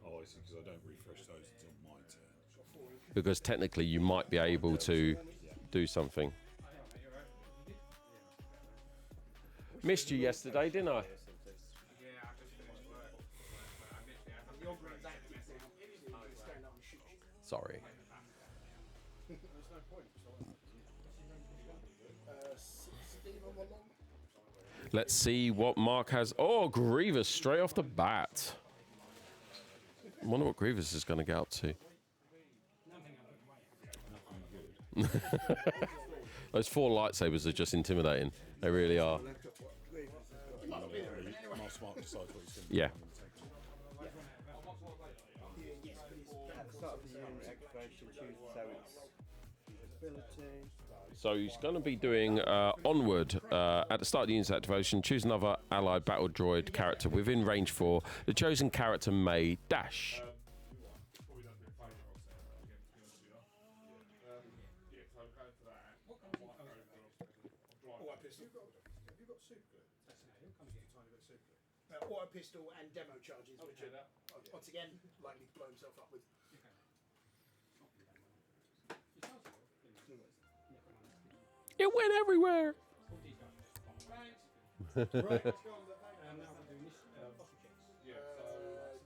Oh, I see, because I don't refresh those until my turn. Because technically you might be able to do something. Missed you yesterday, didn't I? Sorry. Let's see what Mark has. Oh, Grievous straight off the bat. I wonder what Grievous is going to get up to. Those 4 lightsabers are just intimidating. They really are. Look at what Grievous has got. He might not be there anyway. Mark Smart decides what he's going to Yeah. Yes, but he's At the start of the unit activation, choose so it's his ability. So he's going to be doing Onward. At the start of the unit's activation, choose another allied battle droid character within range 4. The chosen character may dash. auto pistol. Have you got super glue? That's a tiny bit of super glue. Auto pistol and demo charges, which are once again likely to blow himself up with. It went everywhere.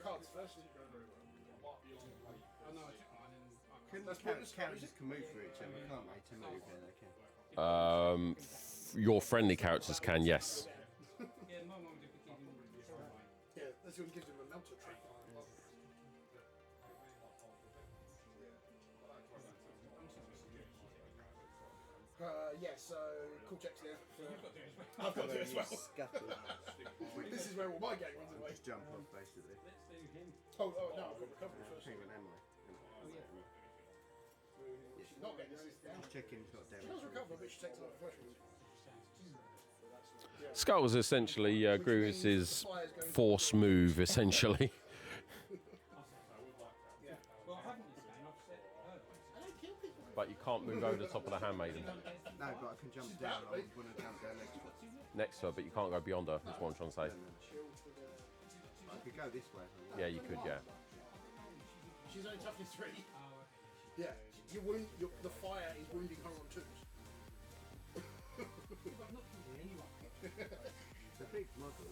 Cards first. Characters can move for each other, can't they? To move, yeah, they can. Your friendly characters can, yes. Yeah, that's what gives him a melter trait. Yeah, so cool checks there. I've got to do it as well. Scuttle. This is where all my gang runs away. Just jump off, basically. Oh no, I've got recovery first. Hang on, Emily. She's not getting this down. Just checking it's got She does damage. recover, but she takes a lot of thresholds. Skull was essentially Grievous's force move, essentially. But you can't move over the top of the handmaiden. No, but I can jump down. I would want to jump down next to her. Next to her, but you can't go beyond her, is what I'm trying to say. I could go this way. Yeah, you could, yeah. She's only toughness 3. Yeah, the fire is wounding her on 2s. It's a big model.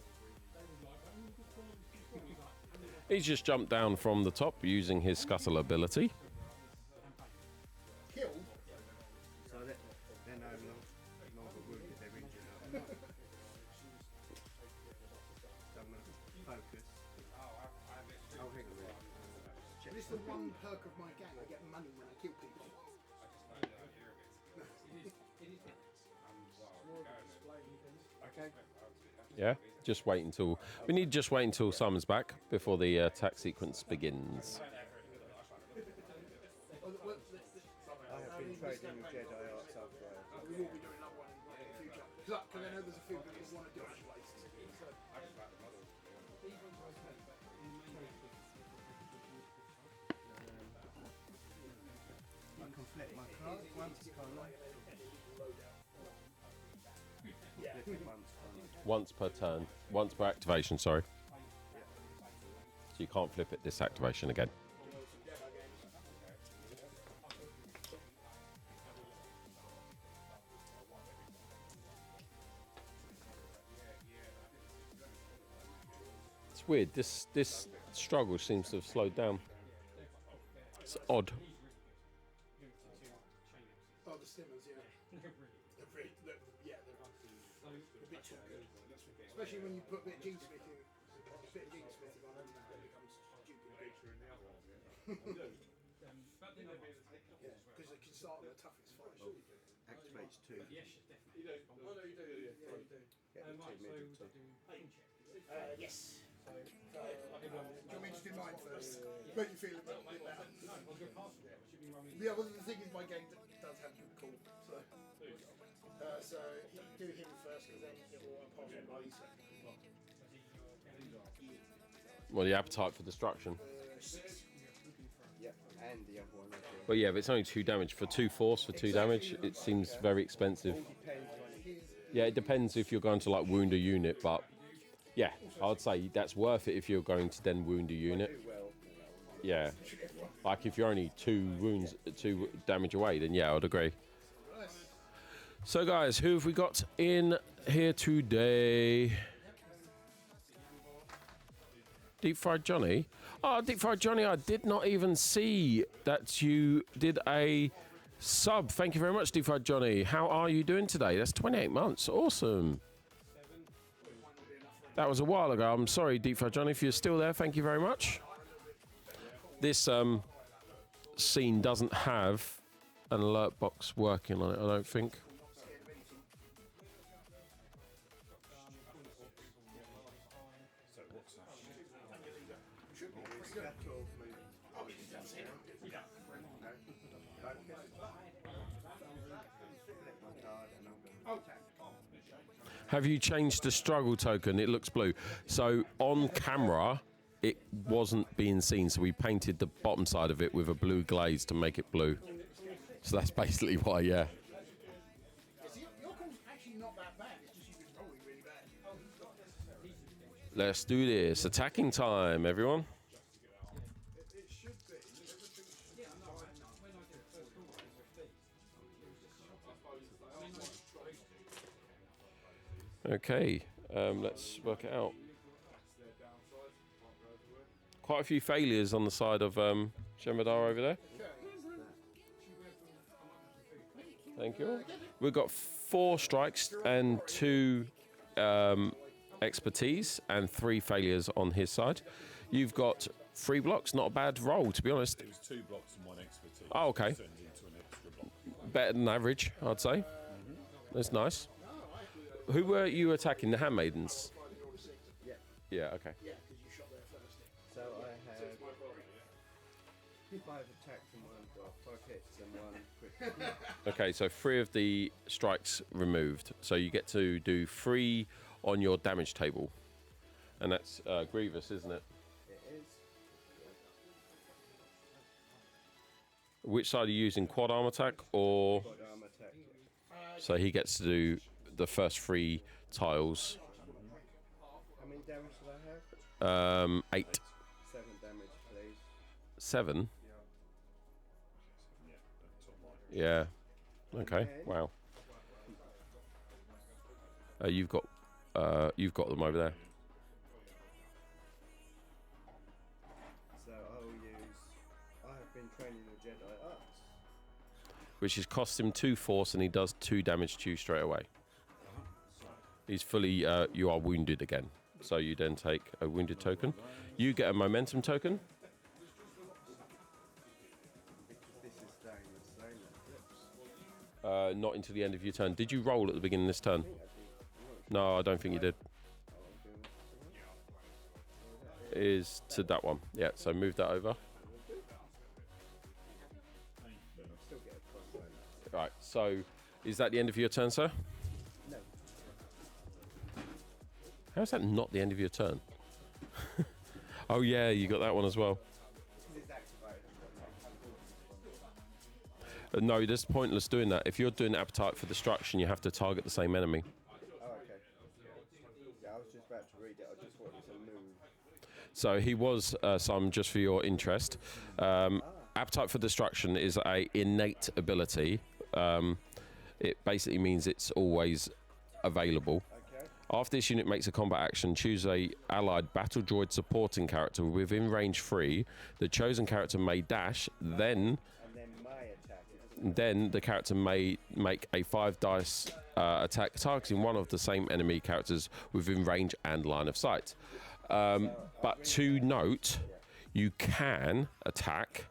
He's just jumped down from the top using his scuttle ability. Killed. So they're no longer wounded, they're injured. So I'm going to focus. Oh, hang on a minute. Check. This is the one perk of my gang. I get money when I kill people. Okay. Yeah, just wait until... We need to just wait until Simon's back before the attack sequence begins. I have been trading with Jedi Arts upgrade. We will be doing another one in the future. Because I know there's a few people who want to do it twice. I can flip my card once, can't I? Flip it once, can't I? Once per turn. Once per activation, sorry. So you can't flip it this activation again. It's weird. This struggle seems to have slowed down. It's odd. Oh, the stimmers, yeah. They're a bit too good. Especially when you put a bit of gene smithing on them, it becomes stupid. Because it can start with the toughest fight. Activates 2. Yeah, you do. Get the 2 middle 2. Yes. Do you want me to do mine first? Make you feel a little bit better. Yeah, well, the thing is, my gang does have good call. So do him first, because then it will pass on by Lisa. Well, the appetite for destruction. 6. Yep, and the other one. Okay. But yeah, but it's only 2 damage. For 2 force, for 2 damage, it seems very expensive. Depends on it. Yeah, it depends if you're going to like wound a unit, but yeah, I'd say that's worth it if you're going to then wound a unit. Well, Yeah, like if you're only 2 damage away, then yeah, I'd agree. So guys, who have we got in here today? Deep Fried Johnny. Oh, Deep Fried Johnny, I did not even see that you did a sub. Thank you very much, Deep Fried Johnny. How are you doing today? That's 28 months. Awesome. That was a while ago. I'm sorry, Deep Fried Johnny, if you're still there. Thank you very much. This scene doesn't have an alert box working on it, I don't think. Should be pretty good. Oh, that's it. Yeah. Oh, Have you changed the struggle token? It looks blue. So on camera, it wasn't being seen, so we painted the bottom side of it with a blue glaze to make it blue. So that's basically why, yeah. see, your call's actually not that bad. It's just you've been rolling really bad. Let's do this. Attacking time, everyone. It should be. Okay, let's work it out. Quite a few failures on the side of Shemadar over there. Thank you. We've got 4 strikes and 2 expertise and 3 failures on his side. You've got 3 blocks, not a bad roll, to be honest. It was 2 blocks and 1 expertise. Oh, okay. Turned into an extra block. Better than average, I'd say. That's nice. Who were you attacking? The handmaidens? Yeah. Yeah, okay. Yeah, because you shot there first. So I have 5 attacks and 5 hits and 1 crit. Okay, so 3 of the strikes removed. So you get to do 3 on your damage table. And that's Grievous, isn't it? It is. Which side are you using? Quad arm attack or... Quad arm attack. So he gets to do the first 3 tiles. How many damage do I have? 8. 7 damage, please. 7? Yeah. Okay. Wow. You've got them over there. So I will use. I have been training the Jedi arts. Which has cost him 2 force, and he does 2 damage to you straight away. He's fully. You are wounded again, so you then take a wounded token. You get a momentum token. This is staying the same. That flips. Not until the end of your turn. Did you roll at the beginning of this turn? I think I did. No, I don't think you did. Oh, I'm doing Is to that one. Yeah. So move that over. still get a plus 1. Right. So, is that the end of your turn, sir? No. How is that not the end of your turn? Oh yeah, you got that one as well. Because it's activated. No, that's pointless doing that. If you're doing Appetite for Destruction, you have to target the same enemy. Oh, okay. Yeah, I was just about to read it. I just wanted to move. So he was some, just for your interest. Appetite for Destruction is a innate ability. It basically means it's always available. Okay. After this unit makes a combat action, choose a allied battle droid supporting character within range 3. The chosen character may dash, then And then my attack. It doesn't then the character may make a 5 dice attack targeting one of the same enemy characters within range and line of sight. But to note, you can attack,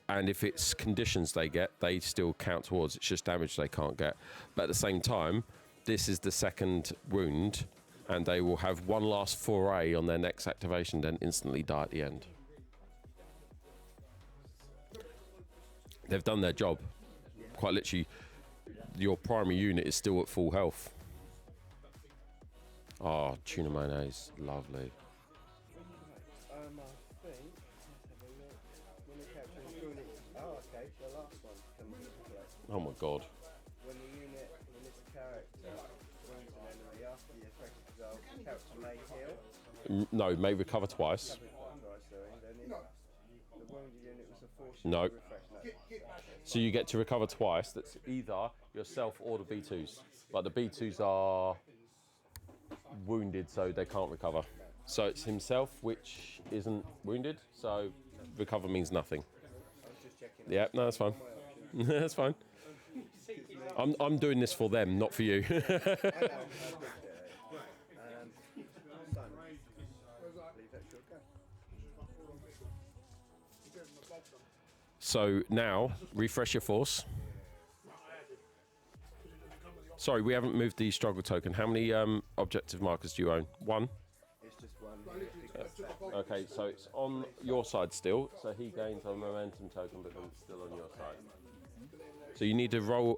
and if it's conditions they get, they still count towards. It's just damage they can't get. But at the same time, this is the second wound, and they will have one last foray on their next activation, then instantly die at the end. They've done their job. Quite literally, your primary unit is still at full health. Oh, tuna mayonnaise, lovely. I think, let's have a look. When the character is doing it. Oh, okay. The last one comes into play. Oh my god. When this character wounds an enemy after the effect is resolved, the character may heal. No, may recover twice. Then the wounded unit was a force No. to refresh. No. So you get to recover twice. That's either yourself or the B2s. But the B2s are wounded, so they can't recover. So it's himself, which isn't wounded, so recover means nothing. I was just checking. Yeah, no, that's fine. That's fine. I'm doing this for them, not for you. I know. Son, I believe that should go. So now, refresh your force. Sorry, we haven't moved the struggle token. How many objective markers do you own? One? It's just one. Okay, so it's on your side still. So he gains a momentum token because it's still on your side. So you need to roll,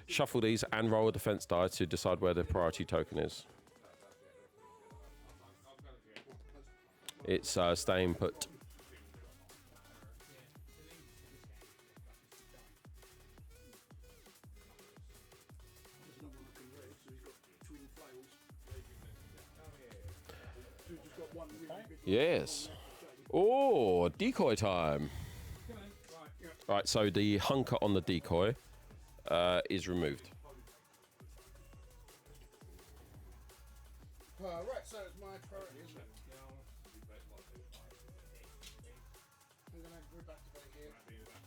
shuffle these and roll a defense die to decide where the priority token is. It's staying put. Yes. Oh, decoy time. Right, so the hunker on the decoy is removed. Right, so it's my priority, isn't it? I'm going to group activate here.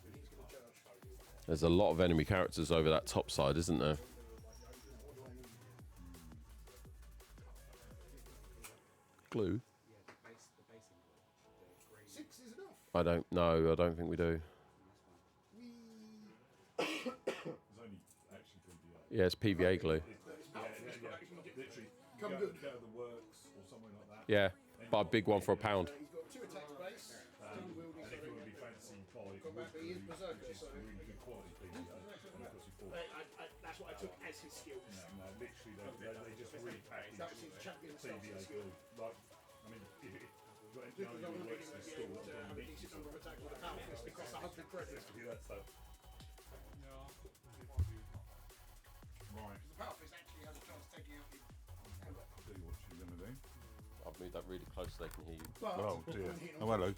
He's going to charge. There's a lot of enemy characters over that top side, isn't there? Glue? 6 is enough. I don't know. I don't think we do. There's only actually PVA. Yeah, it's PVA glue. Literally, Come go good. to the works or somewhere like that. Yeah, buy a big one for £1. He's got 2 attacks base. And if you want to be fancy, buy Combat, he is berserker, so really good quality PVA. And it costs you £4. that's what I took as his skills. No, literally, they just repackage That's his champion stuff. PVA glue. Like, I mean, if you've got Because I anyone want who to works in the be store, able to have a decent number of attacks with a power fist because I have the credit. that stuff. Right, The power fist actually has a chance of taking out the I'll tell you what she's going to do. I've moved that really close so they can hear you. Oh dear. Oh, hello.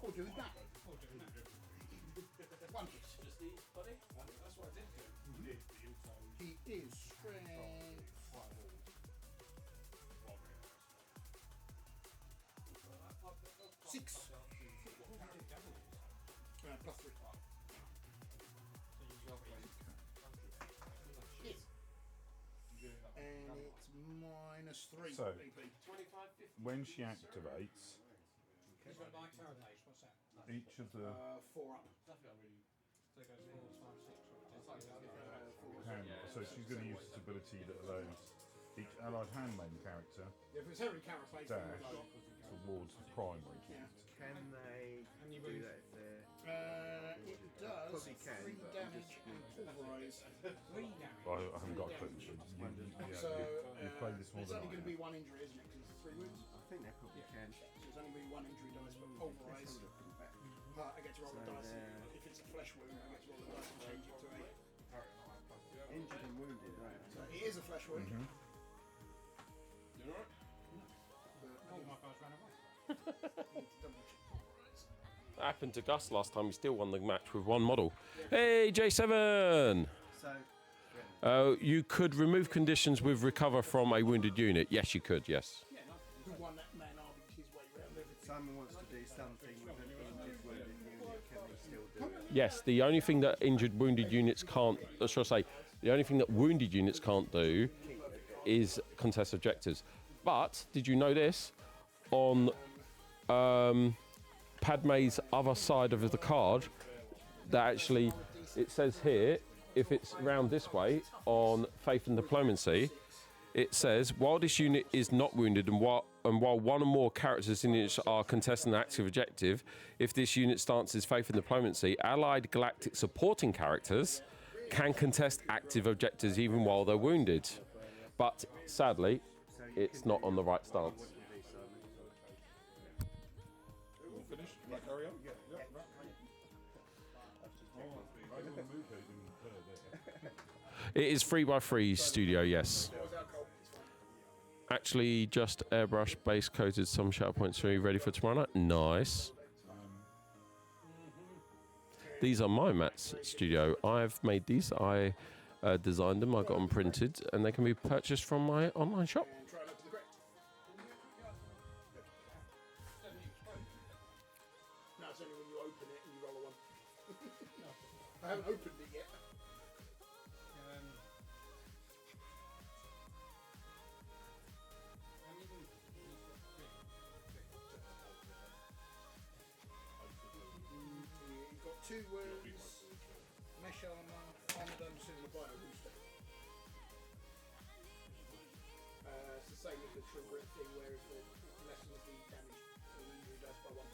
Or doing that. One hit. He is strength. Six. Plus 3. Yes. And it's minus 3 So- BP. When she activates, each of the 4 up. so she's going to use this ability that allows each allied handmaiden character If it's Harry Carapace, then dash we've got. towards the primary. Can they do that if they're... It does Probably can, 3 but damage and pulverise. I haven't got a clue. You've played this more It's than only I going to have. be 1 injury, isn't it? Because it's 3 wounds. I think they probably can. So it's only going to be 1 injury dice, but pulverise. I get to roll the So dice. they're- If it's a flesh wound, I get to roll the dice and change it to a. Injured and wounded, right? So it is a flesh wound. You alright? But my cards ran away. Need to double check pulverise. That happened to Gus last time. He still won the match with 1 model. Hey, J7! So, You could remove conditions with recover from a wounded unit. Yes, you could, yes. Yeah, no. Who won that man argued his way round everything. Simon wants to do something with an injured wounded unit. Can they still do it? Yes, the only thing that injured wounded units can't, should I say, the only thing that wounded units can't do is contest objectives. But, did you know this? On Padme's other side of the card, that actually, it says here, if it's round this way, on Faith and Diplomacy, it says, while this unit is not wounded and while one or more characters in it are contesting an active objective, if this unit stance is Faith and Diplomacy, allied galactic supporting characters can contest active objectives even while they're wounded. But sadly, it's not on the right stance. All finished? Like, carry on? Yeah. I didn't move those in there. It is 3x3 studio, yes. Actually, just airbrush base coated some Shatterpoint 3 ready for tomorrow night. Nice. These are my mats, studio. I've made these. I designed them. I got them printed, and they can be purchased from my online shop. And try it up to the correct. No, it's only when you open it and you roll a 1. I haven't opened it yet. 2 wounds, mesh armour, armour done sooner by a booster. It's the same as the true grit thing where if it lessens the damage the injury does by 1.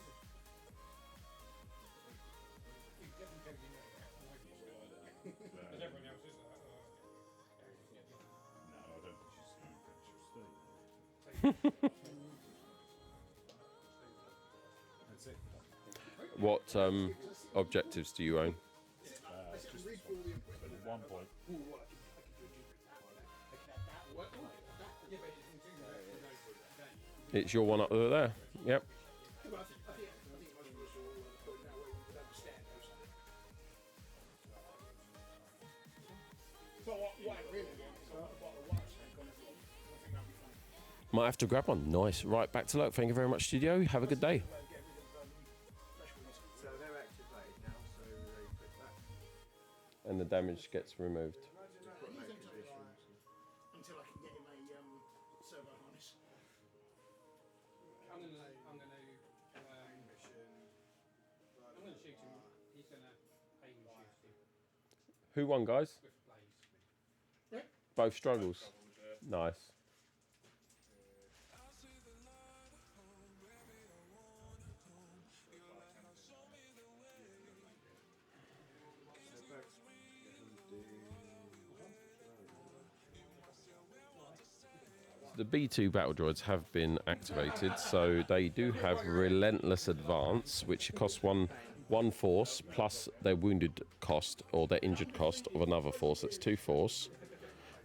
Because everyone else is that. No, I don't think she's going to Steve. That's it. What objectives do you own? Just at 1 point. It's your one up there. Yep. Might have to grab one. Nice. Right, back to luck. Thank you very much, studio. Have a good day. So they're activated now, so they put that. And the damage gets removed. Until I can get him a servo harness. I'm gonna shoot him. He's gonna aim and shoot him Who won, guys? with blaze. Both struggles. Nice. The B2 battle droids have been activated, so they do have relentless advance, which costs one force plus their wounded cost or their injured cost of another force. That's 2 force,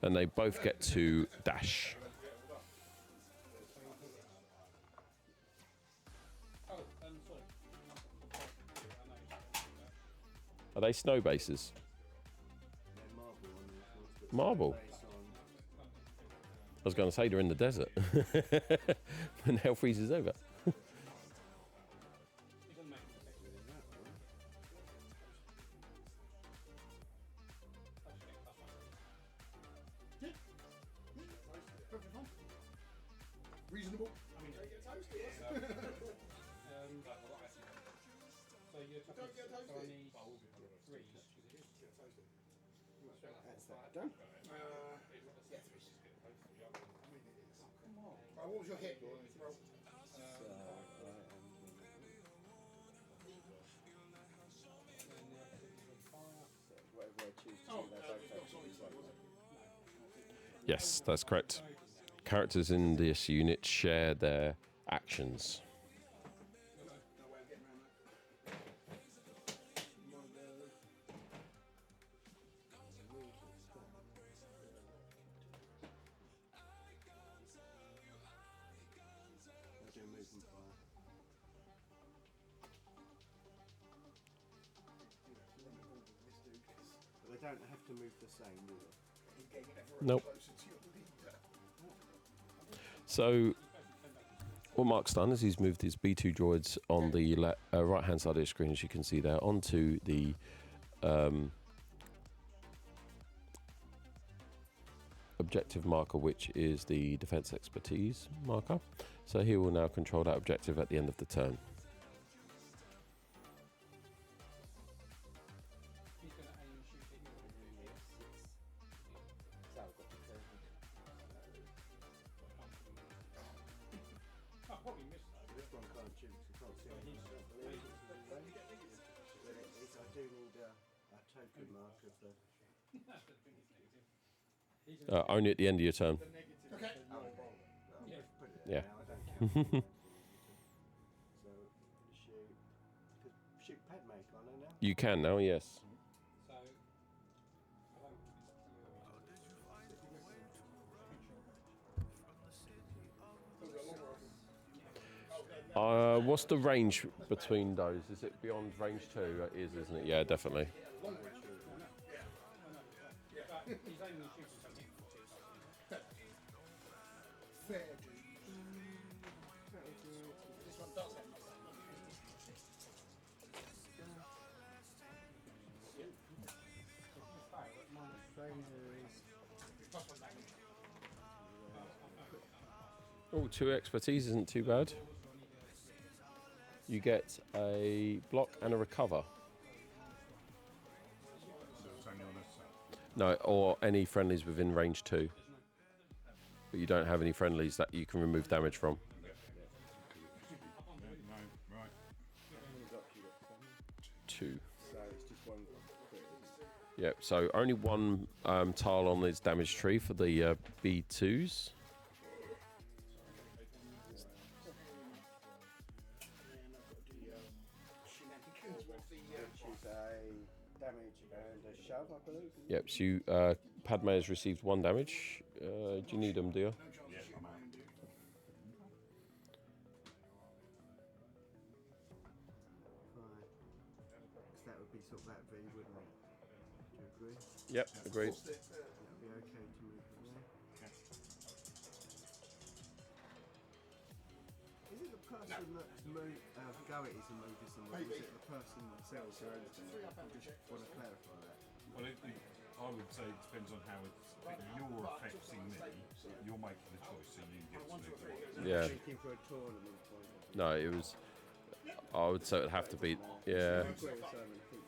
and they both get to dash. Oh, sorry. Are they snow bases? They're marble on these ones, but Marble. based on I was going to say they're in the desert when hell freezes over. He doesn't make a mistake. that one. I just think that's Perfectly fine. Reasonable. I mean, don't get toasted. so you're talking, Don't get so I toasted. need 3. That's that done. Yeah, 3. Right, what was your hit? Roll. So I am. So whatever I choose to do, they're both actually so. Yes, that's correct. Characters in this unit share their actions. No way of getting around that. I do movement fire. But they don't have to move the same, do they? Nope. So, what Mark's done is he's moved his B2 droids on the right-hand side of the screen, as you can see there, onto the objective marker, which is the defense expertise marker. So he will now control that objective at the end of the turn. He's going to aim and shoot at you. So I've got to turn. I probably missed that. This one can't shoot, so can't see anything. But I do need a token mark of the. That's the biggest negative. Only at the end of your turn. Okay. Yeah. Put it Yeah. there now, I don't count it. So shoot. Shoot Padme, can't I now? You can now, yes. So, I don't What's the range between those? Is it beyond range 2? It is, isn't it? Yeah, definitely. but he's aiming and shooting something. Fair dude. This one does have Oh, 2 expertise isn't too bad. You get a block and a recover. No, or any friendlies within range 2. But you don't have any friendlies that you can remove damage from. No, right. 2. So it's just one crit. Yep, so only one tile on this damage tree for the B2s. Which is a damage and a shove, I believe. Yep, so you, Padme has received 1 damage. Do you need them, do you? Yeah, I'm out. Fine. Because that would be sort of that V, wouldn't it? Do you agree? Yep, agreed. That would be okay to move from there. Is it the person that's Garrett is the movers and is it the person themselves who owns them? I just want to clarify that. Well, I would say it depends on how it's. You're affecting me. You're making the choice, so you get to move. Yeah. Thinking for a tournament point. No, it was. I would say it'd have to be. Yeah. I agree with Simon, thank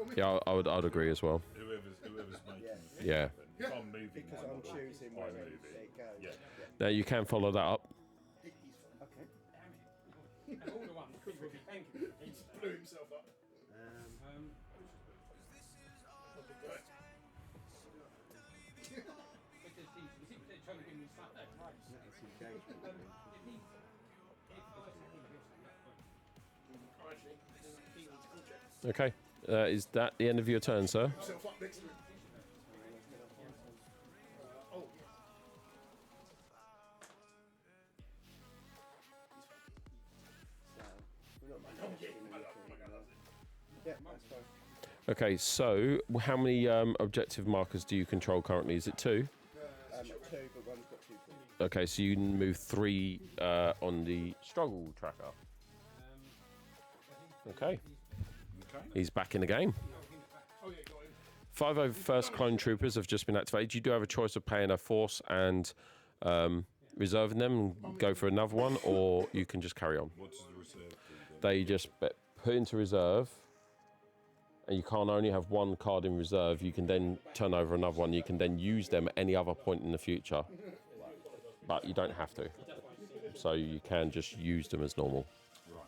you. Yeah, I'd agree as well. Whoever's making it. Yeah. If I'm moving Because my I'm body, choosing I where move it it. goes. Yeah. Now you can follow that up. Okay. And all the ones will be thanking. He just blew himself up. Because they're trying to give me stuff there, right? That's engagement. It needs. Actually, he needs a cool check. Okay. Is that the end of your turn, sir? Himself up next to him. Oh, So, we're not managing anything. Yeah, that's fine. Okay, so how many objective markers do you control currently? Is it 2? 2, but one's got 2 points. Okay, so you can move 3 on the struggle tracker. Okay. He's back in the game. oh yeah, got him. 5 over first clone troopers have just been activated. You do have a choice of paying a force and reserving them and go for another one, or you can just carry on. What does the reserve do? They just put into reserve, and you can't only have 1 card in reserve. You can then turn over another one. You can then use them at any other point in the future, but you don't have to. So you can just use them as normal. Right.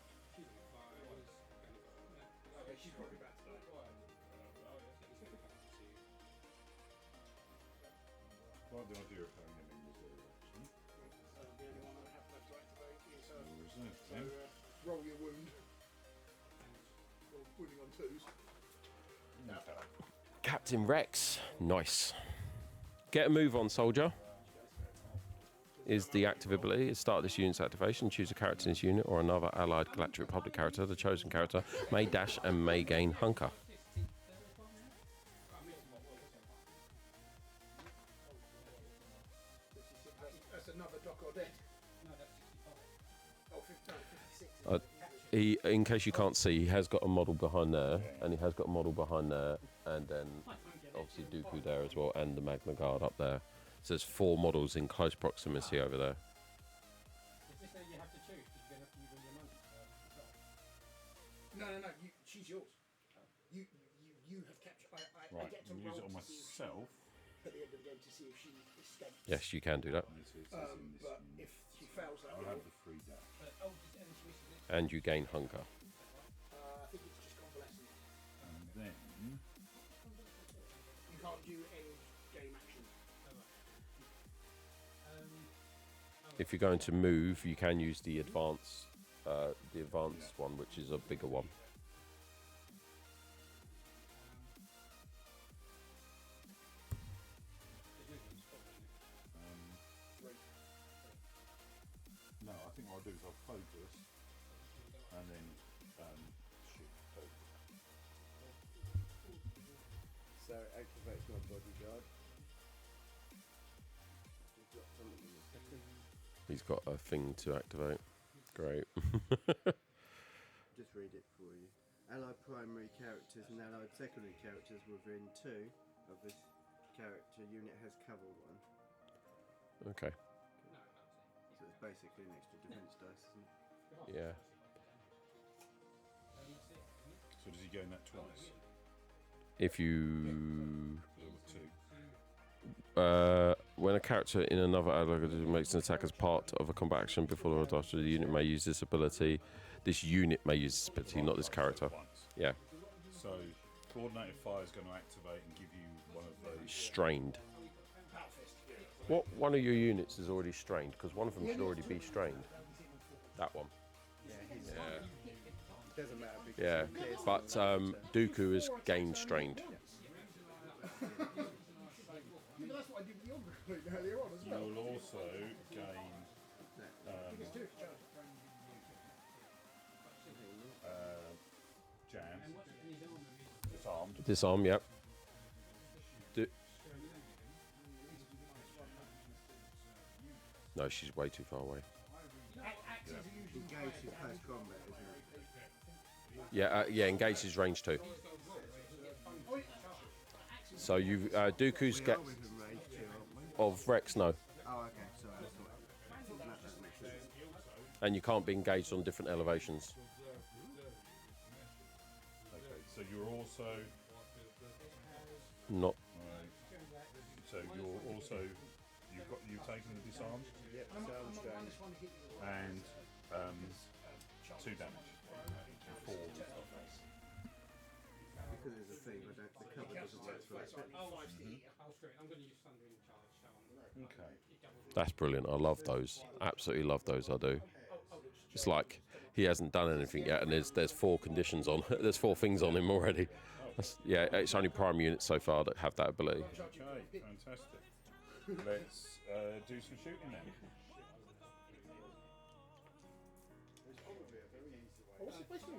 I like the idea of having them in reserve. The only one I have left to activate is Reserve, so, then. roll your wound. Roll wounding on 2s. Captain Rex, nice. Get a move on, soldier. Is the active ability. Start this unit's activation. Choose a character in this unit or another allied Galactic Republic character. The chosen character may dash and may gain hunker. That's another dock or dead. No, that's 65. Oh, 56. He, in case you can't see, he has got a model behind there, and he has got a model behind there, and then obviously Dooku there as well, and the Magna Guard up there. So there's 4 models in close proximity over there. Is this that you have to choose? Because you're going to have to use all your money. No. She's yours. You have captured. I Right, get to use it roll on to see if she, myself. at the end of the game to see if she escapes. Yes, you can do that. This is in this But unit. if she fails that I'll roll, have the 3 dash. But, oh, just and she misses it. And you gain hunker. I think it's just convalescent. And then You can't do any game action. If you're going to move, you can use the advanced one, which is a bigger one. no, I think what I'll do is I'll focus and then shoot. Focus. So it activates my bodyguard. We've got something in the second. He's got a thing to activate. Great. Just read it for you. Allied primary characters and allied secondary characters within 2 of this character unit has cover 1. Okay. So it's basically an extra defense dice, isn't it? Yeah. So does he gain that twice? If you... When a character in another allied makes an attack as part of a combat action before the after, the unit may use this ability. This unit may use this ability, not this character. Once. Yeah. So, coordinated fire is going to activate and give you one of those. Strained. What one of your units is already strained? Because one of them should already be strained. That one. Yeah, he's, Yeah. it doesn't matter because Yeah. he clears But the Dooku is gained strained. That's what I did with your group earlier on as well. You will also gain jam, disarmed. Disarm, yep. No, she's way too far away. engage is post combat, isn't it? Yeah, engage is range 2. So you Dooku's We get are within range too, aren't we? of Rex, no, Oh, okay, sorry, that's what. That makes sense. and you can't be engaged on different elevations. Okay, so you're also. Not So you're also. You've taken the disarm Yep, disarm strain. and 2 damage. 4. Because there's a thing, the cover doesn't work for it. Okay. That's brilliant. I love those. Absolutely love those. I do. It's like he hasn't done anything yet, and there's 4 conditions on. There's 4 things on him already. Yeah, it's only prime units so far that have that ability. Okay, fantastic. Let's do some shooting then. What's the question?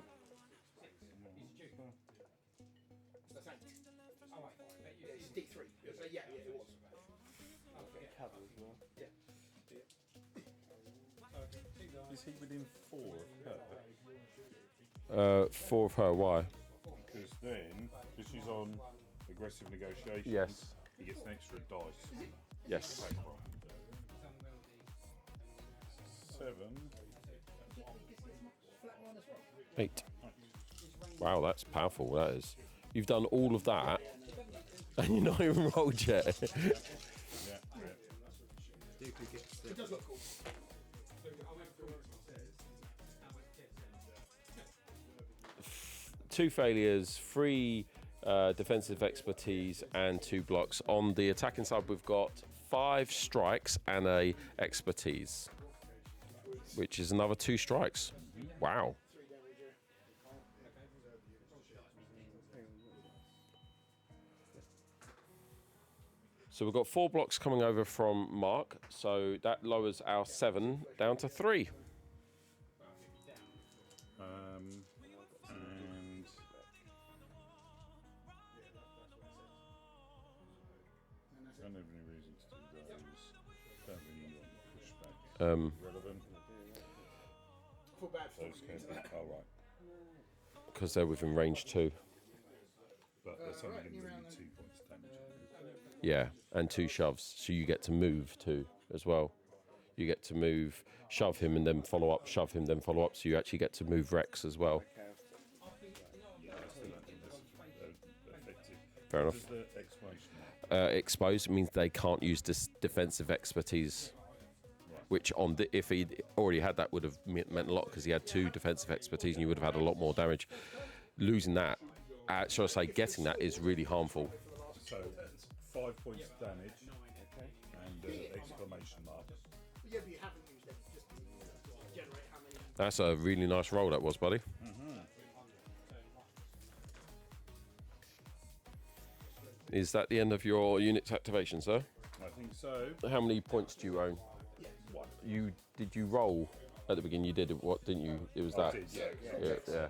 That's 8. Yeah, it's D3. Yeah, it was. Cover as well. Is he within 4 of her? 4 of her. Why? Because then, because she's on aggressive negotiations, Yes. he gets an extra dice. Yes. 7. 8. Wow, that's powerful. That is. You've done all of that, and you're not even rolled yet. Yeah. Dooku gets the It does look cool. 2 failures, 3 defensive expertise, and 2 blocks. On the attacking side, we've got 5 strikes and a expertise, which is another 2 strikes. Wow. So we've got 4 blocks coming over from Mark, so that lowers our 7 down to 3. And I don't have any reason to do those. Don't really want pushback. Relevant. I feel bad for Those can. Oh right. Because they're within range 2. But that's only going to be 2 points damage. Yeah, and 2 shoves. So you get to move 2 as well. You get to move, shove him, and then follow up, shove him, then follow up. So you actually get to move Rex as well. Yeah, I still don't think that's effective. Fair What enough. does the exclamation mark? Exposed means they can't use this defensive expertise. Which if he'd already had that would have meant a lot because he had 2 defensive expertise and you would have had a lot more damage. Losing that, shall I say, getting that is really harmful. So 5 points damage and exclamation mark. Yeah, but you haven't used it just to generate how many. That's a really nice roll that was, buddy. Is that the end of your unit's activation, sir? I think so. How many points do you own? Did you roll at the beginning? You did what, didn't you? It was that. I did, yeah. Yeah.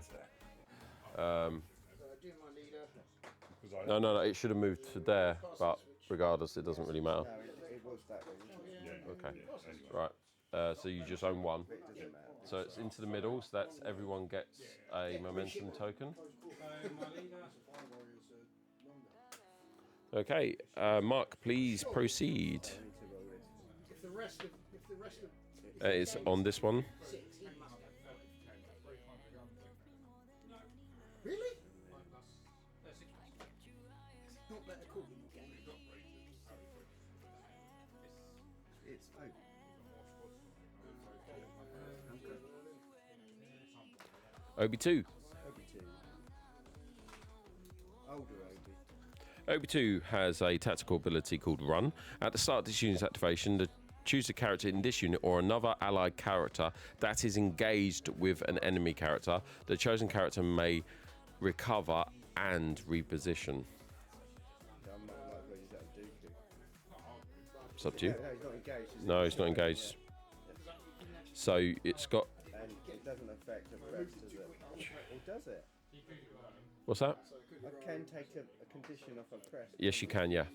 Do my leader. No. It should have moved to there, but regardless, it doesn't really matter. No, it was that one. Okay. Yeah, anyway. Right. So you just own 1. It doesn't matter. So it's into the middle. So that's everyone gets a momentum token. Okay, Mark, please proceed. I need to roll this. If the rest of It's on this one. 6, he must have. Really? Not better cool than you get. Obi 2. Obi 2. Older Obi. Obi 2 has a tactical ability called Run. At the start of this unit's activation, choose a character in this unit or another allied character that is engaged with an enemy character. The chosen character may recover and reposition. I'm not likely to use that on Dooku. It's up to you. No, he's not engaged. Is No, it's not engaged. So it's got... And it doesn't affect a press, does it? Or does it? What's that? I can take a condition off a press. Yes, you can, yeah.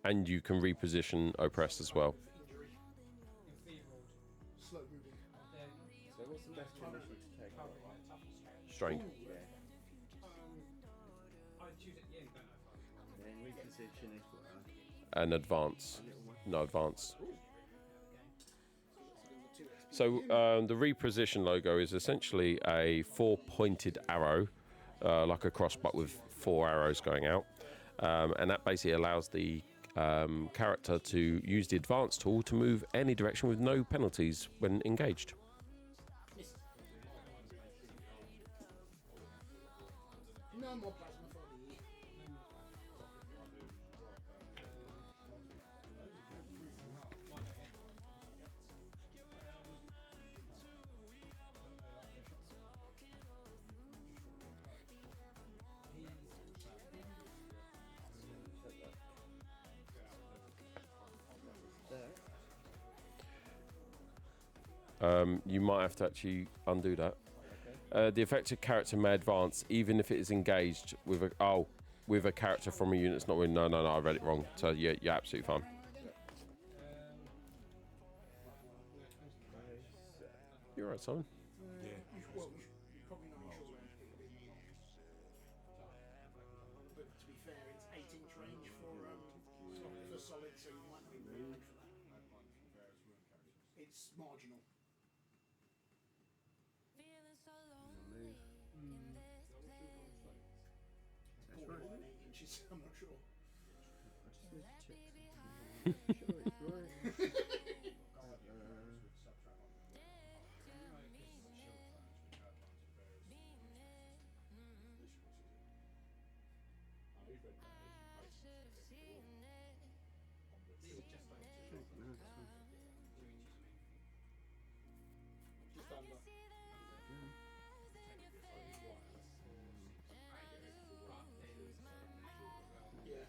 And you can reposition oppressed as well. Slow moving. So what's the best condition to take off? Strained. Yeah. And then reposition is what? And advance. No, advance. So the reposition logo is essentially a 4-pointed arrow, like a cross, but with 4 arrows going out. And that basically allows the character to use the advance tool to move any direction with no penalties when engaged. No more plasma for me. You might have to actually undo that. The affected character may advance even if it is engaged with a character from a unit that's not. No, I read it wrong. So yeah, you're absolutely fine. You're right, Simon. Yeah. Well, you're probably not sure where it's going to be. But to be fair, it's 8-inch range for solid, so you might be moved for that. It's marginal. That's right. 8 inches, I'm not sure. Just under. Yeah,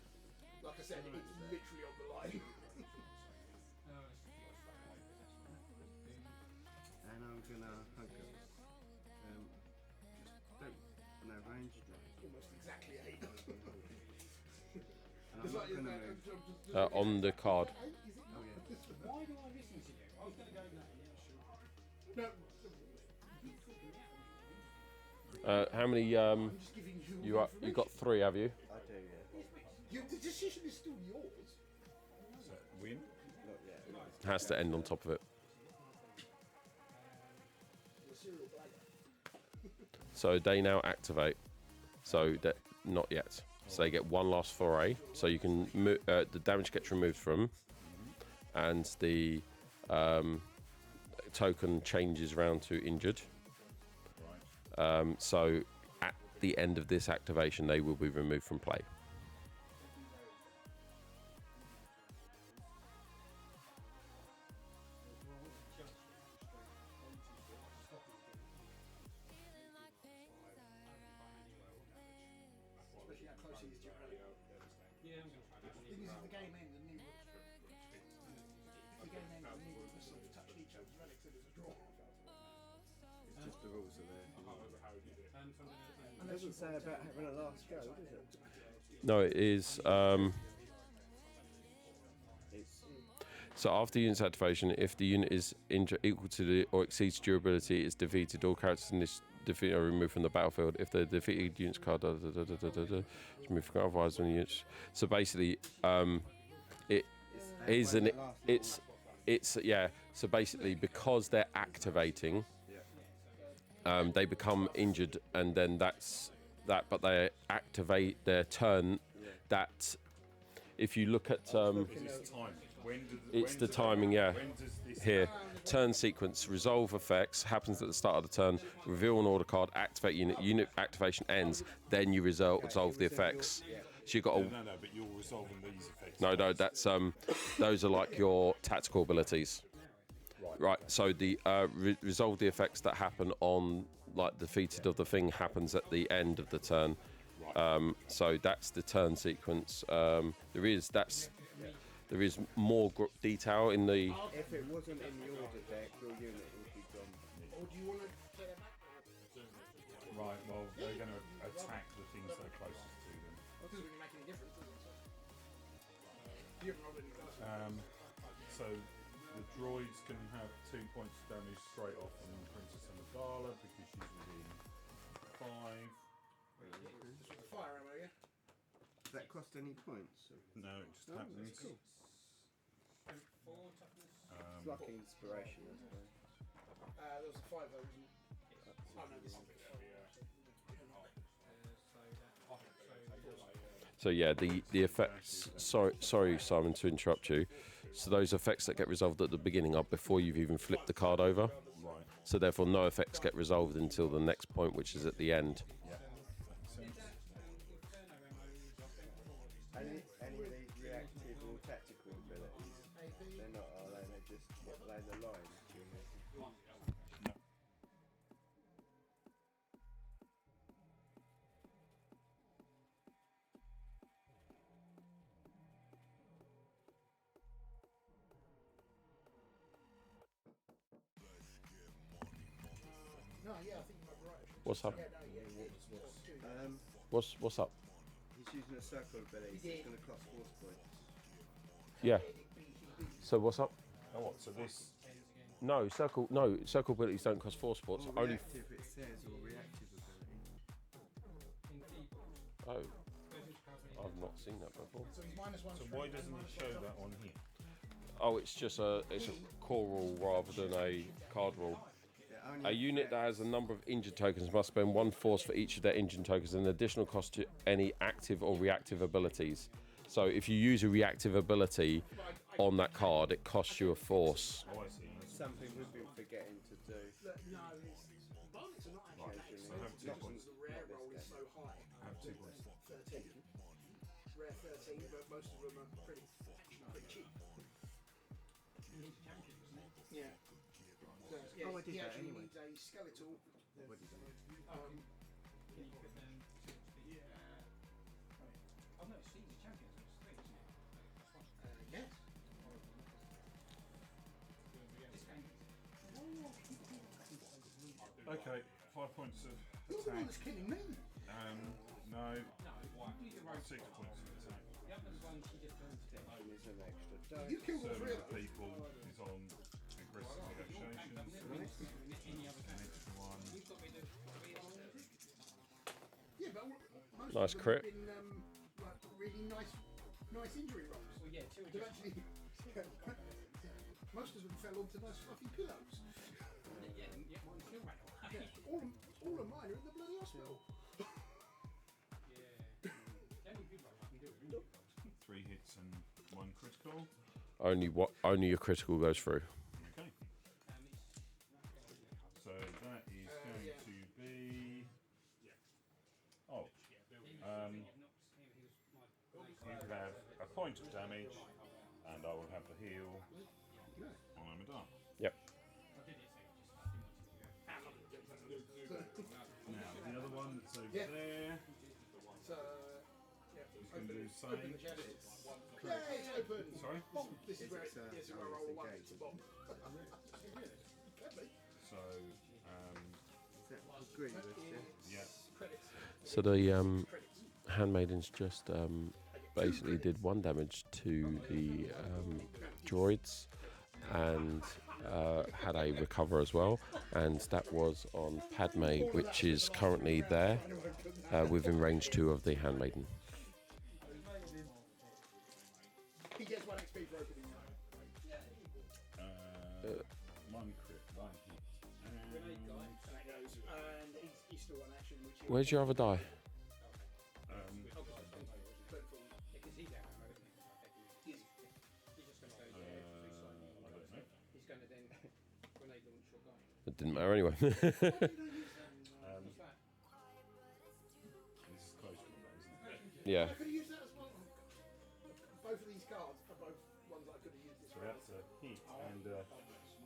like I said, it's literally on the line. And I'm gonna hug it. No range. Almost exactly 8. And I'm not gonna move. On the card. Oh yeah. Why do I listen to you? I was going to go no, yeah, sure. No, How many? I'm just giving you. You got 3, have you? I do, yeah. The decision is still yours. Is that win? Not yet. Has to end on top of it. The serial blagger. So they now activate. So that not yet. So they get one last foray. So you can the damage gets removed from, and the token changes around to injured. So at the end of this activation, they will be removed from play. Especially how close he is to your relic. Yeah, I'm going to try that. The thing is, if the game ends and neither of us have touched each other's relics, then it's a draw. It's just the rules are there. It It doesn't say about having a last go, does it? No, it is. It's So after unit's activation, if the unit is equal to the or exceeds durability, it's defeated. All characters in this defeat are removed from the battlefield. If the defeated unit's card is removed from otherwise when the units. So basically, it is an it's yeah. So basically, because they're activating, they become injured, and then that's that. But they activate their turn. That if you look at It's time. It's the timing, yeah. When does this Here, turn sequence, resolve effects happens at the start of the turn. Reveal an order card, activate unit. Unit activation ends. Then you resolve the effects. So you got a No, but you're resolving these effects. no. That's those are like your tactical abilities. Right. So the resolve the effects that happen on like defeated of the thing happens at the end of the turn. So that's the turn sequence. There is more detail in the. If it wasn't in the order deck, your unit would be gone. Or do you want to get it back? Right, well, they're going to attack the things that are closest to them. Well, it doesn't really make any difference, does it? You haven't rolled any dice. So the droids can have 2 points of damage straight off on Princess Amidala because she's within 5. Fire ammo, yeah? Does that cost any points? No, it just happens. Cool. It's like inspiration, I suppose. There was a 5 though, wasn't it? Oh no, this is So yeah, the effects. Sorry, Simon, to interrupt you. So those effects that get resolved at the beginning are before you've even flipped the card over. Right. So therefore, no effects get resolved until the next point, which is at the end. Yeah. Makes sense. Any of these reactive or tactical abilities, they're not, are they? They just lay the line. No. No, yeah, I think you might be right. Actually. What's up? Yeah, no, yeah. What's up? He's using a circle ability, so it's going to cost force points. Yeah. So what's up? Oh, what? So this. No circle abilities don't cost force points. Or Only. reactive, it says, or reactive ability. Oh. I've not seen that before. So he's -1. So why doesn't it show that on here? Oh, it's a core rule rather than a card rule. A unit that has a number of injured tokens must spend 1 force for each of their injured tokens, and an additional cost to any active or reactive abilities. So if you use a reactive ability on that card, it costs you a force. Oh, I see. Something we've been forgetting to do. No, it's bonus are not actually So I have 2 points. the rare roll is so high. I have 2 points. 13. Rare 13, but most of them are pretty cheap. Yeah. So, yeah, Oh, I did he that actually anyway. needs a skeletal. What did Yes. Okay, 5 points of You're the one attack. that's killing me. No. 6 points of attack. There's an extra die. You killed all 3 Serving of them. people is on aggressive negotiations. An extra 1. Yeah, but most Nice of them crit. have been like really nice injury rolls. Well, yeah, they've actually, most of them fell onto nice fluffy pillows. Yeah, all of mine are in the bloody hospital. 3 hits and 1 critical. Only your critical goes through. Okay. So that is going to be. Oh. You have a point of damage, and I will have the heal on Amidala. Yep. Now, the other one that's over Yeah. there So, is going to do the open the same. chest. Yeah, it's open. Sorry? Bomb. This is where It's, I roll a 1, it's a bomb. Can be. So, Is that green? yeah. Credits. So the handmaidens just basically did 1 damage to the droids and had a recover as well, and that was on Padme, which is currently there within range 2 of the handmaiden. He gets 1 XP for opening. 1 crit, 1 hit. And that goes. And he's still on action, which is. Where's your other die? didn't matter anyway. It's close combat, isn't it? Yeah. I could have used that as well. Both of these cards are both ones that I could have used this So round. that's a hit and a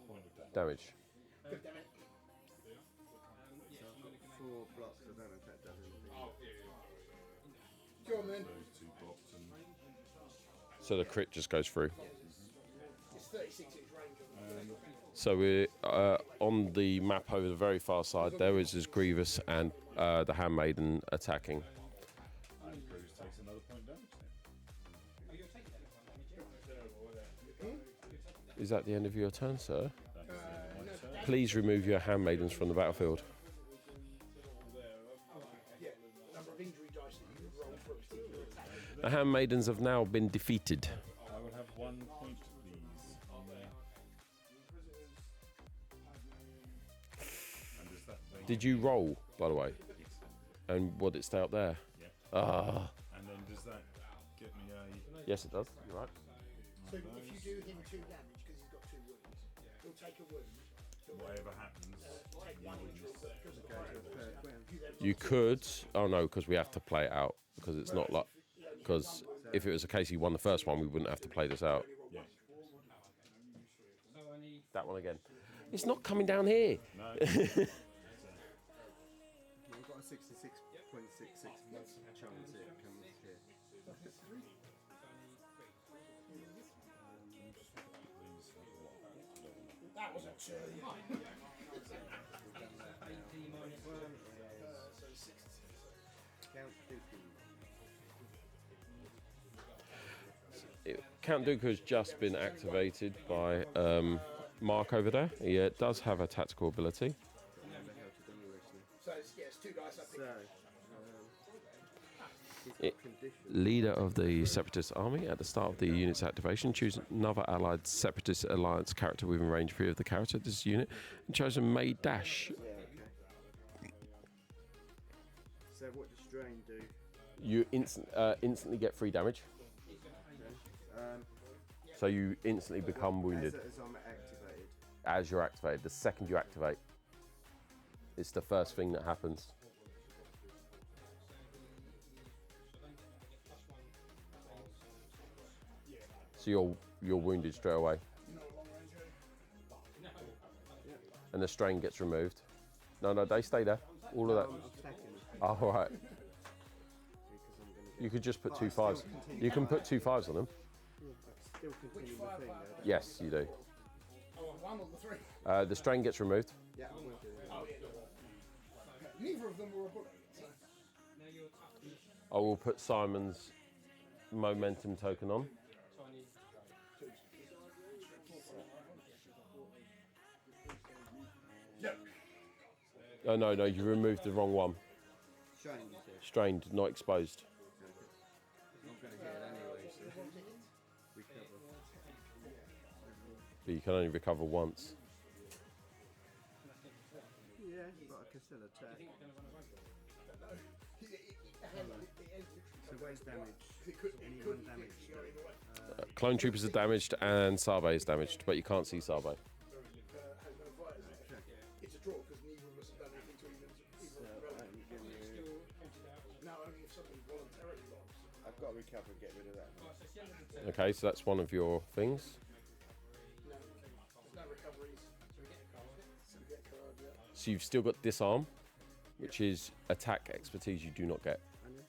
point of damage. Damage. Good damn it. So I've got 4 blocks. I don't know if that does anything. Go on then. Those 2 blocks and So the crit just goes through. It's 36 inch range on them. So we're on the map over the very far side. There is his Grievous and the Handmaiden attacking. and Cruz takes another point damage then. Is that the end of your turn, sir? That's the end of my turn. Please remove your Handmaidens from the battlefield. Yeah, the number of injury dice that you roll for a particular attack. The Handmaidens have now been defeated. I will have 1 point, please. And does that then Did you roll, by the way? Yes. And would it stay up there? Yeah. Ah. And then does that get me a... Yes, it does. You're right. So if you do him 2 damage, because he's got 2 wounds, he'll take a wound. Whatever happens, Take you 1 win. neutral, because of the Go to fire. the third round. You could. Oh no, because we have to play it out. Because it's not like. Because if it was a case he won the first one, we wouldn't have to play this out. Yeah. That one again. It's not coming down here. No. We've got a 66.66 chance it comes here. That was a 2. Count Dooku. Count Dooku has just been activated by Mark over there. He does have a tactical ability. Remember how to do this now. So it's 2 dice, I think. So, he's It- got conditions. Leader of the Separatist army. At the start of the unit's activation, choose another allied Separatist alliance character within range 3 of the character of this unit, and choose a May Dash. Yeah, okay. So what does Strain do? You instantly get 3 damage, so you instantly become wounded As I'm activated. as you're activated. The second you activate, it's the first thing that happens. So you're wounded straight away, and the strain gets removed. No, they stay there. All of I'm that. attacking Oh, all right. because I'm going to get. You could just put But 2 I still 5s. continue. You can put 2 5s on them. I can still continue my thing though. Yes, you do. Oh, 1 or the 3? The strain gets removed. Yeah, I'm going to do that. Oh, yeah. Neither of them were a bullet. So. I will put Simon's momentum token on. No. Oh no, you removed the wrong one. Strain, you said. Strained, not exposed. I'm going to get it anyway, so recover. But you can only recover once. Yeah, but I can still attack. So where's damage? Anyone damaged? Clone troopers are damaged and Sabe is damaged, but you can't see Sabe. Has no fighters. It's a draw because neither of us have done anything to either So of I them. can give you. No, only if somebody voluntarily logs. I've got to recover and get rid of that. One. Okay, so that's one of your things. No, there's no recoveries. So we get card, yeah. So you've still got disarm, which is attack expertise you do not get. I know.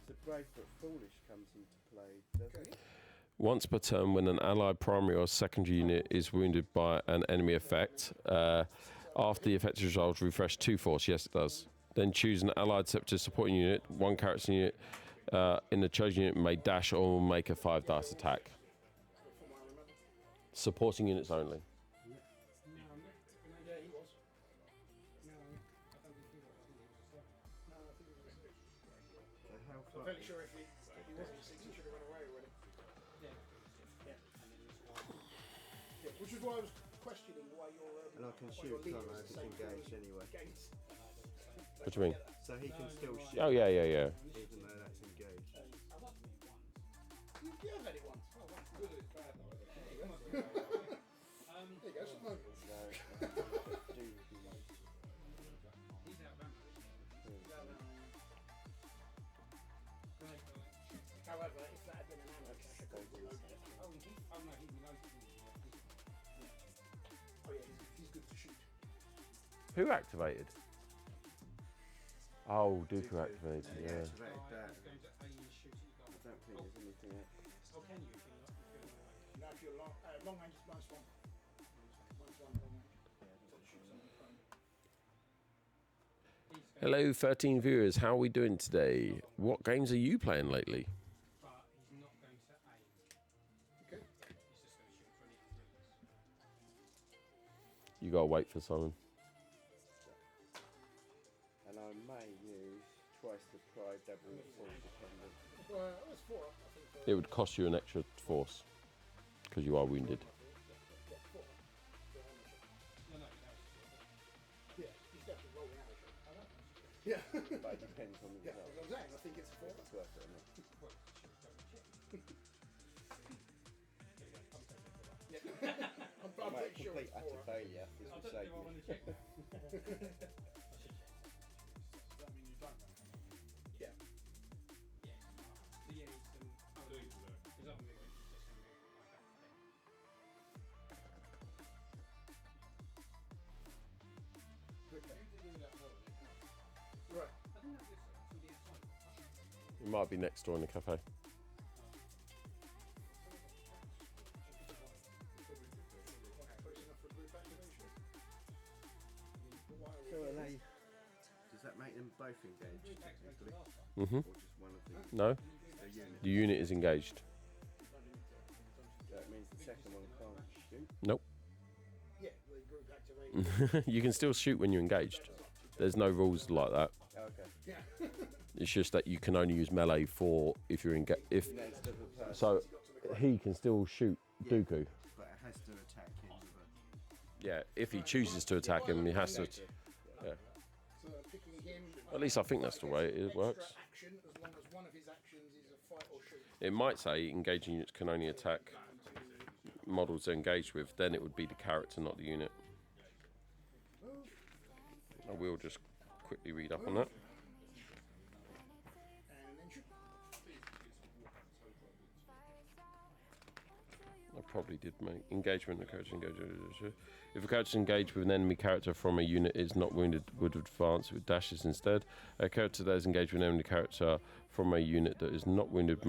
So Brave but Foolish comes into play, doesn't it? Once per turn, when an allied primary or secondary unit is wounded by an enemy effect, after the effect is resolved, refresh 2 force. Yes, it does. Then choose an allied separatist supporting unit. 1 character unit in the chosen unit may dash or make a 5 dice attack. Supporting units only. Yeah, he was. So how I'm far? fairly sure if he wasn't a 6, he should have run away already. Yeah. Which is why I was questioning why you're. And I can why shoot, your leader can't I? was If the it's same engaged thing anyway. against. What do you mean? So So he can still shoot. Oh yeah. Even though that's engaged. You have had it once. Oh, once. Good, it's bad though. There you go, some moments. However, if that had been an amateur, I could have noticed it. Oh yeah, he's good to shoot. Who activated? Oh, Dooku activated. Yeah. Activated that. I don't think there's anything else. Oh, can you? No, if you're long range is minus one. Minus one long range. So it shoots on the phone. Hello, 13 viewers. How are we doing today? What games are you playing lately? But he's not going to aim. Okay. He's just going to shoot for any things. You gotta wait for Simon. And I may use twice the pride, double the full dependent. Well, it was 4 up, I think. It would cost you an extra force because you are wounded. Yeah, 4 up. No, Yeah, he's definitely rolling out of it. Yeah. But it depends on the Yeah, result. that's what I'm saying. I think it's 4 up. It's worth it or not. I'm I might pretty sure complete it's 4 utter up. failure. This will save me. Does that mean you don't run? Yeah. So yeah, it's his other movement is just going to move like that. Right. I think that's from the outside. It might be next door in the cafe. So are they? Does that make them both engaged technically? Mm-hmm. Or just one of them? No, The unit. the unit is engaged. That means the second one can't shoot. Nope. Yeah, the group activated. You can still shoot when you're engaged. There's no rules like that. Oh, okay. Yeah. It's just that you can only use melee for if you're engaged. If Next to the person. so, he can still shoot Dooku. But it has to attack him with a. Yeah, if he chooses to attack him, he has to. Yeah. So picking him. At least I think that's the way it extra works. Action, as long as one of his actions is a fight or shoot. It might say engaging units can only attack models they're engaged with. Then it would be the character, not the unit. I will just quickly read up on that. And then shoot. I probably did make engagement. The character engaged. If a character engaged with an enemy character from a unit is not wounded, would advance with dashes instead. A character that is engaged with an enemy character from a unit that is not wounded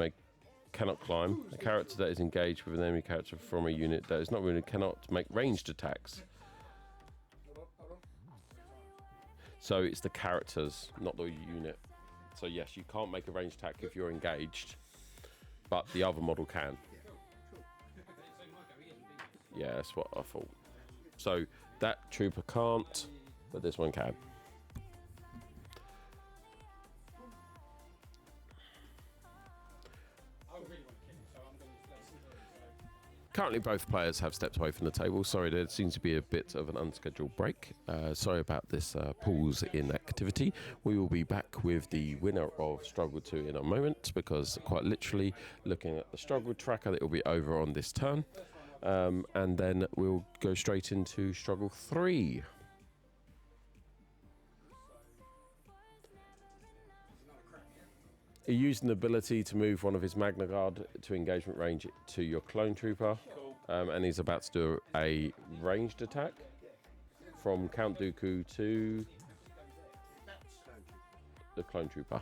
cannot climb. A character that is engaged with an enemy character from a unit that is not wounded cannot make ranged attacks. Hold on. So it's the characters, not the unit. So yes, you can't make a ranged attack if you're engaged, but the other model can. Yeah, that's what I thought. So that trooper can't, but this one can. I really want to kill him, so I'm going to play some. Currently, both players have stepped away from the table. Sorry, there seems to be a bit of an unscheduled break. Sorry about this pause in activity. We will be back with the winner of Struggle 2 in a moment, because quite literally, looking at the Struggle tracker, it will be over on this turn. And then we'll go straight into Struggle 3. He used an ability to move one of his Magna Guard to engagement range to your clone trooper, and he's about to do a ranged attack from Count Dooku to the clone trooper.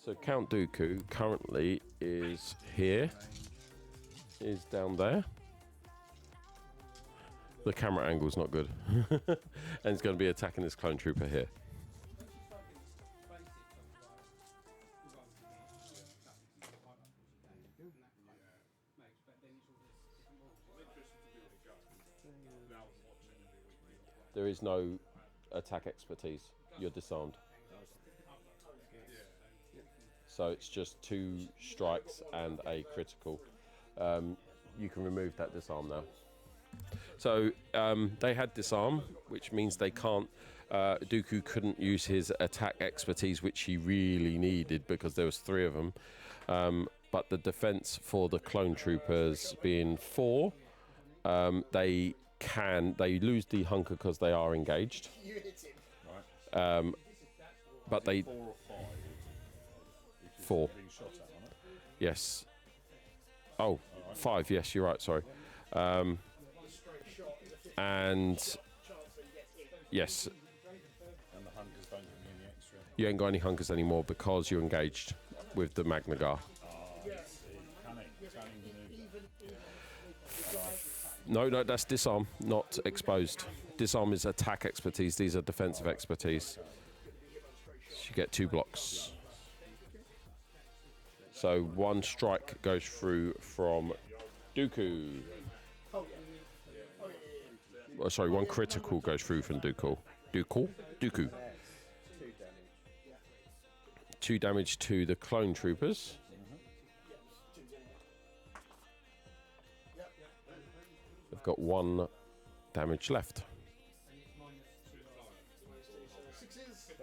So Count Dooku currently is here, is down there. The camera angle's not good. And he's going to be attacking this clone trooper here. There is no attack expertise. You're disarmed. So it's just 2 strikes and a critical. you can remove that disarm now. So they had disarm, which means they can't. Dooku couldn't use his attack expertise, which he really needed because there was 3 of them. But the defense for the clone troopers being 4, they lose the hunker because they are engaged. You hit him. But they 4 or 5. 4. Being shot at, aren't it? Yes. Oh, 5. Yes, you're right. Sorry. And yes, And the hunters don't give me any extra. you ain't got any hunkers anymore because you're engaged with the Magna Gar. No, that's disarm, not exposed. Disarm is attack expertise. These are defensive expertise. So you get 2 blocks. So 1 strike goes through from Dooku. Oh, sorry, 1 critical goes through from Dooku. Dooku? Dooku. 2 damage to the clone troopers. They've got 1 damage left. So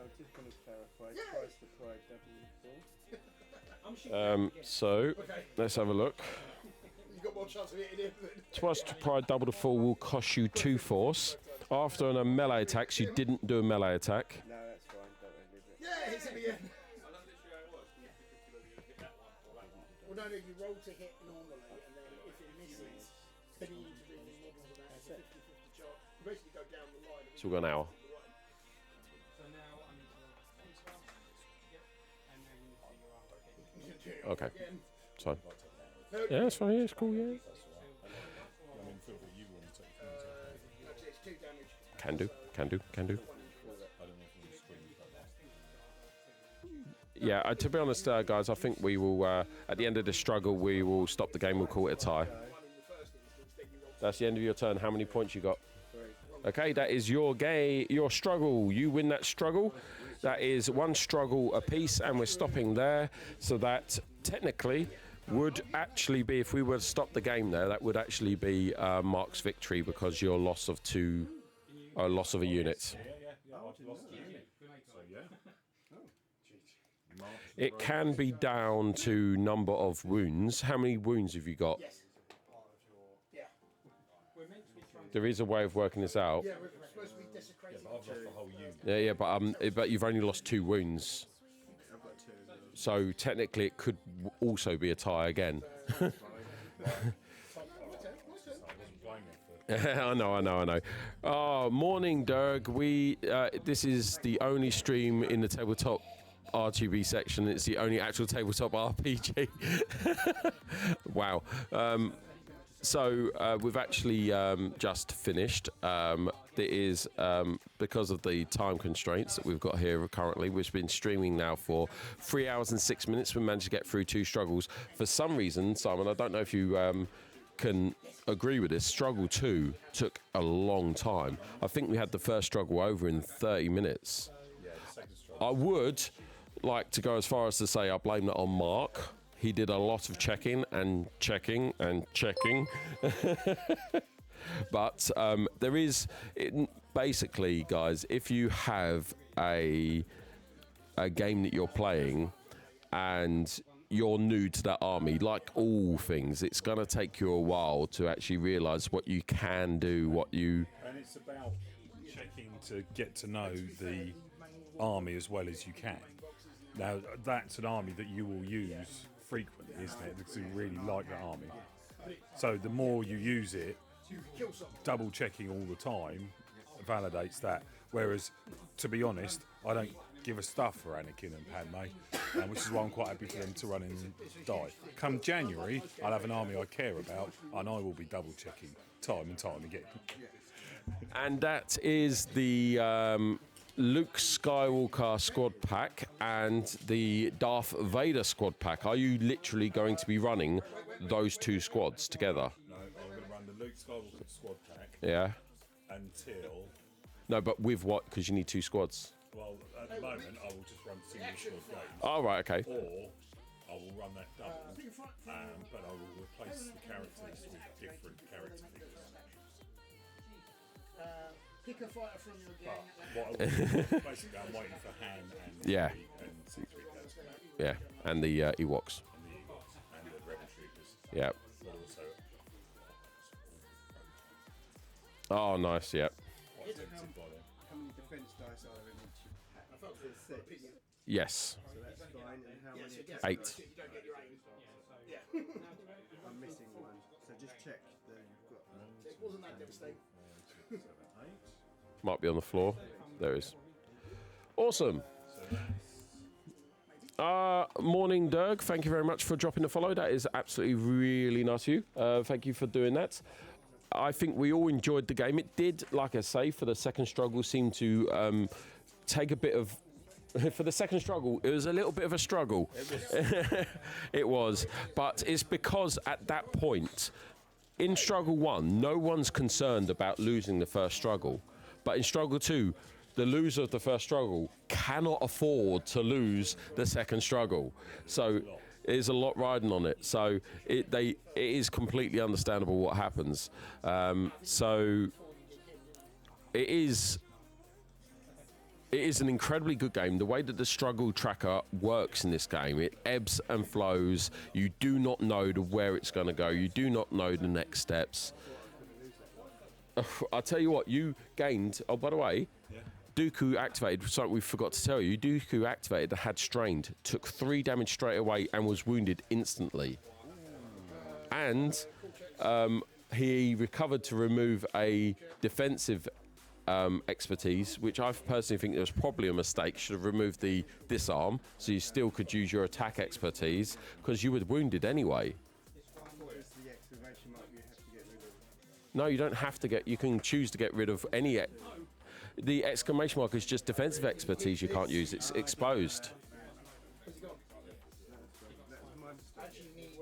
I'm just going to clarify. Twice the pride, double the fall. So let's have a look. You've got more chance of hitting him than... Twice to pride, double the fall will cost you 2 force. After a melee attack, you didn't do a melee attack. No, that's fine. Don't relive it. Yeah, hits him again. Well, no, you roll to hit normally, and then if it misses, then you need to do the models of that. It's a 50-50 chance. You basically go down the line. So we've got an hour. So now I need to and then you do your Okay. Again. It's fine. Yeah, it's fine. Yeah, it's cool. Yeah. I mean, feel that you want to take Actually, it's 2 damage. Can do. Can do. Can do. I don't know if you want to scream that. Yeah. To be honest, guys, I think we will. At the end of the struggle, we will stop the game. We'll call it a tie. That's the end of your turn. How many points you got? 3. Okay, that is your your struggle. You win that struggle. That is 1 struggle apiece, and we're stopping there. So that technically would actually be, if we were to stop the game there, that would actually be Mark's victory because your loss of loss of a unit. Yeah, I've lost a unit. So, yeah. It can be down to number of wounds. How many wounds have you got? Yes. Yeah. We're meant to be trying to There is a way of working this out. Yeah, we're supposed to be desecrating. I've lost the whole unit. Yeah, but you've only lost 2 wounds. I've got 2 as well. So technically, it could also be a tie again. I know. Oh, morning, Derg. This is the only stream in the tabletop RGB section. It's the only actual tabletop RPG. Wow. So we've actually just finished. It is because of the time constraints that we've got here currently. We've been streaming now for 3 hours and 6 minutes. We managed to get through 2 struggles. For some reason, Simon, I don't know if you can agree with this. Struggle 2 took a long time. I think we had the first struggle over in 30 minutes. Yeah, the second struggle. I would like to go as far as to say I blame that on Mark. He did a lot of checking and checking and checking. But there is, basically, guys, if you have a game that you're playing and you're new to that army, like all things, it's going to take you a while to actually realise what you can do, And it's about checking to get to know the army as well as you can. Now, that's an army that you will use frequently, isn't it? Because you really like the army. So the more you use it, double checking all the time validates that. Whereas, to be honest, I don't give a stuff for Anakin and Padme, which is why I'm quite happy for them to run and die. Come January, I'll have an army I care about, and I will be double checking time and time again. And that is the Luke Skywalker squad pack and the Darth Vader squad pack. Are you literally going to be running those 2 squads together? No, I'm going to run the Luke Skywalker squad pack Yeah. until, No, but with what? Because you need 2 squads. well, at the moment, I will just run single squad games. Oh, right, okay. Or I will run that double, but I will replace the characters with different character figures. Pick a fighter from your gang. What I will, basically, I'm waiting for Han and Yeah. and C3PO Yeah, and the Ewoks. and the Rebel Troopers. Yeah. But also, Oh, nice. Yeah. quite tempted by them. How many defense dice are there in each pack? There's 6. Yes. So that's fine. And how many? 8. You don't get your aim. I'm missing one. So just check that you've got. It wasn't that devastating. Might be on the floor. There it is. Awesome. Morning, Dirk. Thank you very much for dropping the follow. That is absolutely really nice of you. Thank you for doing that. I think we all enjoyed the game. It did, like I say, for the second struggle, seem to take a bit of... For the second struggle, it was a little bit of a struggle. It was. But it's because at that point, in struggle 1, no one's concerned about losing the first struggle. But in struggle 2, the loser of the first struggle cannot afford to lose the second struggle. So there's a lot riding on it. So it is completely understandable what happens. So it is an incredibly good game. The way that the struggle tracker works in this game, it ebbs and flows. You do not know where it's going to go. You do not know the next steps. I'll tell you what, you gained... Oh, by the way, Dooku activated, something we forgot to tell you. Dooku activated, had strained, took 3 damage straight away and was wounded instantly. And he recovered to remove a defensive expertise, which I personally think was probably a mistake. Should have removed the disarm, so you still could use your attack expertise, because you were wounded anyway. What is the exclamation mark you have to get rid of? No, you don't have to get... You can choose to get rid of any... The exclamation mark is just defensive expertise you can't use. It's exposed.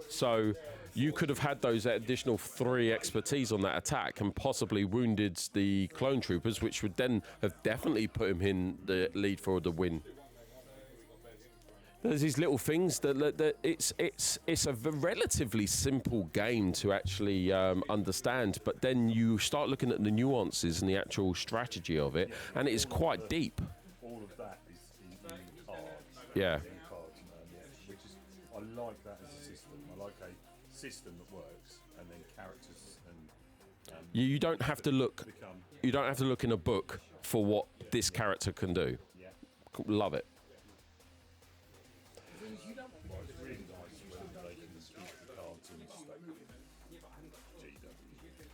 So you could have had those additional 3 expertise on that attack and possibly wounded the clone troopers, which would then have definitely put him in the lead for the win. There's these little things that it's a relatively simple game to actually understand, but then you start looking at the nuances and the actual strategy of it, and it is quite deep. All of that is in cards. Yeah. In cards, which is, I like that as a system. I like a system that works, and then characters and You don't have to look. become. You don't have to look in a book for what this character can do. Yeah. Love it. It's really nice when they can keep the cards in stock. GW.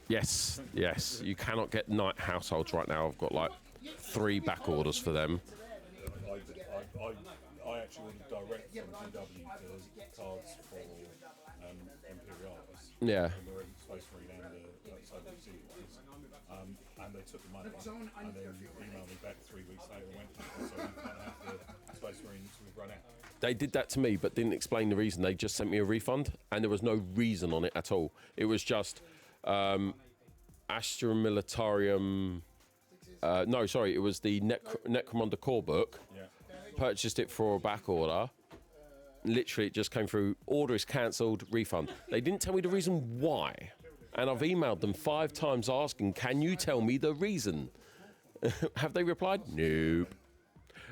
Yes, yes. You cannot get Night Households right now. I've got like 3 back orders for them. I actually ordered direct from GW the cards for Imperialis. Yeah. And we're at Space Marine and Soviet Sea ones. And they took the money and then emailed me back 3 weeks later and went, so you can't have the Space Marines, we've run out. They did that to me, but didn't explain the reason. They just sent me a refund, and there was no reason on it at all. It was just Astra Militarium. No, sorry, it was the Necromunda core book. Yeah. Purchased it for a back order. Literally, it just came through. Order is cancelled. Refund. They didn't tell me the reason why, and I've emailed them 5 times asking, "Can you tell me the reason?" Have they replied? Nope.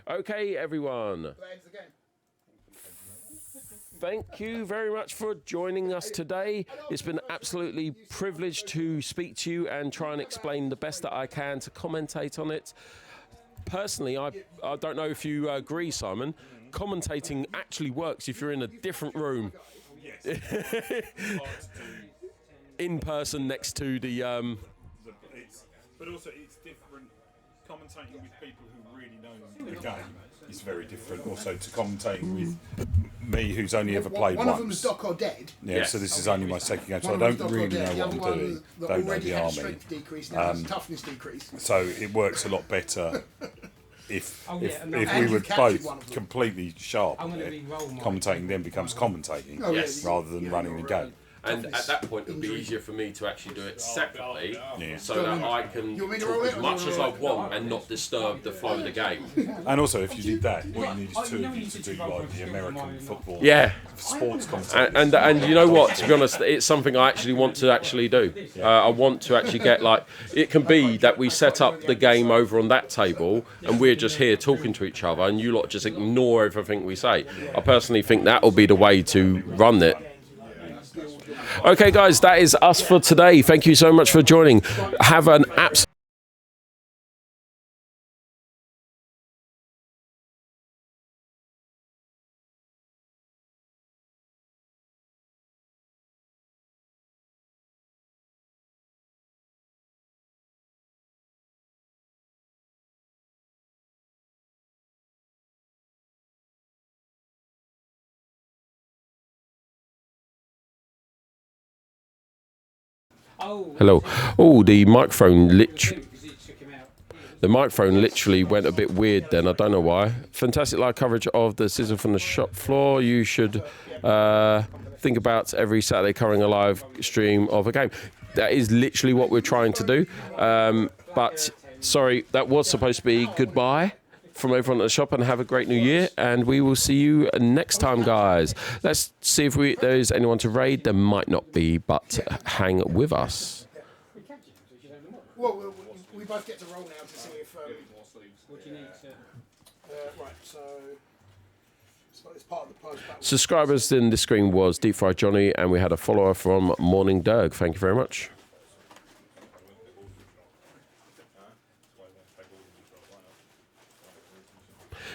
Okay, everyone. Thank you very much for joining us today. It's been absolutely privileged to speak to you and try and explain the best that I can to commentate on it. Personally, I don't know if you agree, Simon. Commentating actually works if you're in a different room. Yes. Hard to do. In person next to the... But also it's different. Commentating with people who really know the game is very different. Also to commentating with me, who's only ever played One once. of them is Doc or Dead. Yeah, so this is only my second game, so I One of don't them's Doc or really know Dead. The what I'm other doing. one that Don't know already the had a army. strength decrease, now has a toughness decrease. So it works a lot better if Oh, yeah, if, no, if and we you were captured both one of them. completely sharp I'm on gonna it. re-roll mine. Commentating then becomes commentating Oh, yes. rather than running the game. And at that point, it would be easier for me to actually do it separately, Yeah. so that I can You want me to talk roll as it, or much you as I wanna- want and not disturb the flow of the game. And also, if you did that, what you need is two of you to do like the American football Yeah. sports content. And you know what? To be honest, it's something I actually want to actually do. I want to actually get like it can be that we set up the game over on that table and we're just here talking to each other, and you lot just ignore everything we say. I personally think that will be the way to run it. Okay, guys, that is us for today. Thank you so much for joining. Have an absolute. Oh. Hello. Oh, the microphone Because it took him out. The microphone literally went a bit weird then. I don't know why. Fantastic live coverage of the Sizzle from the shop floor. You should think about every Saturday covering a live stream of a game. That is literally what we're trying to do. But sorry, that was supposed to be goodbye from everyone at the shop, and have a great new year. And we will see you next time, guys. Let's see if there is anyone to raid. There might not be, but hang with us. Well, we both get to roll now to see if. What do you need to? Right, so it's part of the post. Subscribers in this screen was Deep Fried Johnny, and we had a follower from Morning Doug. Thank you very much.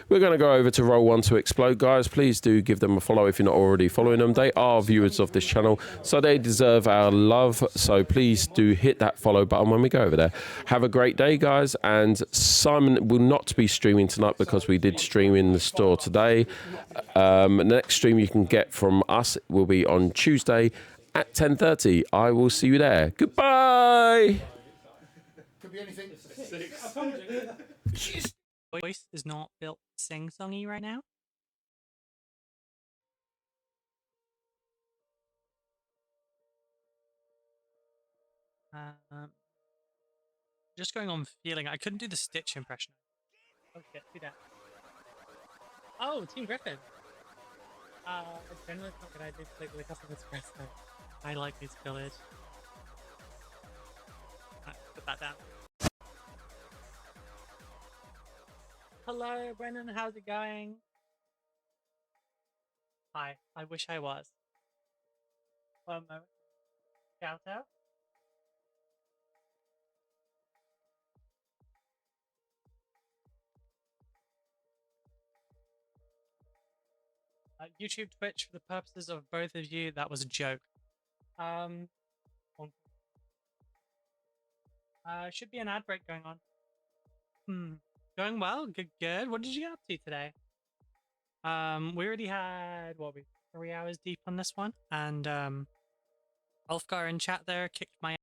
We're going to go over to Roll One to Explode, guys. Please do give them a follow if you're not already following them. They are viewers of this channel, so they deserve our love. So please do hit that follow button when we go over there. Have a great day, guys. And Simon will not be streaming tonight because we did stream in the store today. The next stream you can get from us will be on Tuesday at 10:30. I will see you there. Goodbye. Could be anything. Voice is not built sing-songy right now. Just going on feeling. I couldn't do the Stitch impression. Oh shit, do that. Oh, Team Griffin. Generally it's not good idea to play with a custom express though. I like this village. Put that down. Hello, Brennan. How's it going? Hi. I wish I was. 1 moment. Shout out. YouTube, Twitch, for the purposes of both of you, that was a joke. Should be an ad break going on. Going well, good, good. What did you get up to today? We already had, 3 hours deep on this one, and Ulfgar in chat there kicked my